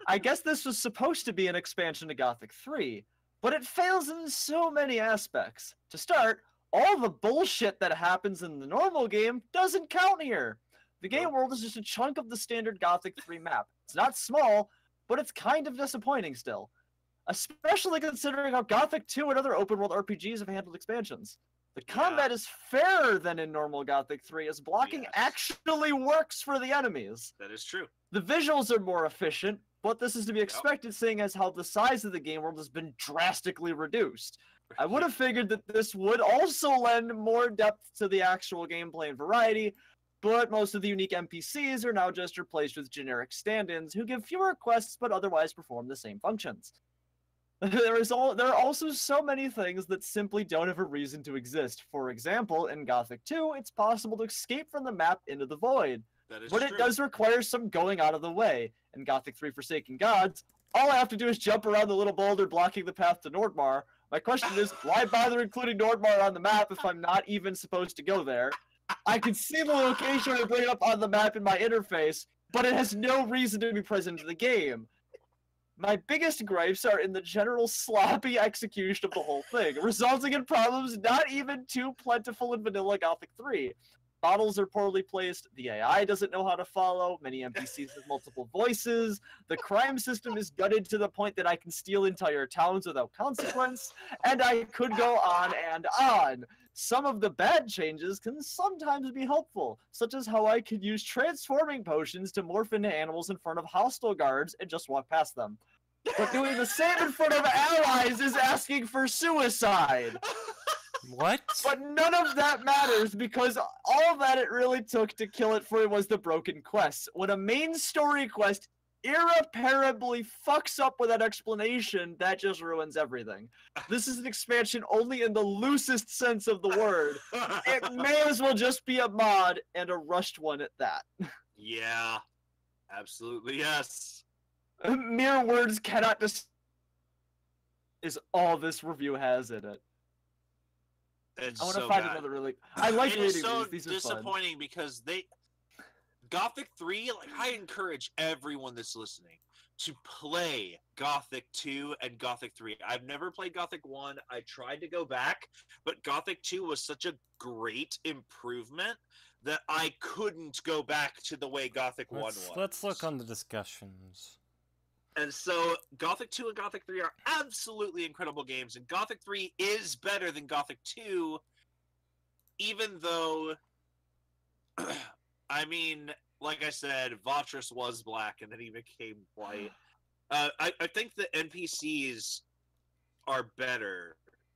I guess this was supposed to be an expansion to Gothic 3, but it fails in so many aspects. To start, all the bullshit that happens in the normal game doesn't count here. The game world is just a chunk of the standard Gothic 3 map. It's not small, but it's kind of disappointing still. Especially considering how Gothic 2 and other open world RPGs have handled expansions. The combat is fairer than in normal Gothic 3, as blocking actually works for the enemies. That is true. The visuals are more efficient, but this is to be expected seeing as how the size of the game world has been drastically reduced. I would have figured that this would also lend more depth to the actual gameplay and variety, but most of the unique NPCs are now just replaced with generic stand-ins who give fewer quests but otherwise perform the same functions. There are also so many things that simply don't have a reason to exist. For example, in Gothic 2, it's possible to escape from the map into the void. But it does require some going out of the way. In Gothic 3 Forsaken Gods, all I have to do is jump around the little boulder blocking the path to Nordmar. My question is, why bother including Nordmar on the map if I'm not even supposed to go there? I can see the location and bring it up on the map in my interface, but it has no reason to be present in the game. My biggest gripes are in the general sloppy execution of the whole thing, resulting in problems not even too plentiful in vanilla Gothic 3. Bottles are poorly placed, the AI doesn't know how to follow, many NPCs have multiple voices, the crime system is gutted to the point that I can steal entire towns without consequence, and I could go on and on. Some of the bad changes can sometimes be helpful, such as how I could use transforming potions to morph into animals in front of hostile guards and just walk past them. But doing the same in front of allies is asking for suicide. What? But none of that matters because all that it really took to kill it for it was the broken quests. When a main story quest irreparably fucks up with that explanation, that just ruins everything. This is an expansion only in the loosest sense of the word. It may as well just be a mod, and a rushed one at that. Yeah, absolutely yes. Mere words cannot is all this review has in it. It's I want to so find bad. another really. I like It reading is so these. These are disappointing because Gothic 3, like, I encourage everyone that's listening to play Gothic 2 and Gothic 3. I've never played Gothic 1. I tried to go back, but Gothic 2 was such a great improvement that I couldn't go back to the way Gothic 1 was. Let's look on the discussions. And so Gothic 2 and Gothic 3 are absolutely incredible games, and Gothic 3 is better than Gothic 2, even though, I mean, like I said, Votris was black and then he became white. I think the NPCs are better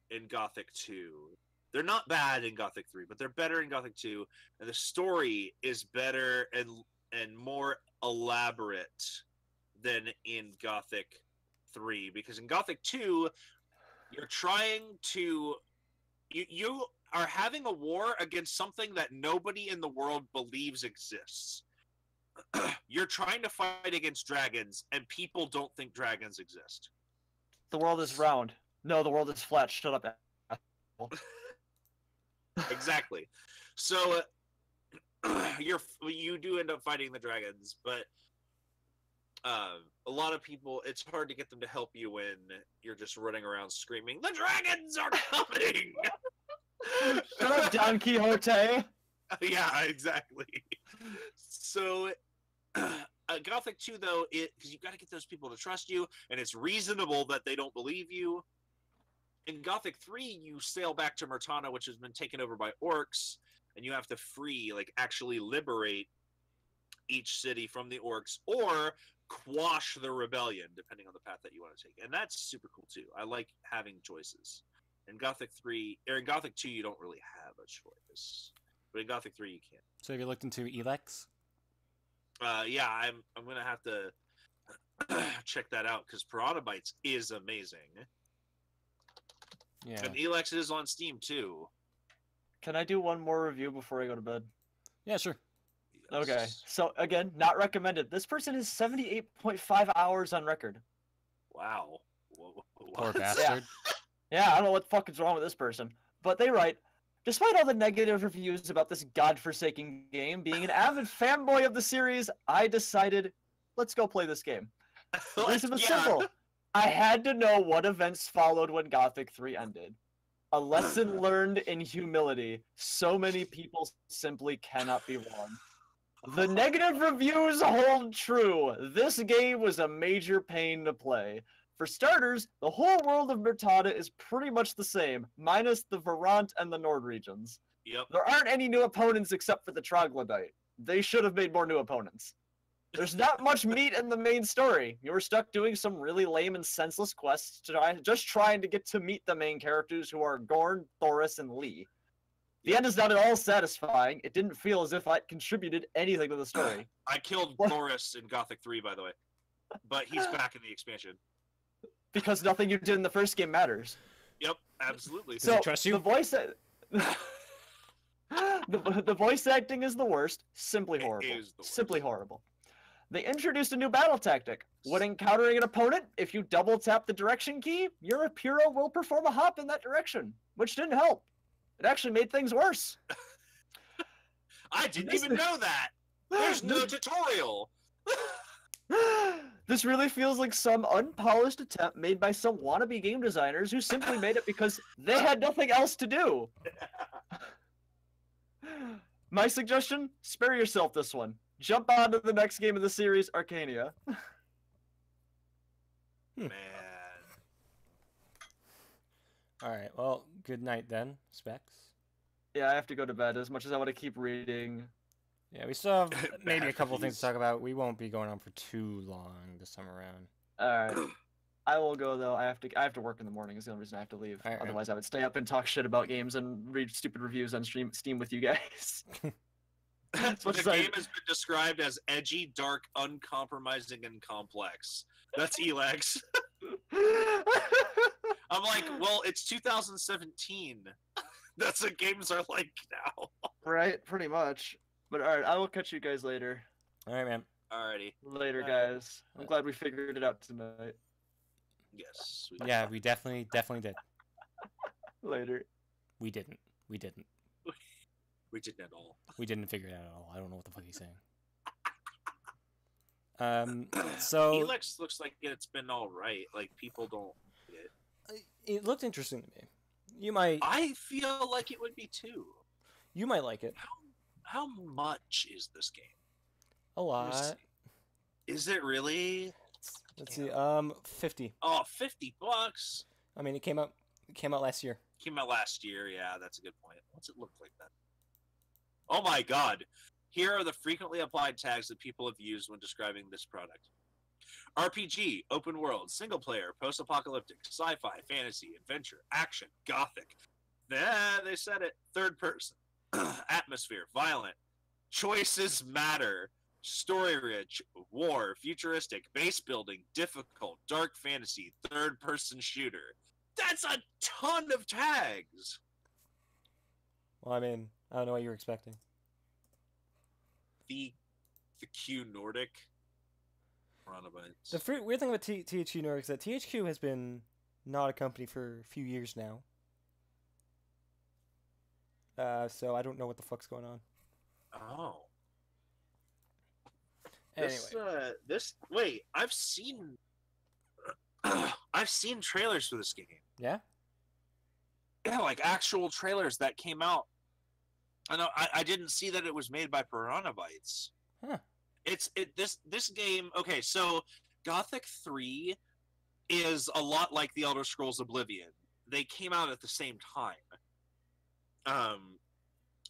in Gothic 2. They're not bad in Gothic 3, but they're better in Gothic 2, and the story is better and more elaborate than in Gothic 3, because in Gothic 2 you're trying to you are having a war against something that nobody in the world believes exists. You're trying to fight against dragons and people don't think dragons exist. The world is round. No, the world is flat. Shut up. Exactly. So you do end up fighting the dragons, but a lot of people, it's hard to get them to help you when you're just running around screaming, "The dragons are coming!" Shut up, Don Quixote! Yeah, exactly. So, Gothic 2, though, because you've got to get those people to trust you, and it's reasonable that they don't believe you. In Gothic 3, you sail back to Murtana, which has been taken over by orcs, and you have to actually liberate each city from the orcs, or quash the rebellion, depending on the path that you want to take. And that's super cool too. I like having choices. In Gothic 3, or in Gothic 2, you don't really have a choice, but in Gothic 3, you can. So have you looked into Elex? Yeah, I'm gonna have to check that out because Piranha Bytes is amazing. Yeah. And Elex is on Steam too. Can I do one more review before I go to bed? Yeah, sure. Yes. Okay, so again, not recommended. This person is 78.5 hours on record. Wow. Poor What? bastard. Yeah, I don't know what the fuck is wrong with this person. But they write, despite all the negative reviews about this godforsaken game, being an avid fanboy of the series, I decided, let's go play this game. The reason was simple. I had to know what events followed when Gothic 3 ended. A lesson learned in humility. So many people simply cannot be wrong. The negative reviews hold true. This game was a major pain to play. For starters, the whole world of Murtada is pretty much the same, minus the Verant and the Nord regions. Yep. There aren't any new opponents except for the Troglodyte. They should have made more new opponents. There's not much meat in the main story. You were stuck doing some really lame and senseless quests, just trying to get to meet the main characters who are Gorn, Thoris, and Lee. The end is not at all satisfying. It didn't feel as if I contributed anything to the story. I killed Thoris in Gothic 3, by the way. But he's back in the expansion. Because nothing you did in the first game matters. Yep, absolutely. Does he trust you? The voice... the voice acting is the worst. Simply horrible. Simply horrible. They introduced a new battle tactic. When encountering an opponent, if you double tap the direction key, your hero will perform a hop in that direction, which didn't help. It actually made things worse. I didn't even know that. There's no tutorial. This really feels like some unpolished attempt made by some wannabe game designers who simply made it because they had nothing else to do. My suggestion, spare yourself this one. Jump on to the next game of the series, Arcania. Man. Alright, well, good night then, Specs. Yeah, I have to go to bed as much as I want to keep reading. Yeah, we still have maybe a couple things to talk about. We won't be going on for too long this time around. Alright. I will go though. I have to work in the morning is the only reason I have to leave. All right, Otherwise I would stay up and talk shit about games and read stupid reviews on Steam with you guys. The game has been described as edgy, dark, uncompromising, and complex. That's Elex. I'm like, well, it's 2017. That's what games are like now. Right, pretty much. But alright, I will catch you guys later. Alright, man. Alrighty. Later, guys. I'm glad we figured it out tonight. Yes. Yeah, we definitely did. Later. We didn't. We didn't. We didn't at all. We didn't figure it out at all. I don't know what the fuck he's saying. So Elex looks like it's been all right. Like people don't get it. It looked interesting to me. You might. I feel like it would be too. You might like it. How much is this game? A lot. Is it really? Let's see. 50. Oh, $50. I mean, it came out last year. Came out last year. Yeah, that's a good point. What's it look like then? Oh my god. Here are the frequently applied tags that people have used when describing this product. RPG, open world, single player, post-apocalyptic, sci-fi, fantasy, adventure, action, gothic. They said it. Third person. Atmosphere, violent. Choices matter. Story rich, war, futuristic, base building, difficult, dark fantasy, third person shooter. That's a ton of tags. Well, I mean, I don't know what you were expecting. The Q Nordic. The weird thing about THQ Nordic is that THQ has been not a company for a few years now. So I don't know what the fuck's going on. Oh. Anyway. Wait, I've seen trailers for this game. Yeah? Yeah, like actual trailers that came out. I didn't see that it was made by Piranha Bytes. Huh. This game. Okay, so Gothic 3 is a lot like The Elder Scrolls Oblivion. They came out at the same time.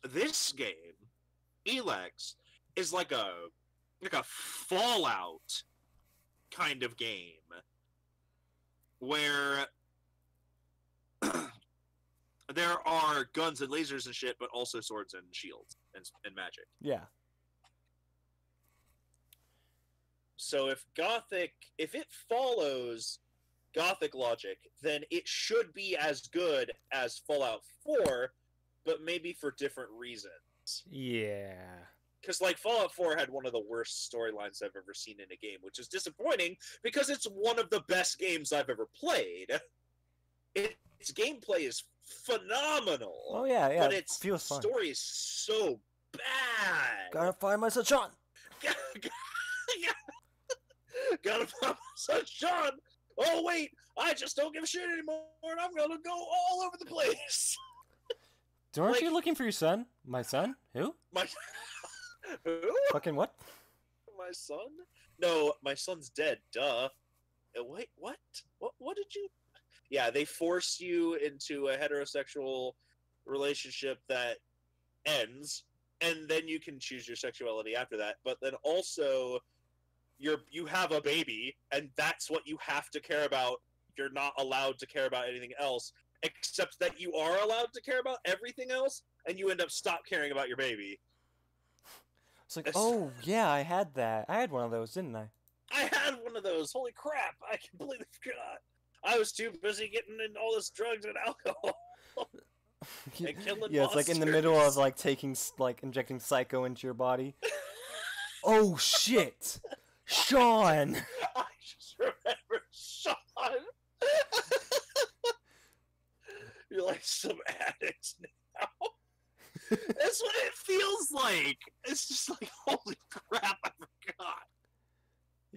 This game, Elex, is like a Fallout kind of game where there are guns and lasers and shit, but also swords and shields and magic. Yeah. So if it follows Gothic logic, then it should be as good as Fallout 4, but maybe for different reasons. Yeah. Because like Fallout 4 had one of the worst storylines I've ever seen in a game, which is disappointing because it's one of the best games I've ever played. Its gameplay is phenomenal. Oh yeah. But its feels fun. story is so bad. Gotta find my son Sean. Gotta find my son Sean. oh wait, I just don't give a shit anymore, and I'm gonna go all over the place. Aren't Like- you looking for your son? My son? Who? My who? Fucking what? My son? No, my son's dead. Duh. Wait, what? What did you? Yeah, they force you into a heterosexual relationship that ends, and then you can choose your sexuality after that. But then also, you have a baby, and that's what you have to care about. You're not allowed to care about anything else, except that you are allowed to care about everything else, and you end up stop caring about your baby. It's like, oh yeah, I had that. I had one of those, didn't I? I had one of those. Holy crap! I completely forgot. I was too busy getting in all this drugs and alcohol. And killing Yeah, it's like in the middle of monsters. like taking like injecting psycho into your body. Oh shit, Sean! I just remember Sean. You're like some addict now. That's what it feels like. It's just like, holy crap, I forgot.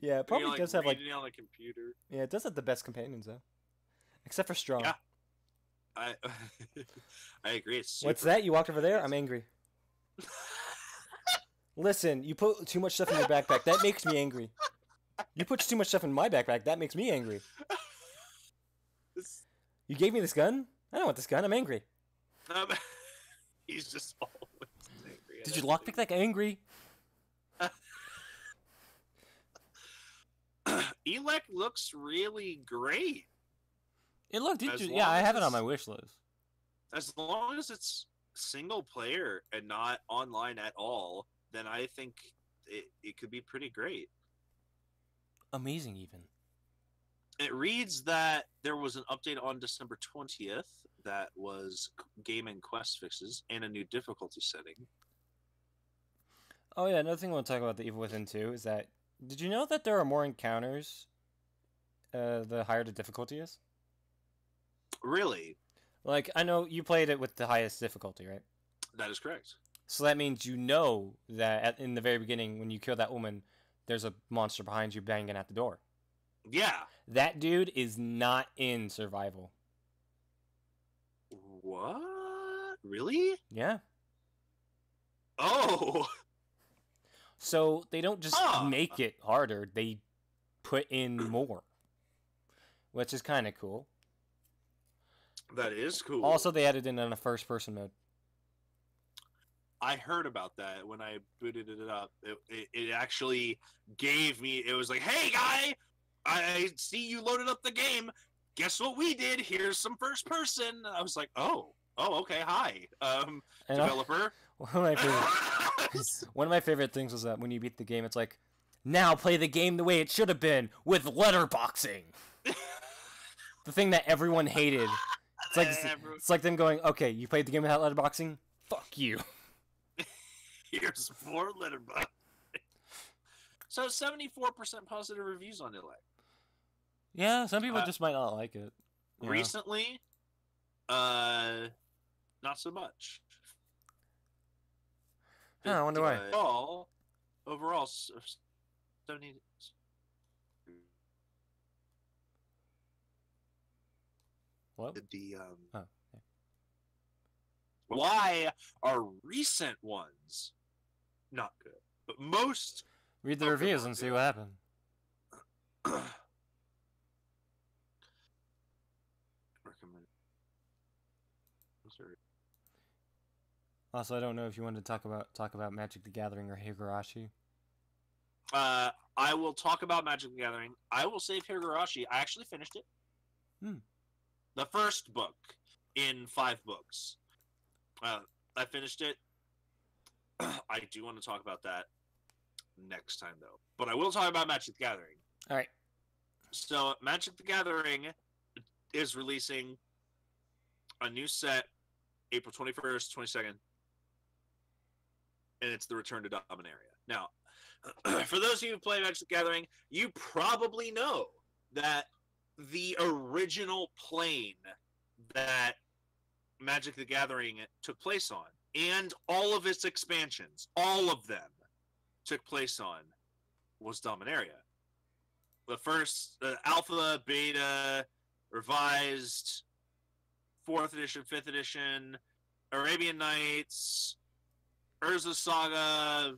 Yeah, it probably You're, does have like reading on the computer. yeah, it does have the best companions though, except for Strong. Yeah. I I agree. It's What's super that? You walked over there? I'm angry. Listen, you put too much stuff in your backpack. That makes me angry. You put too much stuff in my backpack. That makes me angry. This- You gave me this gun? I don't want this gun. I'm angry. um, he's just always angry. at Did you everything. lockpick that angry? Elec looks really great. It looked As interesting. long Yeah, I as have it on it's- my wish list. As long as it's single player and not online at all, then I think it could be pretty great. Amazing, even. It reads that there was an update on December 20th that was game and quest fixes and a new difficulty setting. Oh yeah, another thing I want to talk about the Evil Within 2 is that did you know that there are more encounters the higher the difficulty is? Really? Like, I know you played it with the highest difficulty, right? That is correct. So that means you know that in the very beginning, when you kill that woman, there's a monster behind you banging at the door. Yeah. That dude is not in survival. What? Really? Yeah. Oh. So they don't just Huh. make it harder, they put in more. Which is kind of cool. That is cool. Also, they added in a first-person mode. I heard about that when I booted it up. It actually gave me. It was like, "Hey, guy, I see you loaded up the game. Guess what we did? Here's some first person." I was like, "Oh, okay, hi, And developer." one of my favorite things was that when you beat the game, it's like, now play the game the way it should have been with letterboxing. The thing that everyone hated. It's like them going, okay, you played the game without letterboxing? Fuck you. Here's 4 letterbox. So 74% positive reviews on it. Yeah, some people just might not like it. Yeah. Recently, not so much. Huh, I wonder why. Overall, 70. What? The Oh, okay. Why are recent ones not good? But most Read the Okay, reviews well, and see yeah. what happened. recommend. Also, I don't know if you wanted to talk about Magic the Gathering or Higurashi. I will talk about Magic the Gathering. I will save Higurashi. I actually finished it. The first book in 5 books. I finished it. I do want to talk about that next time, though. But I will talk about Magic the Gathering. All right. So, Magic the Gathering is releasing a new set April 21st, 22nd. And it's the Return to Dominaria. Now, for those of you who play Magic the Gathering, you probably know that the original plane that Magic the Gathering took place on, and all of its expansions, all of them took place on, was Dominaria. the first Alpha, Beta, Revised, 4th edition, 5th edition, Arabian Nights, Urza Saga,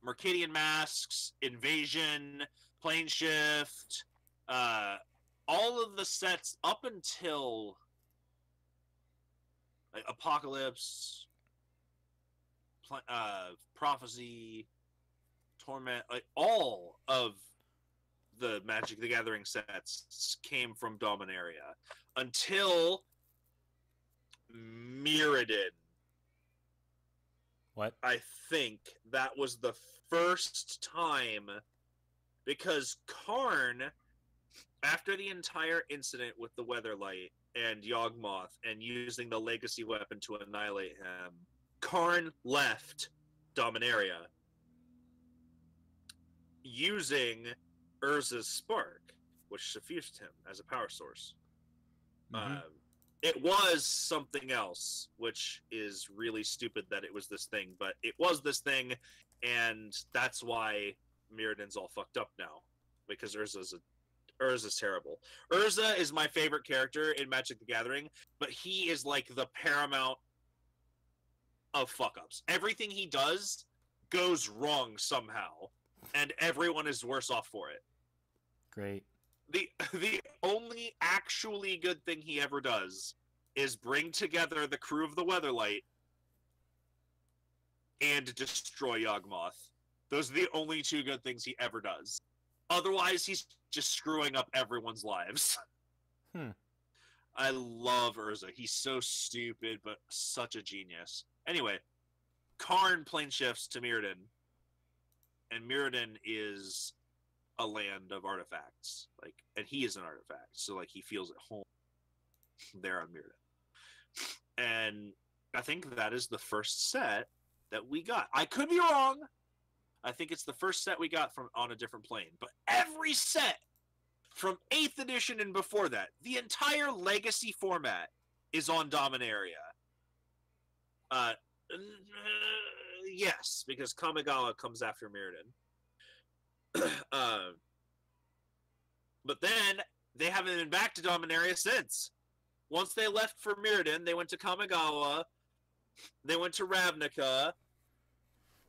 Mercadian Masks, Invasion, Plane Shift, all of the sets up until like, Apocalypse, Prophecy, Torment, like all of the Magic the Gathering sets came from Dominaria until Mirrodin. What? I think that was the first time, because Karn, after the entire incident with the Weatherlight and Yawgmoth and using the legacy weapon to annihilate him, Karn left Dominaria using Urza's Spark, which suffused him as a power source. Mm-hmm. It was something else, which is really stupid that it was this thing, but it was this thing, and that's why Mirrodin's all fucked up now, because Urza's terrible. Urza is my favorite character in Magic the Gathering, but he is like the paramount of fuck-ups. Everything he does goes wrong somehow, and everyone is worse off for it. Great. The only actually good thing he ever does is bring together the crew of the Weatherlight and destroy Yawgmoth. Those are the only two good things he ever does. Otherwise, he's just screwing up everyone's lives. I love Urza. He's so stupid, but such a genius. Anyway, Karn plane shifts to Mirrodin, and Mirrodin is a land of artifacts, like, and he is an artifact, so like he feels at home there on Mirrodin. And I think that is the first set that we got. I could be wrong. I think it's the first set we got from on a different plane, but every set from 8th edition and before that, the entire legacy format is on Dominaria. Yes, because Kamigawa comes after Mirrodin. But then they haven't been back to Dominaria since. Once they left for Mirrodin, they went to Kamigawa, they went to Ravnica,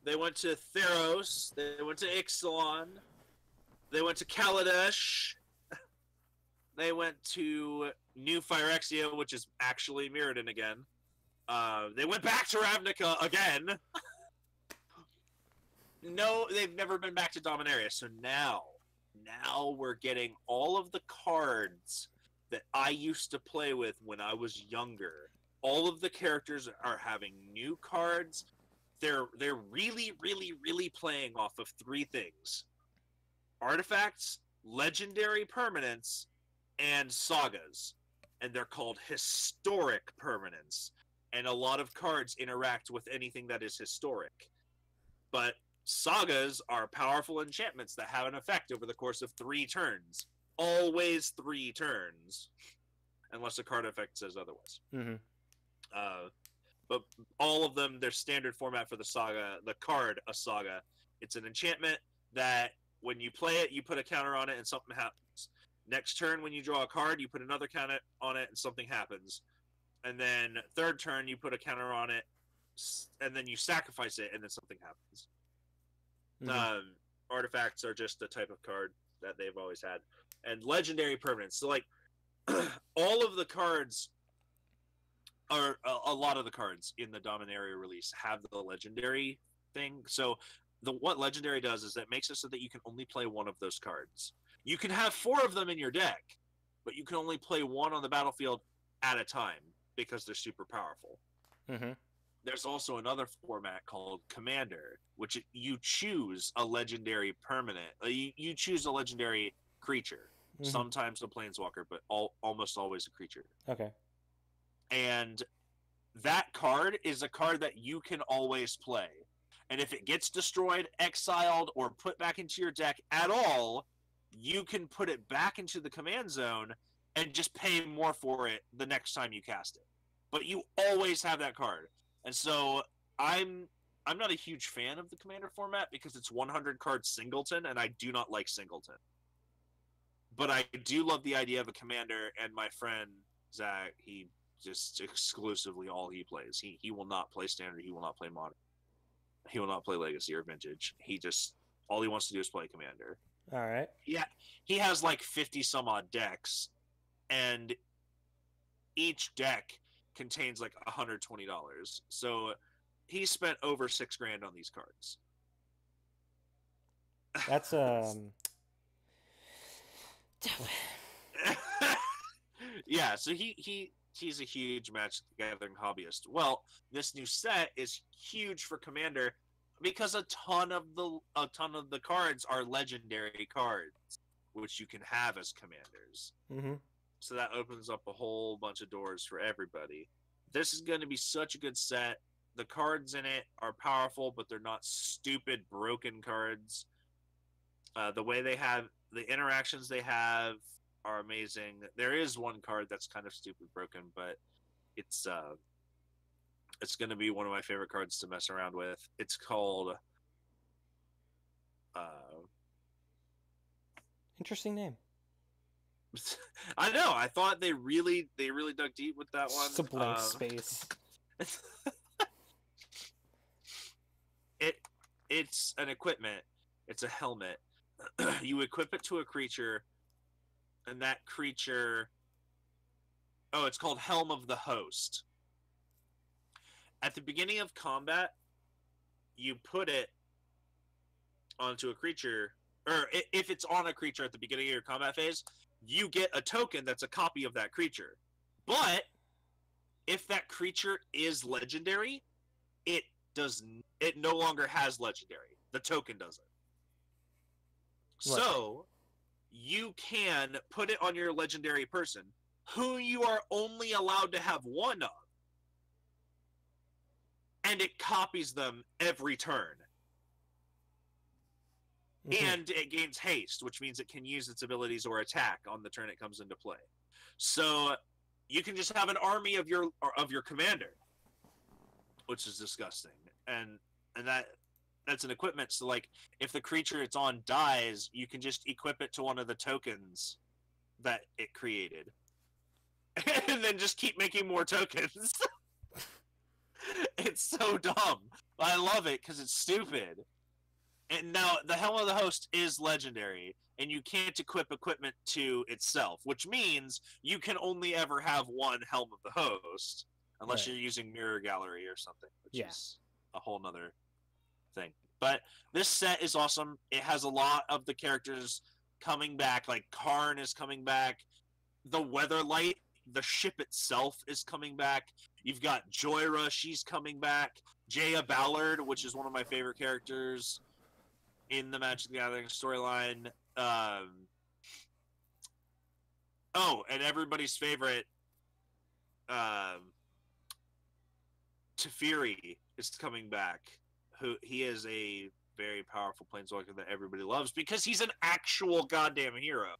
they went to Theros, they went to Ixalan, they went to Kaladesh, they went to New Phyrexia, which is actually Mirrodin again. They went back to Ravnica again. No, they've never been back to Dominaria. So now we're getting all of the cards that I used to play with when I was younger. All of the characters are having new cards. They're really, really, really playing off of 3 things: artifacts, legendary permanents, and sagas. And they're called historic permanents. And a lot of cards interact with anything that is historic. But sagas are powerful enchantments that have an effect over the course of 3 turns. Always 3 turns. Unless a card effect says otherwise. Mm-hmm. But all of them, their standard format for the saga, the card, a saga. It's an enchantment that when you play it, you put a counter on it and something happens. Next turn, when you draw a card, you put another counter on it and something happens. And then 3rd turn, you put a counter on it, and then you sacrifice it, and then something happens. Mm-hmm. Artifacts are just a type of card that they've always had. And legendary permanents. So, like, all of the cards are a lot of the cards in the Dominaria release have the legendary thing. So what legendary does is it makes it so that you can only play one of those cards. You can have 4 of them in your deck, but you can only play 1 on the battlefield at a time because they're super powerful. Mm-hmm. There's also another format called Commander, which you choose a legendary permanent. You choose a legendary creature. Mm-hmm. Sometimes a planeswalker, but almost always a creature. Okay. And that card is a card that you can always play. And if it gets destroyed, exiled, or put back into your deck at all, you can put it back into the command zone and just pay more for it the next time you cast it. But you always have that card. And so I I'm not a huge fan of the Commander format because it's 100 card singleton, and I do not like singleton. But I do love the idea of a Commander, and my friend Zach, he just exclusively all he plays. He will not play Standard. He will not play Modern. He will not play Legacy or Vintage. He just all he wants to do is play Commander. All right. Yeah, he has like 50 some odd decks, and each deck contains like $120. So he spent over $6,000 on these cards. That's Yeah, so he's a huge Magic the Gathering hobbyist. Well, this new set is huge for Commander because a ton of the cards are legendary cards, which you can have as commanders. Mm-hmm. So that opens up a whole bunch of doors for everybody. This is going to be such a good set. The cards in it are powerful, but they're not stupid, broken cards. The way they have the interactions they have are amazing. There is one card that's kind of stupid, broken, but it's going to be one of my favorite cards to mess around with. It's called interesting name. I know. I thought they really dug deep with that one. Just a blank space. It's an equipment. It's a helmet. You equip it to a creature, and that creature. Oh, it's called Helm of the Host. At the beginning of combat, you put it onto a creature, or if it's on a creature at the beginning of your combat phase, you get a token that's a copy of that creature. But if that creature is legendary, it no longer has legendary. The token doesn't. Right. So you can put it on your legendary person, who you are only allowed to have one of, and it copies them every turn. Mm-hmm. And it gains haste, which means it can use its abilities or attack on the turn it comes into play. So you can just have an army of your commander, which is disgusting. And that's an equipment. So like if the creature it's on dies, you can just equip it to one of the tokens that it created. And then just keep making more tokens. It's so dumb. I love it because it's stupid. And now the Helm of the Host is legendary, and you can't equip equipment to itself, which means you can only ever have one Helm of the Host, unless Right. you're using Mirror Gallery or something, which Yeah. is a whole nother thing. But this set is awesome. It has a lot of the characters coming back, like Karn is coming back. The Weatherlight, the ship itself, is coming back. You've got Joyra, she's coming back. Jaya Ballard, which is one of my favorite characters in the Magic the Gathering storyline. And everybody's favorite, Teferi is coming back. He is a very powerful planeswalker that everybody loves because he's an actual goddamn hero,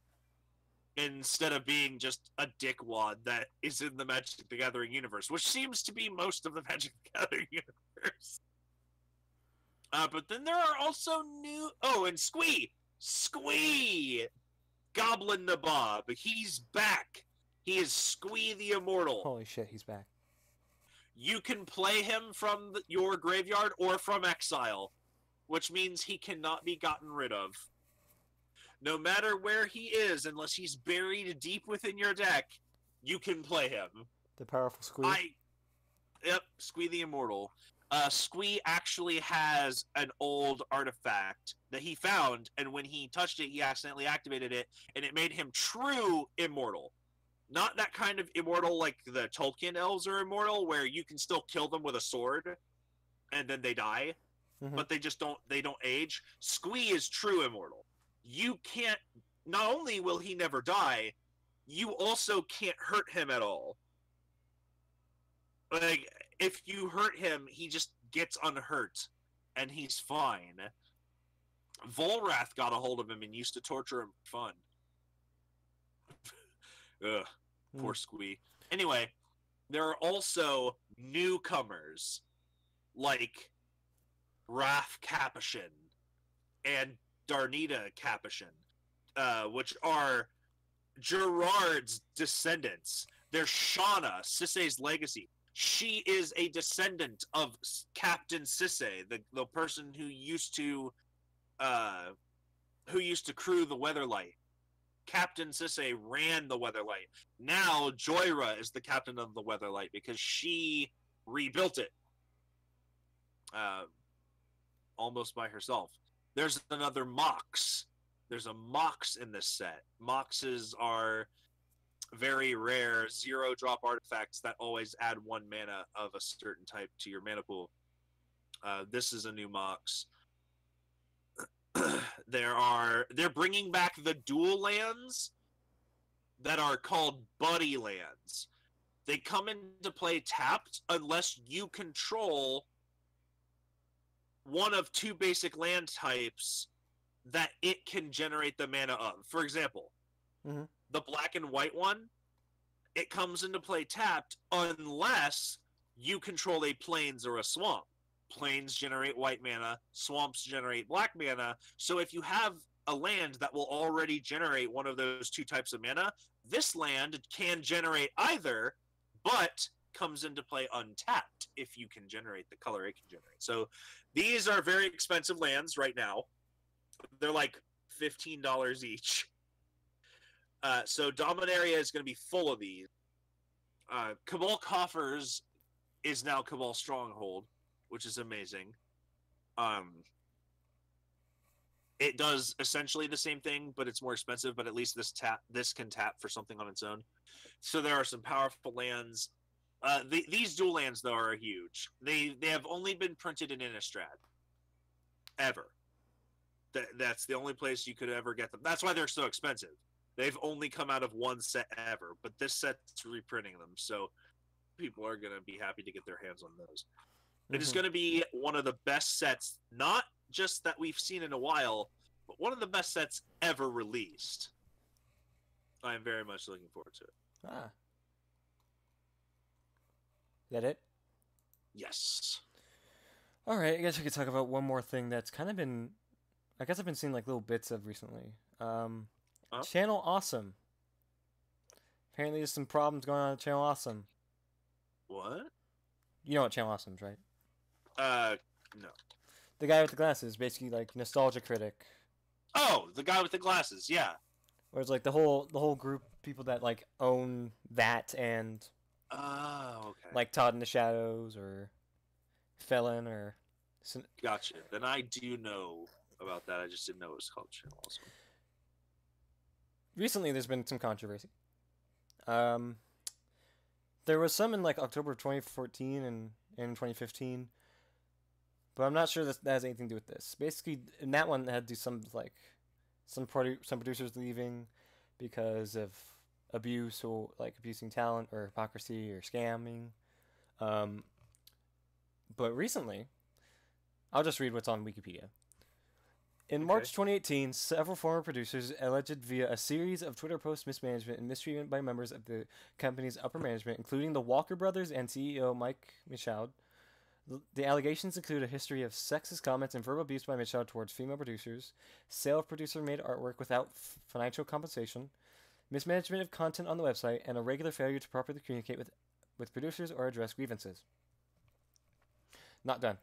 instead of being just a dickwad that is in the Magic the Gathering universe, which seems to be most of the Magic the Gathering universe. But then there are also new... Oh, and Squee! Goblin Nabob. He's back. He is Squee the Immortal. Holy shit, he's back. You can play him from your graveyard or from exile, which means he cannot be gotten rid of. No matter where he is, unless he's buried deep within your deck, you can play him. The powerful Squee. Yep, Squee the Immortal. Squee actually has an old artifact that he found, and when he touched it, he accidentally activated it, and it made him true immortal. Not that kind of immortal like the Tolkien elves are immortal, where you can still kill them with a sword, and then they die, but they don't age. Squee is true immortal. You can't, not only will he never die, you also can't hurt him at all. Like, if you hurt him, he just gets unhurt, and he's fine. Volrath got a hold of him and used to torture him for fun. Ugh, poor Squee. Anyway, there are also newcomers, like Raph Capuchin, and Darnita Capuchin, which are Gerard's descendants. They're Shauna, Sisay's legacy. She is a descendant of Captain Sisay, the person who used to crew the Weatherlight. Captain Sisay ran the Weatherlight. Now Joyra is the captain of the Weatherlight because she rebuilt it almost by herself. There's another Mox. There's a Mox in this set. Moxes are very rare 0-drop artifacts that always add 1 mana of a certain type to your mana pool. This is a new Mox. They're bringing back the dual lands that are called buddy lands. They come into play tapped unless you control one of 2 basic land types that it can generate the mana of. For example, the black and white one, it comes into play tapped unless you control a plains or a swamp. Plains generate white mana, swamps generate black mana. So if you have a land that will already generate one of those 2 types of mana, this land can generate either, but comes into play untapped if you can generate the color it can generate. So these are very expensive lands right now. They're like $15 each. So Dominaria is going to be full of these. Cabal Coffers is now Cabal Stronghold, which is amazing. It does essentially the same thing, but it's more expensive. But at least this can tap for something on its own. So there are some powerful lands. These dual lands though are huge. They have only been printed in Innistrad. Ever. That's the only place you could ever get them. That's why they're so expensive. They've only come out of one set ever, but this set's reprinting them, so people are going to be happy to get their hands on those. It is going to be one of the best sets, not just that we've seen in a while, but one of the best sets ever released. I am very much looking forward to it. Ah. Is that it? Yes. All right, I guess we could talk about one more thing that's kind of been... I guess I've been seeing like little bits of recently. Channel Awesome. Apparently there's some problems going on at Channel Awesome. What? You know what Channel Awesome is, right? No. The guy with the glasses, basically like nostalgia critic. Oh, the guy with the glasses, yeah. Where it's like the whole group of people that like own that and okay. like Todd in the Shadows or Felon or Gotcha. Then I do know about that. I just didn't know it was called Channel Awesome. Recently there's been some controversy. There was some in like October of 2014 and in 2015. But I'm not sure that has anything to do with this. Basically, in that one, it had to do some like some producers leaving because of abuse or like abusing talent or hypocrisy or scamming. But recently, I'll just read what's on Wikipedia. In March 2018, several former producers alleged via a series of Twitter posts mismanagement and mistreatment by members of the company's upper management, including the Walker brothers and CEO Mike Michaud. The allegations include a history of sexist comments and verbal abuse by Michaud towards female producers, sale of producer-made artwork without financial compensation, mismanagement of content on the website, and a regular failure to properly communicate with producers or address grievances. Not done.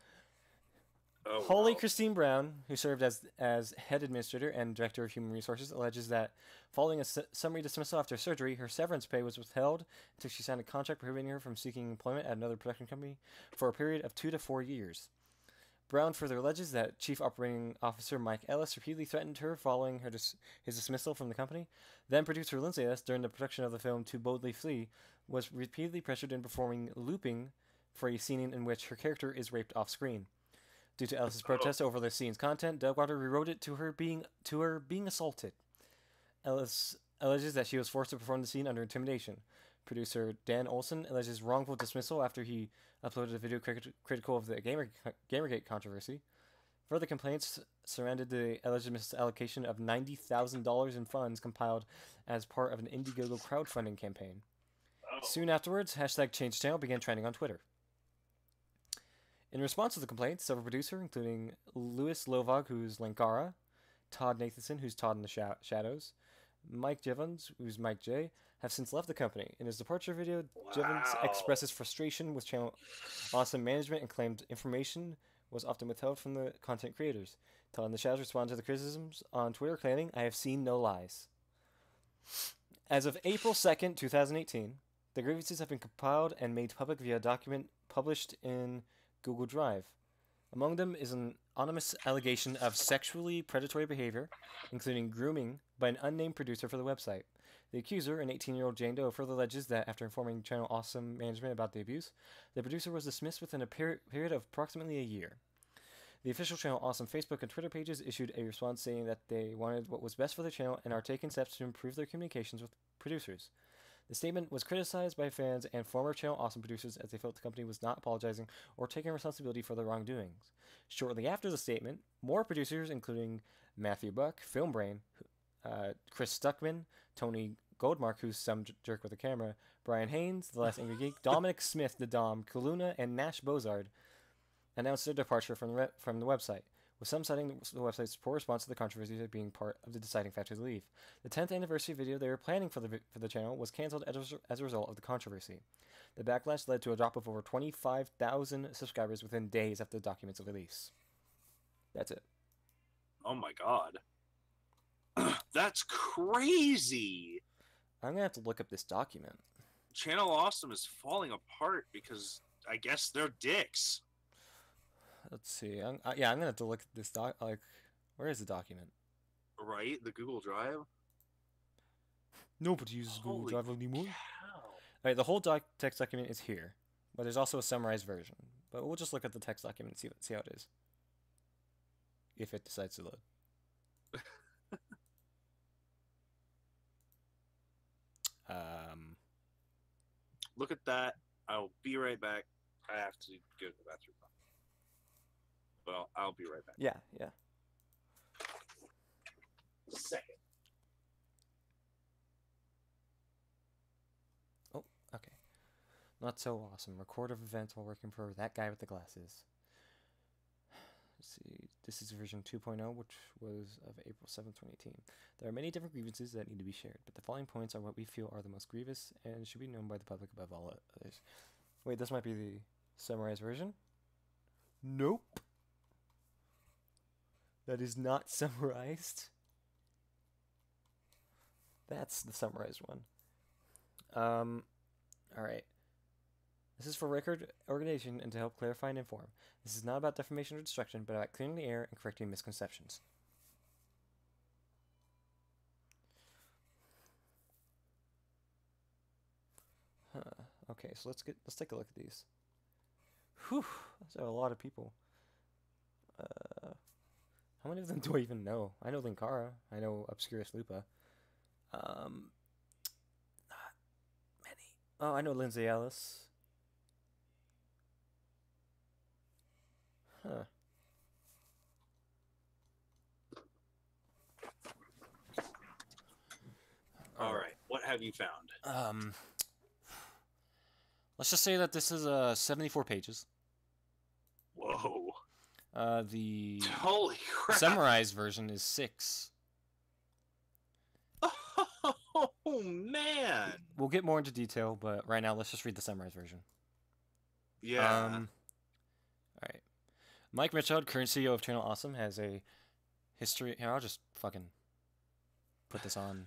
Oh, Holly wow. Christine Brown, who served as head administrator and director of human resources, alleges that following a summary dismissal after surgery, her severance pay was withheld until she signed a contract prohibiting her from seeking employment at another production company for a period of 2 to 4 years. Brown further alleges that Chief Operating Officer Mike Ellis repeatedly threatened her following his dismissal from the company. Then producer Lindsay Ellis, during the production of the film To Boldly Flee, was repeatedly pressured into performing looping for a scene in which her character is raped off-screen. Due to Ellis's protest over the scene's content, Delgado rewrote it to her being assaulted. Ellis alleges that she was forced to perform the scene under intimidation. Producer Dan Olson alleges wrongful dismissal after he uploaded a video critical of the Gamergate controversy. Further complaints surrounded the alleged misallocation of $90,000 in funds compiled as part of an Indiegogo crowdfunding campaign. Soon afterwards, #ChangeChannel began trending on Twitter. In response to the complaints, several producers, including Louis Lovog, who's Lankara, Todd Nathanson, who's Todd in the Shadows, Mike Jevons, who's Mike J, have since left the company. In his departure video, Jevons Wow. expresses frustration with Channel Awesome management and claimed information was often withheld from the content creators. Todd in the Shadows responded to the criticisms on Twitter, claiming, "I have seen no lies." As of April 2nd, 2018, the grievances have been compiled and made public via a document published in Google Drive. Among them is an anonymous allegation of sexually predatory behavior, including grooming, by an unnamed producer for the website. The accuser, an 18-year-old Jane Doe, further alleges that after informing Channel Awesome management about the abuse, the producer was dismissed within a period of approximately a year. The official Channel Awesome Facebook and Twitter pages issued a response saying that they wanted what was best for the channel and are taking steps to improve their communications with producers. The statement was criticized by fans and former Channel Awesome producers as they felt the company was not apologizing or taking responsibility for their wrongdoings. Shortly after the statement, more producers, including Matthew Buck, Filmbrain, Chris Stuckman, Tony Goldmark, who's some jerk with a camera, Brian Haynes, The Last Angry Geek, Dominic Smith, The Dom, Kaluna, and Nash Bozard, announced their departure from the website, with some citing the website's poor response to the controversy as being part of the deciding factor to leave. The 10th anniversary video they were planning for the channel was canceled as a result of the controversy. The backlash led to a drop of over 25,000 subscribers within days after the document's release. That's it. Oh my god. That's crazy. I'm gonna have to look up this document. Channel Awesome is falling apart because I guess they're dicks. Let's see. I'm gonna have to look at this where is the document? Right? The Google Drive? Nobody uses Google Holy Drive anymore. cow. Alright, the whole text document is here, but there's also a summarized version. But we'll just look at the text document and see how it is. If it decides to load. Look at that. I'll be right back. I have to go to the bathroom. Well, I'll be right back. Yeah. Second. Oh, okay. Not so awesome. Record of events while working for that guy with the glasses. Let's see. This is version 2.0, which was of April 7th, 2018. There are many different grievances that need to be shared, but the following points are what we feel are the most grievous and should be known by the public above all others. Wait, this might be the summarized version? Nope. That is not summarized. That's the summarized one. Alright. This is for record organization and to help clarify and inform. This is not about defamation or destruction, but about clearing the air and correcting misconceptions. Okay, so let's take a look at these. Whew, that's a lot of people. How many of them do I even know? I know Linkara. I know Obscurus Lupa. Not many. Oh, I know Lindsay Ellis. Huh. All right. What have you found? Let's just say that this is 74 pages. Whoa. The Holy crap. summarized version is 6. Oh, man. We'll get more into detail, but right now let's just read the summarized version. Yeah. All right. Mike Mitchell, current CEO of Channel Awesome, has a history. Here, I'll just fucking put this on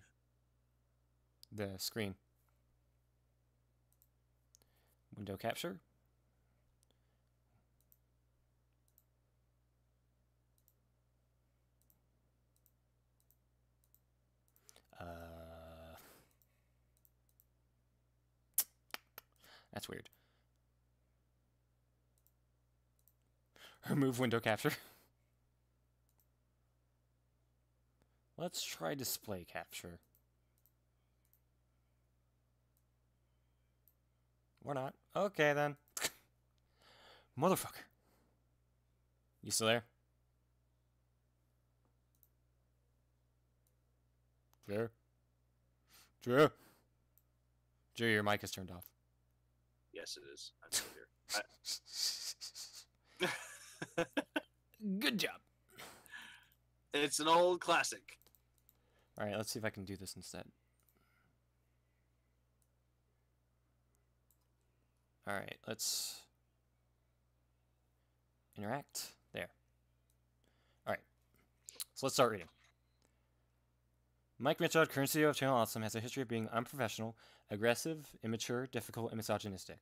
the screen. Window capture. That's weird. Remove window capture. Let's try display capture. Or not. Okay, then. Motherfucker. You still there? Drew, your mic is turned off. Yes, it is. I'm still here. Good job. It's an old classic. All right, let's see if I can do this instead. All right, let's interact. There. All right, so let's start reading. Mike Mitchell, current CEO of Channel Awesome, has a history of being unprofessional, aggressive, immature, difficult, and misogynistic.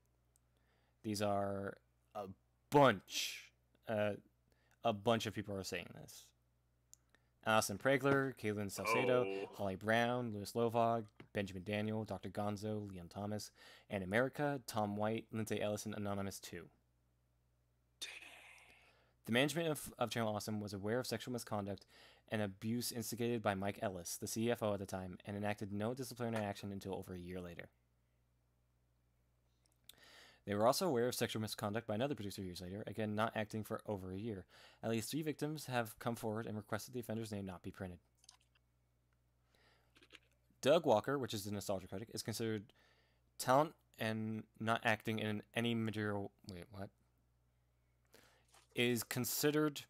These are a bunch of people are saying this. Alison Pregler, Caitlin Salcedo, Holly Brown, Louis Lovog, Benjamin Daniel, Dr. Gonzo, Leon Thomas, Ann America, Tom White, Lindsay Ellison, Anonymous 2. The management of Channel Awesome was aware of sexual misconduct and abuse instigated by Mike Ellis, the CFO at the time, and enacted no disciplinary action until over a year later. They were also aware of sexual misconduct by another producer years later, again not acting for over a year. At least 3 victims have come forward and requested the offender's name not be printed. Doug Walker, which is the nostalgia critic, is considered talent and not acting in any material... Wait, what? Is considered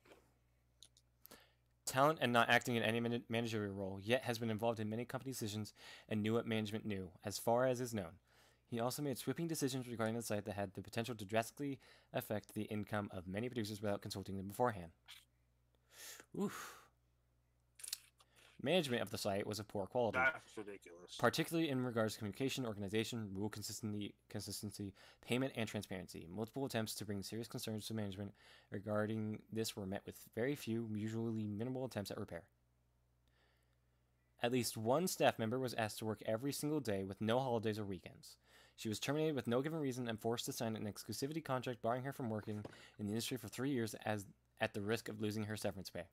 talent and not acting in any managerial role, yet has been involved in many company decisions and knew what management knew, as far as is known. He also made sweeping decisions regarding the site that had the potential to drastically affect the income of many producers without consulting them beforehand. Oof. Management of the site was of poor quality. That's ridiculous. Particularly in regards to communication, organization, rule consistency, payment, and transparency. Multiple attempts to bring serious concerns to management regarding this were met with very few, usually minimal attempts at repair. At least one staff member was asked to work every single day with no holidays or weekends. She was terminated with no given reason and forced to sign an exclusivity contract barring her from working in the industry for 3 years at the risk of losing her severance pay.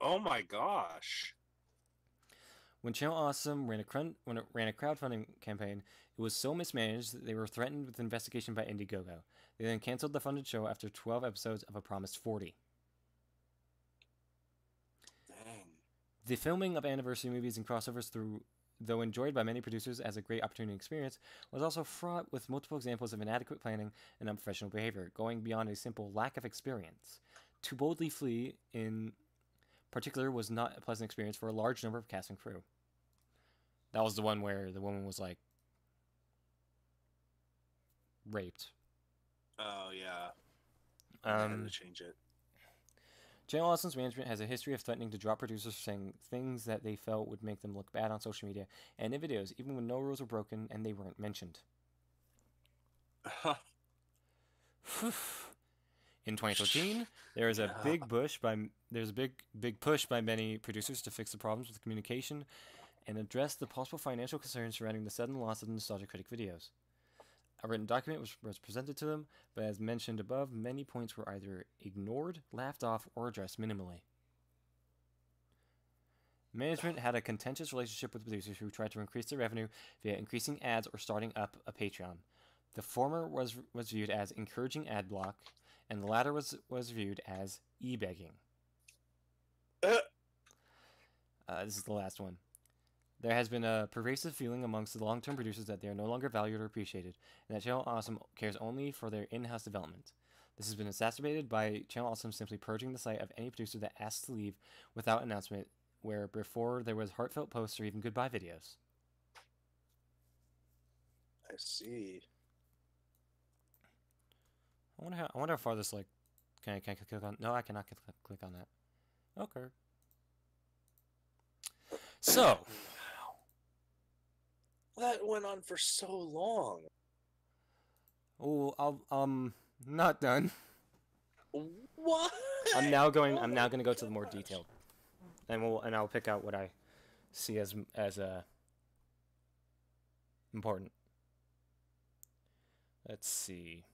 Oh my gosh. When Channel Awesome ran a crowdfunding campaign, it was so mismanaged that they were threatened with investigation by Indiegogo. They then canceled the funded show after 12 episodes of a promised 40. Dang. The filming of anniversary movies and crossovers, though enjoyed by many producers as a great opportunity experience, was also fraught with multiple examples of inadequate planning and unprofessional behavior, going beyond a simple lack of experience. To boldly flee, in particular, was not a pleasant experience for a large number of cast and crew. That was the one where the woman was, like, raped. Oh, yeah. I had to change it. Channel Awesome's management has a history of threatening to drop producers for saying things that they felt would make them look bad on social media and in videos, even when no rules were broken and they weren't mentioned. In 2013, there was a big push by many producers to fix the problems with communication and address the possible financial concerns surrounding the sudden loss of the Nostalgia Critic videos. A written document was presented to them, but as mentioned above, many points were either ignored, laughed off, or addressed minimally. Management had a contentious relationship with producers who tried to increase their revenue via increasing ads or starting up a Patreon. The former was viewed as encouraging ad block, and the latter was viewed as e-begging. This is the last one. There has been a pervasive feeling amongst the long-term producers that they are no longer valued or appreciated, and that Channel Awesome cares only for their in-house development. This has been exacerbated by Channel Awesome simply purging the site of any producer that asks to leave without announcement, where before there was heartfelt posts or even goodbye videos. I see. I wonder how far this, like, can I click on? No, I cannot click on that. Okay. So. That went on for so long. Oh, I'm not done. What? I'm now going to go to the more detailed, and I'll pick out what I see as important. Let's see.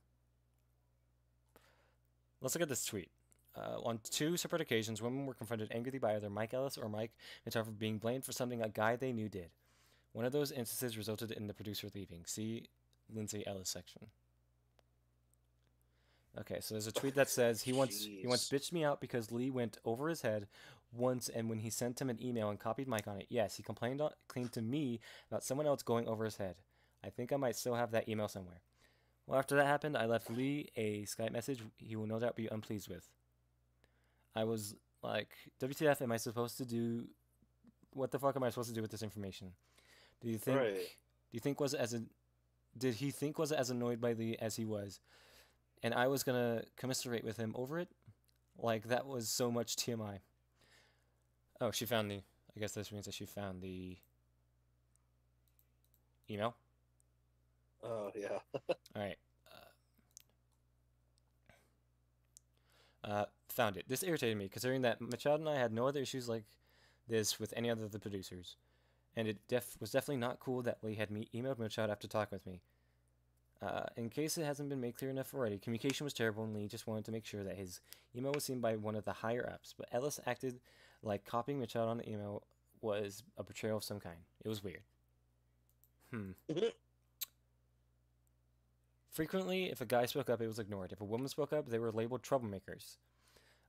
Let's look at this tweet. On 2 separate occasions, women were confronted angrily by either Mike Ellis or Mike Mitchell for being blamed for something a guy they knew did. One of those instances resulted in the producer leaving. See Lindsay Ellis section. Okay, so there's a tweet that says he once bitched me out because Lee went over his head once, and when he sent him an email and copied Mike on it, yes, he claimed to me about someone else going over his head. I think I might still have that email somewhere. Well, after that happened, I left Lee a Skype message he will no doubt be unpleased with. I was like, WTF am I supposed to do? What the fuck am I supposed to do with this information? Do you think? Right. Do you think was as a? Did he think was as annoyed by Lee as he was? And I was gonna commiserate with him over it? Like that was so much TMI. Oh, she found the. I guess this means that she found the email. Oh yeah. All right. Found it. This irritated me, considering that Machado and I had no other issues like this with any other of the producers, and it was definitely not cool that Lee had emailed Machado after talking with me. In case it hasn't been made clear enough already, communication was terrible, and Lee just wanted to make sure that his email was seen by one of the higher ups. But Ellis acted like copying Machado on the email was a betrayal of some kind. It was weird. Frequently, if a guy spoke up, it was ignored. If a woman spoke up, they were labeled troublemakers.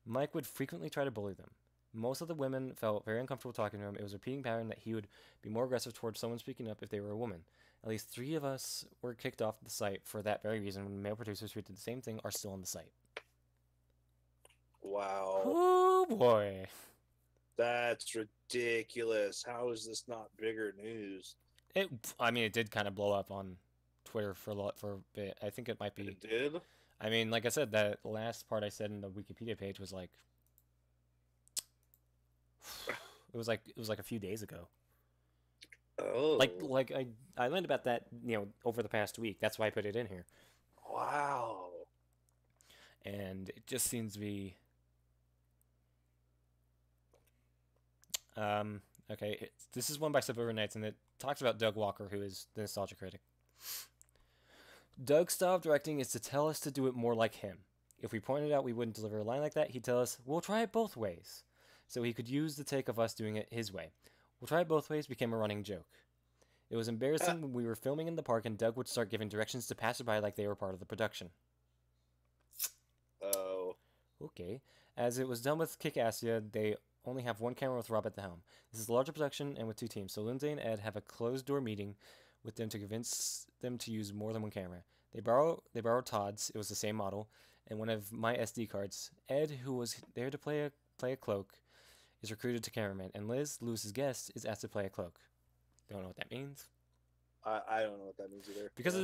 Mike would frequently try to bully them. Most of the women felt very uncomfortable talking to him. It was a repeating pattern that he would be more aggressive towards someone speaking up if they were a woman. At least 3 of us were kicked off the site for that very reason when male producers who did the same thing are still on the site. Wow. Oh boy. That's ridiculous. How is this not bigger news? I mean, it did kind of blow up on Twitter for a bit. I think it might be. It did? I mean, like I said, that last part I said in the Wikipedia page was like it was like a few days ago. Oh. Like I learned about that, over the past week. That's why I put it in here. Wow. And it just seems to be okay, this is one by Suburban Nights, and it talks about Doug Walker, who is the nostalgia critic. Doug's style of directing is to tell us to do it more like him. If we pointed out we wouldn't deliver a line like that, he'd tell us, we'll try it both ways. So he could use the take of us doing it his way. We'll try it both ways became a running joke. It was embarrassing when we were filming in the park and Doug would start giving directions to passerby like they were part of the production. Oh. Okay. As it was done with Kick-Assia, they only have one camera with Rob at the helm. This is a larger production and with 2 teams, so Lindsay and Ed have a closed-door meeting with them to convince them to use more than one camera. They borrowed Todd's, it was the same model, and one of my SD cards. Ed, who was there to play a cloak, is recruited to cameraman, and Liz, Lewis's guest, is asked to play a cloak. Don't know what that means. I don't know what that means either. Because of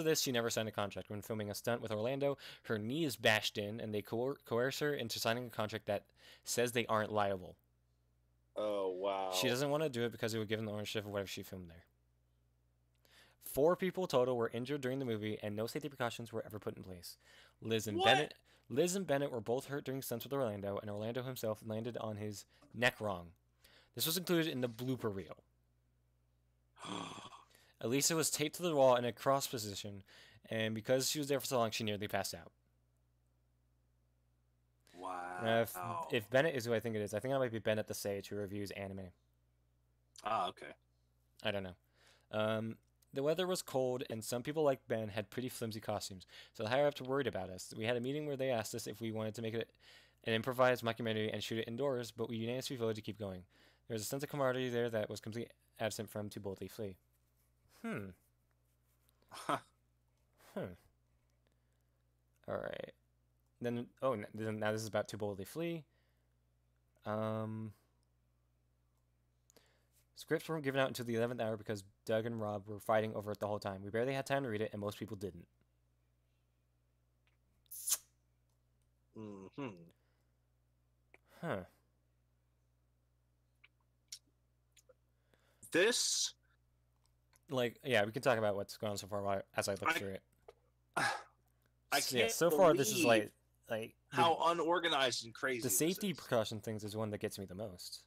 this, she never signed a contract. When filming a stunt with Orlando, her knee is bashed in, and they coerce her into signing a contract that says they aren't liable. Oh, wow. She doesn't want to do it because it would give them the ownership of whatever she filmed there. 4 people total were injured during the movie, and no safety precautions were ever put in place. Liz and Bennett were both hurt during stunts with Orlando, and Orlando himself landed on his neck wrong. This was included in the blooper reel. Elisa was taped to the wall in a cross position, and because she was there for so long, she nearly passed out. Wow. If Bennett is who I think it is, I think that might be Bennett the Sage, who reviews anime. Ah, okay. I don't know. The weather was cold, and some people like Ben had pretty flimsy costumes, so the higher ups were worried about us. We had a meeting where they asked us if we wanted to make it an improvised mockumentary and shoot it indoors, but we unanimously voted to keep going. There was a sense of camaraderie there that was completely absent from To Boldly Flee. Alright. Then, now this is about To Boldly Flee. Scripts weren't given out until the 11th hour because Doug and Rob were fighting over it the whole time. We barely had time to read it, and most people didn't. Mm-hmm. Huh. This... we can talk about what's going on so far as I look through it. I can't so far, this is like how unorganized and crazy the safety precaution things is one that gets me the most.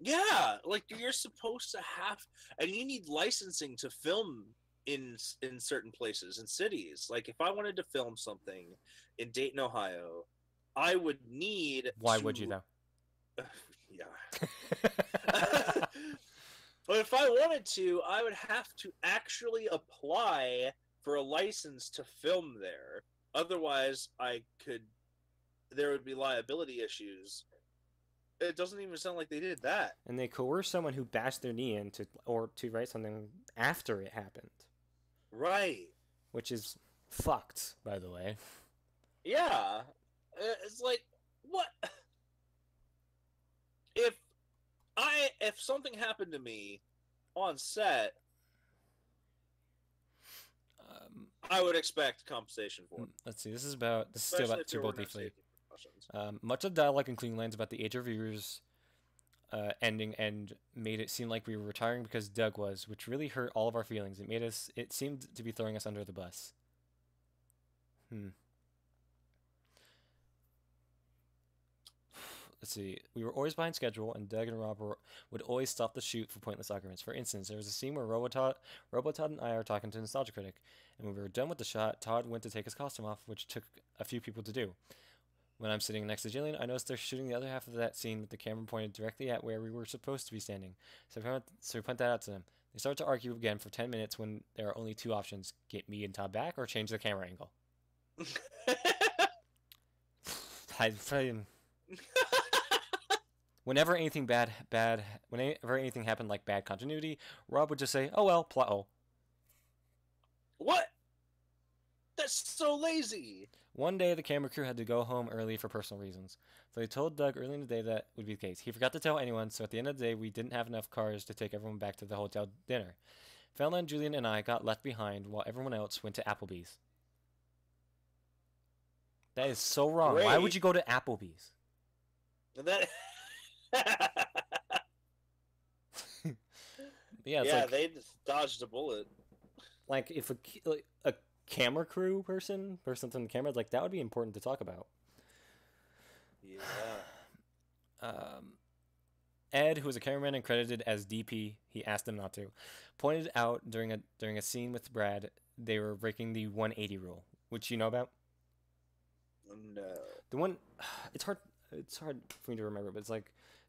Yeah, like you're supposed to have, and you need licensing to film in certain places and cities. Like if I wanted to film something in Dayton, Ohio, I would need. Why would you though? Yeah. But if I wanted to, I would have to actually apply for a license to film there. Otherwise, there would be liability issues. It doesn't even sound like they did that. And they coerced someone who bashed their knee in to write something after it happened. Right. Which is fucked, by the way. Yeah, it's like what if if something happened to me on set, I would expect compensation for it. Let's see. This is still Especially about if there were no briefly. safety precautions. Much of the dialogue including lines about the age of viewers ending and made it seem like we were retiring because Doug was, which really hurt all of our feelings. It seemed to be throwing us under the bus. Let's see. We were always behind schedule, and Doug and Rob would always stop the shoot for pointless arguments. For instance, there was a scene where Robotodd and I are talking to Nostalgia Critic, and when we were done with the shot, Todd went to take his costume off, which took a few people to do. When I'm sitting next to Jillian, I noticed they're shooting the other half of that scene with the camera pointed directly at where we were supposed to be standing. So we point that out to them. They start to argue again for 10 minutes when there are only two options: get me and Todd back, or change the camera angle. Whenever anything whenever anything happened like bad continuity, Rob would just say, "Oh well, plot hole." What? That's so lazy. One day, the camera crew had to go home early for personal reasons. So they told Doug early in the day that would be the case. He forgot to tell anyone, so at the end of the day, we didn't have enough cars to take everyone back to the hotel dinner. Fallon, Julian, and I got left behind while everyone else went to Applebee's. That is so wrong. Great. Why would you go to Applebee's? That. Yeah, yeah, like, they just dodged a bullet. like if a camera crew person on the camera, like that would be important to talk about. Yeah. Ed, who was a cameraman and credited as DP, he asked him not to, pointed out during a scene with Brad, they were breaking the 180 rule, which you know about. No. The one, it's hard for me to remember, but it's the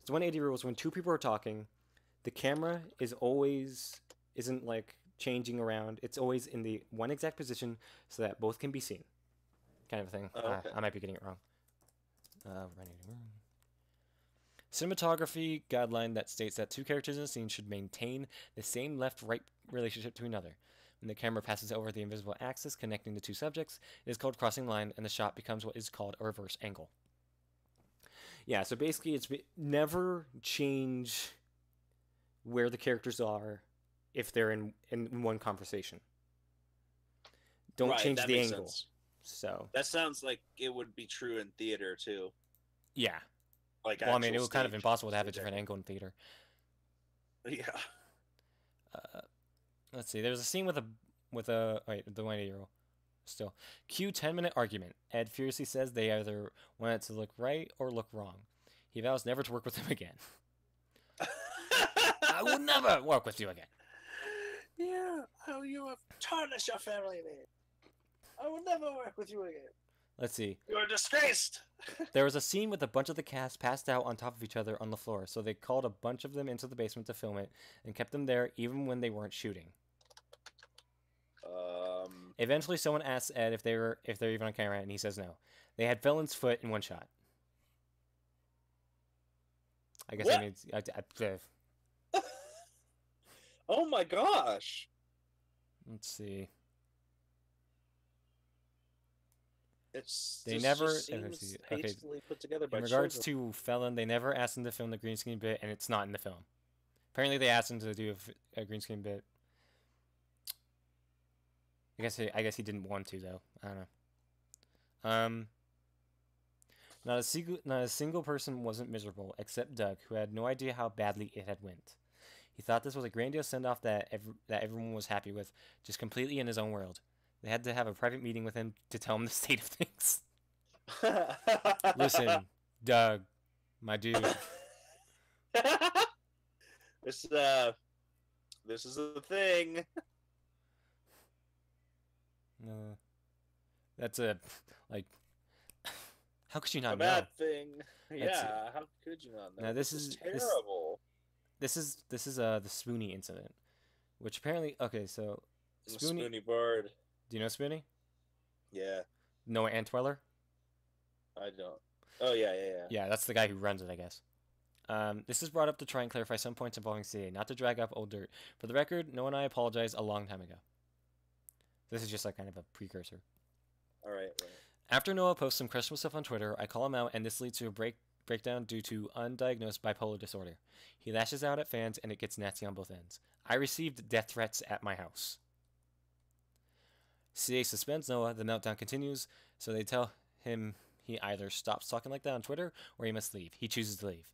180 rule is when two people are talking, the camera isn't like changing around. It's always in the one exact position so that both can be seen, kind of a thing. Oh, okay. I might be getting it wrong. Cinematography guideline that states that two characters in a scene should maintain the same left-right relationship to another. When the camera passes over the invisible axis connecting the two subjects, it is called crossing line, and the shot becomes what is called a reverse angle. Yeah, so basically it's never change where the characters are if they're in one conversation. Don't change the angle. Sense. So that sounds like it would be true in theater too. Yeah. Like, well, I mean, it was kind of impossible to have a different angle in theater. Yeah. Let's see. There's a scene with the 180-year-old. Still. Cue 10-minute argument. Ed furiously says they either want it to look right or look wrong. He vows never to work with him again. I will never work with you again. Yeah. Oh, you have tarnished your family name. I will never work with you again. Let's see. You're disgraced. There was a scene with a bunch of the cast passed out on top of each other on the floor, so they called a bunch of them into the basement to film it and kept them there even when they weren't shooting. Eventually, someone asks Ed if they're even on camera, and he says no. They had Fallon's foot in one shot. I guess that means. Oh my gosh! Let's see. They never hastily put together by in regards children. to Fallon, they never asked him to film the green screen bit, and it's not in the film. Apparently, they asked him to do a green screen bit. I guess he didn't want to though. I don't know. Not a single person wasn't miserable except Doug, who had no idea how badly it had went. He thought this was a grandiose send-off that everyone was happy with, just completely in his own world. They had to have a private meeting with him to tell him the state of things. Listen, Doug, my dude. This is the thing. That's how could you not a know? bad thing. Yeah, how could you not know? Now this is terrible. This is the Spoonie incident, which apparently so Spoonie Bird. Do you know Spoonie? Yeah. Noah Antweller? I don't. Oh yeah. Yeah, that's the guy who runs it, I guess. This is brought up to try and clarify some points involving CA, not to drag up old dirt. For the record, Noah and I apologized a long time ago. This is just like kind of a precursor. All right. After Noah posts some questionable stuff on Twitter, I call him out, and this leads to a breakdown due to undiagnosed bipolar disorder. He lashes out at fans, and it gets nasty on both ends. I received death threats at my house. CA suspends Noah, the meltdown continues, so they tell him he either stops talking like that on Twitter or he must leave. He chooses to leave.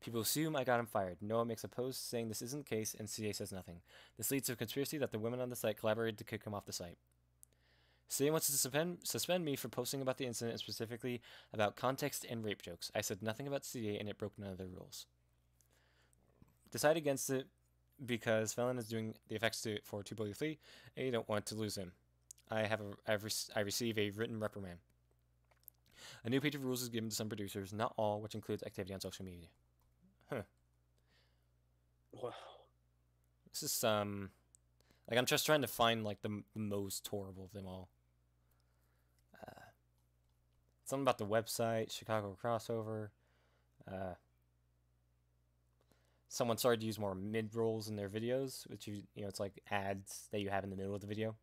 People assume I got him fired. Noah makes a post saying this isn't the case, and CA says nothing. This leads to a conspiracy that the women on the site collaborated to kick him off the site. CA wants to suspend me for posting about the incident and specifically about context and rape jokes. I said nothing about CA and it broke none of their rules. Decide against it because Felon is doing the effects for 2.3 and you don't want to lose him. I receive a written reprimand. A new page of rules is given to some producers, not all, which includes activity on social media. Huh. Wow. This is like I'm just trying to find like the most horrible of them all. Something about the website, Chicago crossover. Someone started to use more mid rolls in their videos, which you know it's like ads that you have in the middle of the video.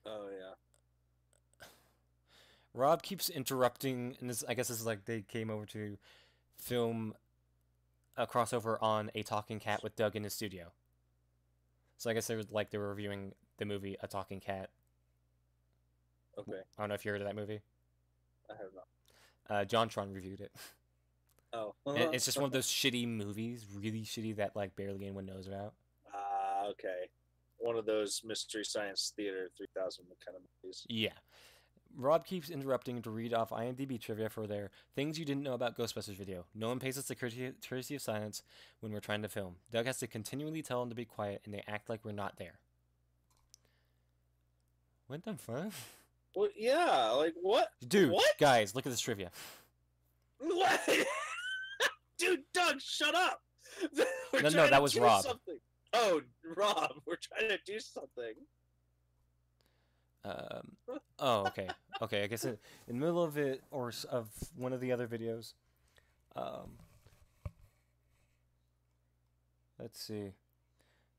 Oh yeah. Rob keeps interrupting, and this I guess this is like they came over to film a crossover on a talking cat with Doug in his studio. So I guess they were reviewing the movie A Talking Cat. Okay. I don't know if you heard of that movie. I have not. JonTron reviewed it. Oh. It's just one of those shitty movies, really shitty that like barely anyone knows about. Okay. One of those Mystery Science Theater 3000 kind of movies. Yeah. Rob keeps interrupting to read off IMDb trivia for their Things You Didn't Know About Ghostbusters video. No one pays us the courtesy of silence when we're trying to film. Doug has to continually tell them to be quiet, and they act like we're not there. What the fuck? Well, yeah, like what? Dude, what? Guys, look at this trivia. What? Dude, Doug, shut up! No, that was Rob. Something. Oh, Rob, we're trying to do something. Oh, okay. Okay, I guess in the middle of it, or of one of the other videos, let's see.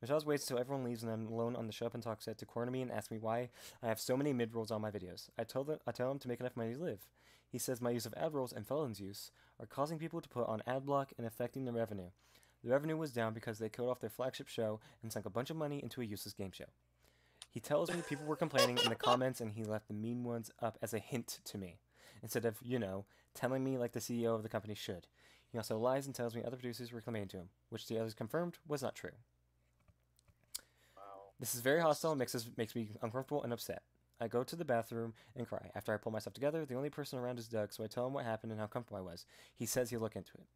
Michelle waits till everyone leaves and I'm alone on the Shut Up and Talk set to corner me and ask me why I have so many mid-rolls on my videos. I tell him to make enough money to live. He says my use of ad rolls and Felon's use are causing people to put on ad block and affecting the revenue. The revenue was down because they killed off their flagship show and sunk a bunch of money into a useless game show. He tells me people were complaining in the comments and he left the mean ones up as a hint to me, instead of, telling me like the CEO of the company should. He also lies and tells me other producers were complaining to him, which the others confirmed was not true. Wow. This is very hostile and makes me uncomfortable and upset. I go to the bathroom and cry. After I pull myself together, the only person around is Doug, so I tell him what happened and how comfortable I was. He says he'll look into it.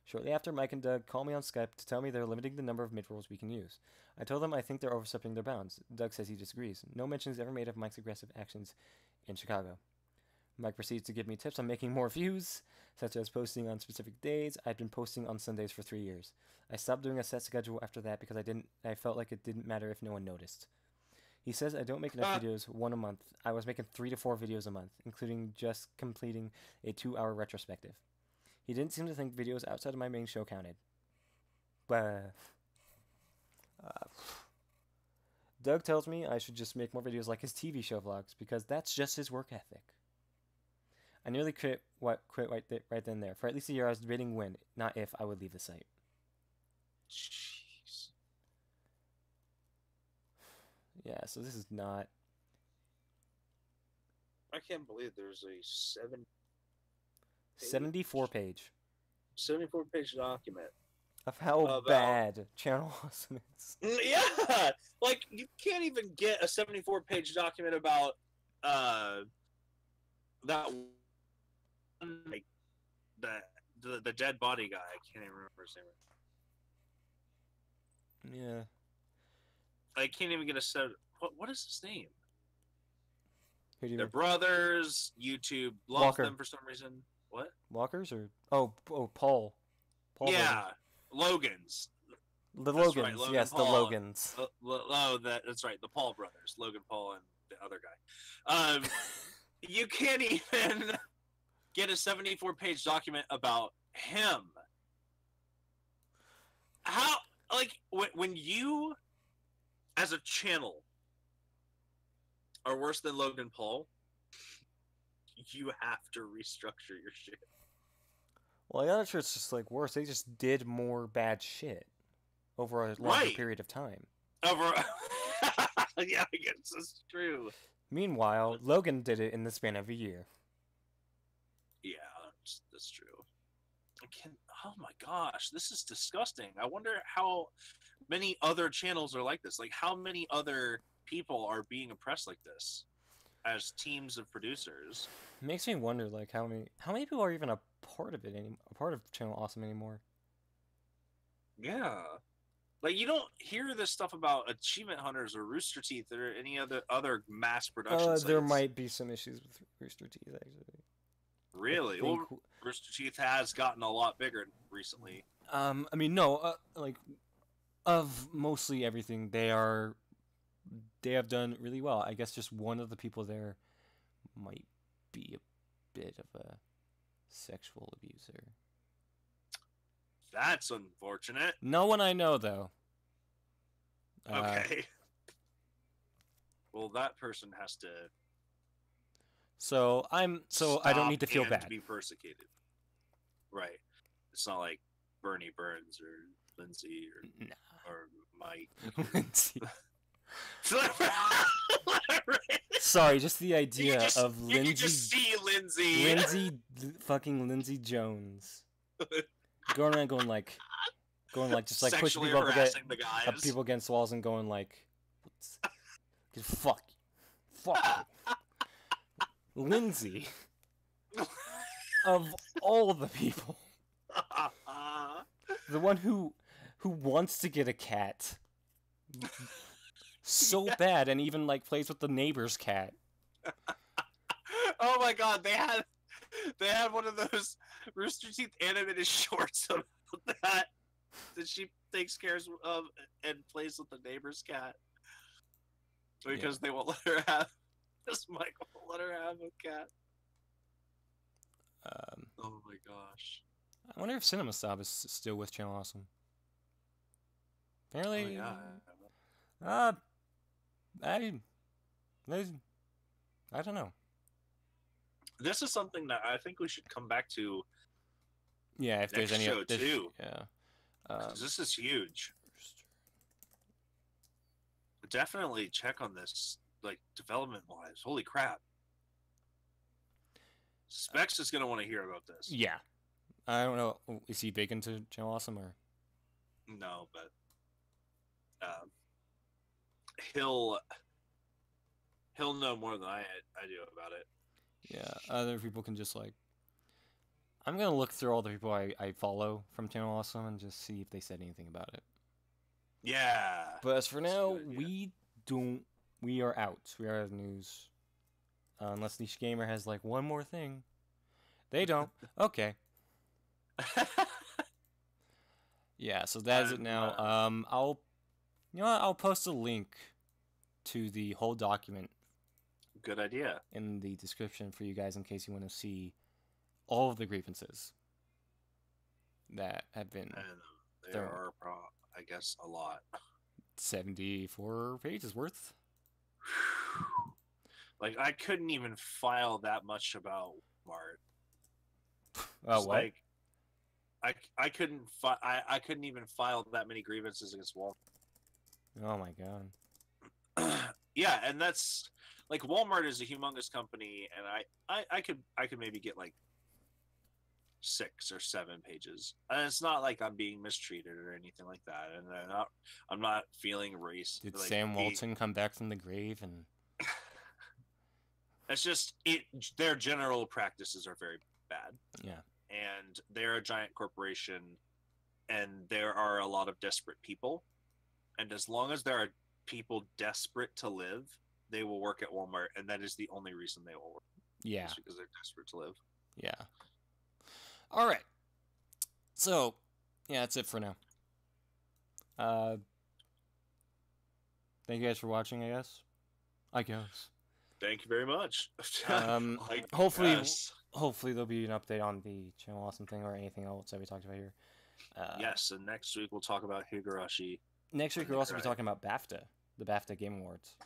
Shortly after, Mike and Doug call me on Skype to tell me they're limiting the number of mid-rolls we can use. I told them I think they're overstepping their bounds. Doug says he disagrees. No mention is ever made of Mike's aggressive actions in Chicago. Mike proceeds to give me tips on making more views, such as posting on specific days. I've been posting on Sundays for 3 years. I stopped doing a set schedule after that because I felt like it didn't matter if no one noticed. He says I don't make enough videos, one a month. I was making 3 to 4 videos a month, including just completing a 2-hour retrospective. He didn't seem to think videos outside of my main show counted. But Doug tells me I should just make more videos like his TV show vlogs because that's just his work ethic. I nearly quit right then and there. For at least a year, I was debating when, not if, I would leave the site. Jeez. Yeah, so this is not... I can't believe there's a 74-page 74-page document of how bad Channel Awesome is. Yeah, like you can't even get a 74-page document about that like the dead body guy. I can't even remember his name. Yeah. I can't even get a set. What is his name? Who do you They're mean? brothers. YouTube loves Walker. them for some reason. What? Walkers or Paul. Yeah, Logan's. The That's Logans, right, Logan yes, Paul. the Logans. That's right, the Paul brothers, Logan Paul and the other guy. You can't even get a 74-page document about him. How, like, when you, as a channel, are worse than Logan Paul, you have to restructure your shit. Well, I'm not sure it's just like worse. They just did more bad shit over a longer Right. period of time. Over. Yeah, I guess that's true. Meanwhile, Logan did it in the span of a year. Yeah, that's true. Oh my gosh, this is disgusting. I wonder how many other channels are like this. Like, how many other people are being oppressed like this as teams of producers? It makes me wonder, like, how many people are even a part of it a part of Channel Awesome anymore? Yeah. Like, you don't hear this stuff about Achievement Hunters or Rooster Teeth or any other mass production sites. There might be some issues with Rooster Teeth, actually. Really? Well, Rooster Teeth has gotten a lot bigger recently. I mean, no, like, of mostly everything, they have done really well. I guess just one of the people there might be a bit of a sexual abuser. That's unfortunate. No one I know, though. Okay. Well, that person has to. So I don't need to feel bad. To be persecuted. Right. It's not like Bernie Burns or Lindsay or Mike. Lindsay. Sorry, just the idea of Lindsay. You can just see Lindsay, fucking Lindsay Jones, going around going like just like pushing people people against walls and going like, fuck you. Lindsay, of all the people, the one who wants to get a cat so bad and even like plays with the neighbor's cat. Oh my god, they had one of those Rooster Teeth animated shorts of that she takes care of and plays with the neighbor's cat because they won't let her have. This Michael won't let her have a cat. Oh my gosh. I wonder if Cinema Snob is still with Channel Awesome. Apparently. Oh I don't know. This is something that I think we should come back to. Yeah, if there's any show too. Yeah. This is huge. Definitely check on this, like, development wise. Holy crap. Specs is gonna want to hear about this. Yeah. I don't know. Is he big into Channel Awesome or? No, but he'll know more than I do about it. Yeah, other people can just like. I'm gonna look through all the people I follow from Channel Awesome and just see if they said anything about it. Yeah. But as for now, we are out. We are out of news. Unless Niche Gamer has like one more thing. They don't. Okay. Yeah, so that is it now. I'll post a link to the whole document. Good idea. In the description for you guys in case you want to see all of the grievances that have been. And there are, I guess, a lot. 74 pages worth. Like, I couldn't even file that much about Walmart. Oh, what? Like, I couldn't I couldn't even file that many grievances against Walmart. Oh my god. Yeah, and that's like Walmart is a humongous company, and I could maybe get like 6 or 7 pages, and it's not like I'm being mistreated or anything like that, and I'm not feeling race. Did like, Sam Walton come back from the grave and? It's just their general practices are very bad. Yeah. And they're a giant corporation, and there are a lot of desperate people. And as long as there are people desperate to live, they will work at Walmart, and that is the only reason they will work. Yeah. Just because they're desperate to live. Yeah. All right. So, yeah, that's it for now. Thank you guys for watching, I guess. Thank you very much. Hopefully there'll be an update on the Channel Awesome thing or anything else that we talked about here. Yes, and next week we'll talk about Higurashi. Next week we'll also be talking about BAFTA, the BAFTA Game Awards.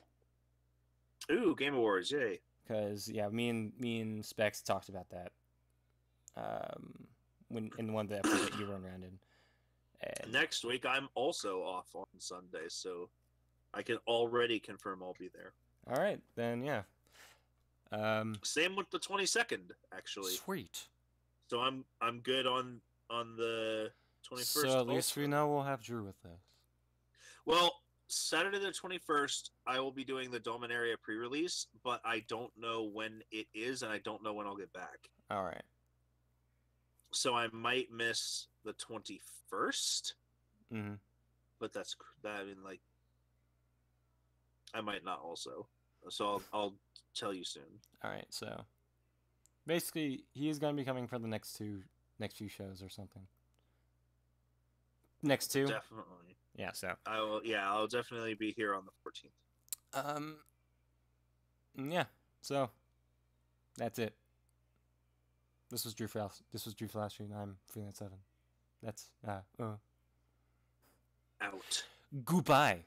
Ooh, Game Awards, yay. Because yeah, me and Specs talked about that. When in one of the episodes that you run around in. And Next week, I'm also off on Sunday, so I can already confirm I'll be there. all right, then yeah. Same with the 22nd, actually. Sweet. So I'm good on the 21st. So at least also. we know we'll have Drew with us. Well, Saturday the 21st, I will be doing the Dominaria pre-release, but I don't know when it is, and I don't know when I'll get back. All right. So I might miss the 21st, Mm-hmm. but I mean, like, I might not also. So I'll tell you soon. All right. So basically, he is going to be coming for the next few shows or something. Next two. Definitely. Yeah. So. I will. Yeah, I'll definitely be here on the 14th. Yeah. So. That's it. This was Drew Flash. This was Drew Flash, and I'm Freelance 7. That's Out. Goodbye.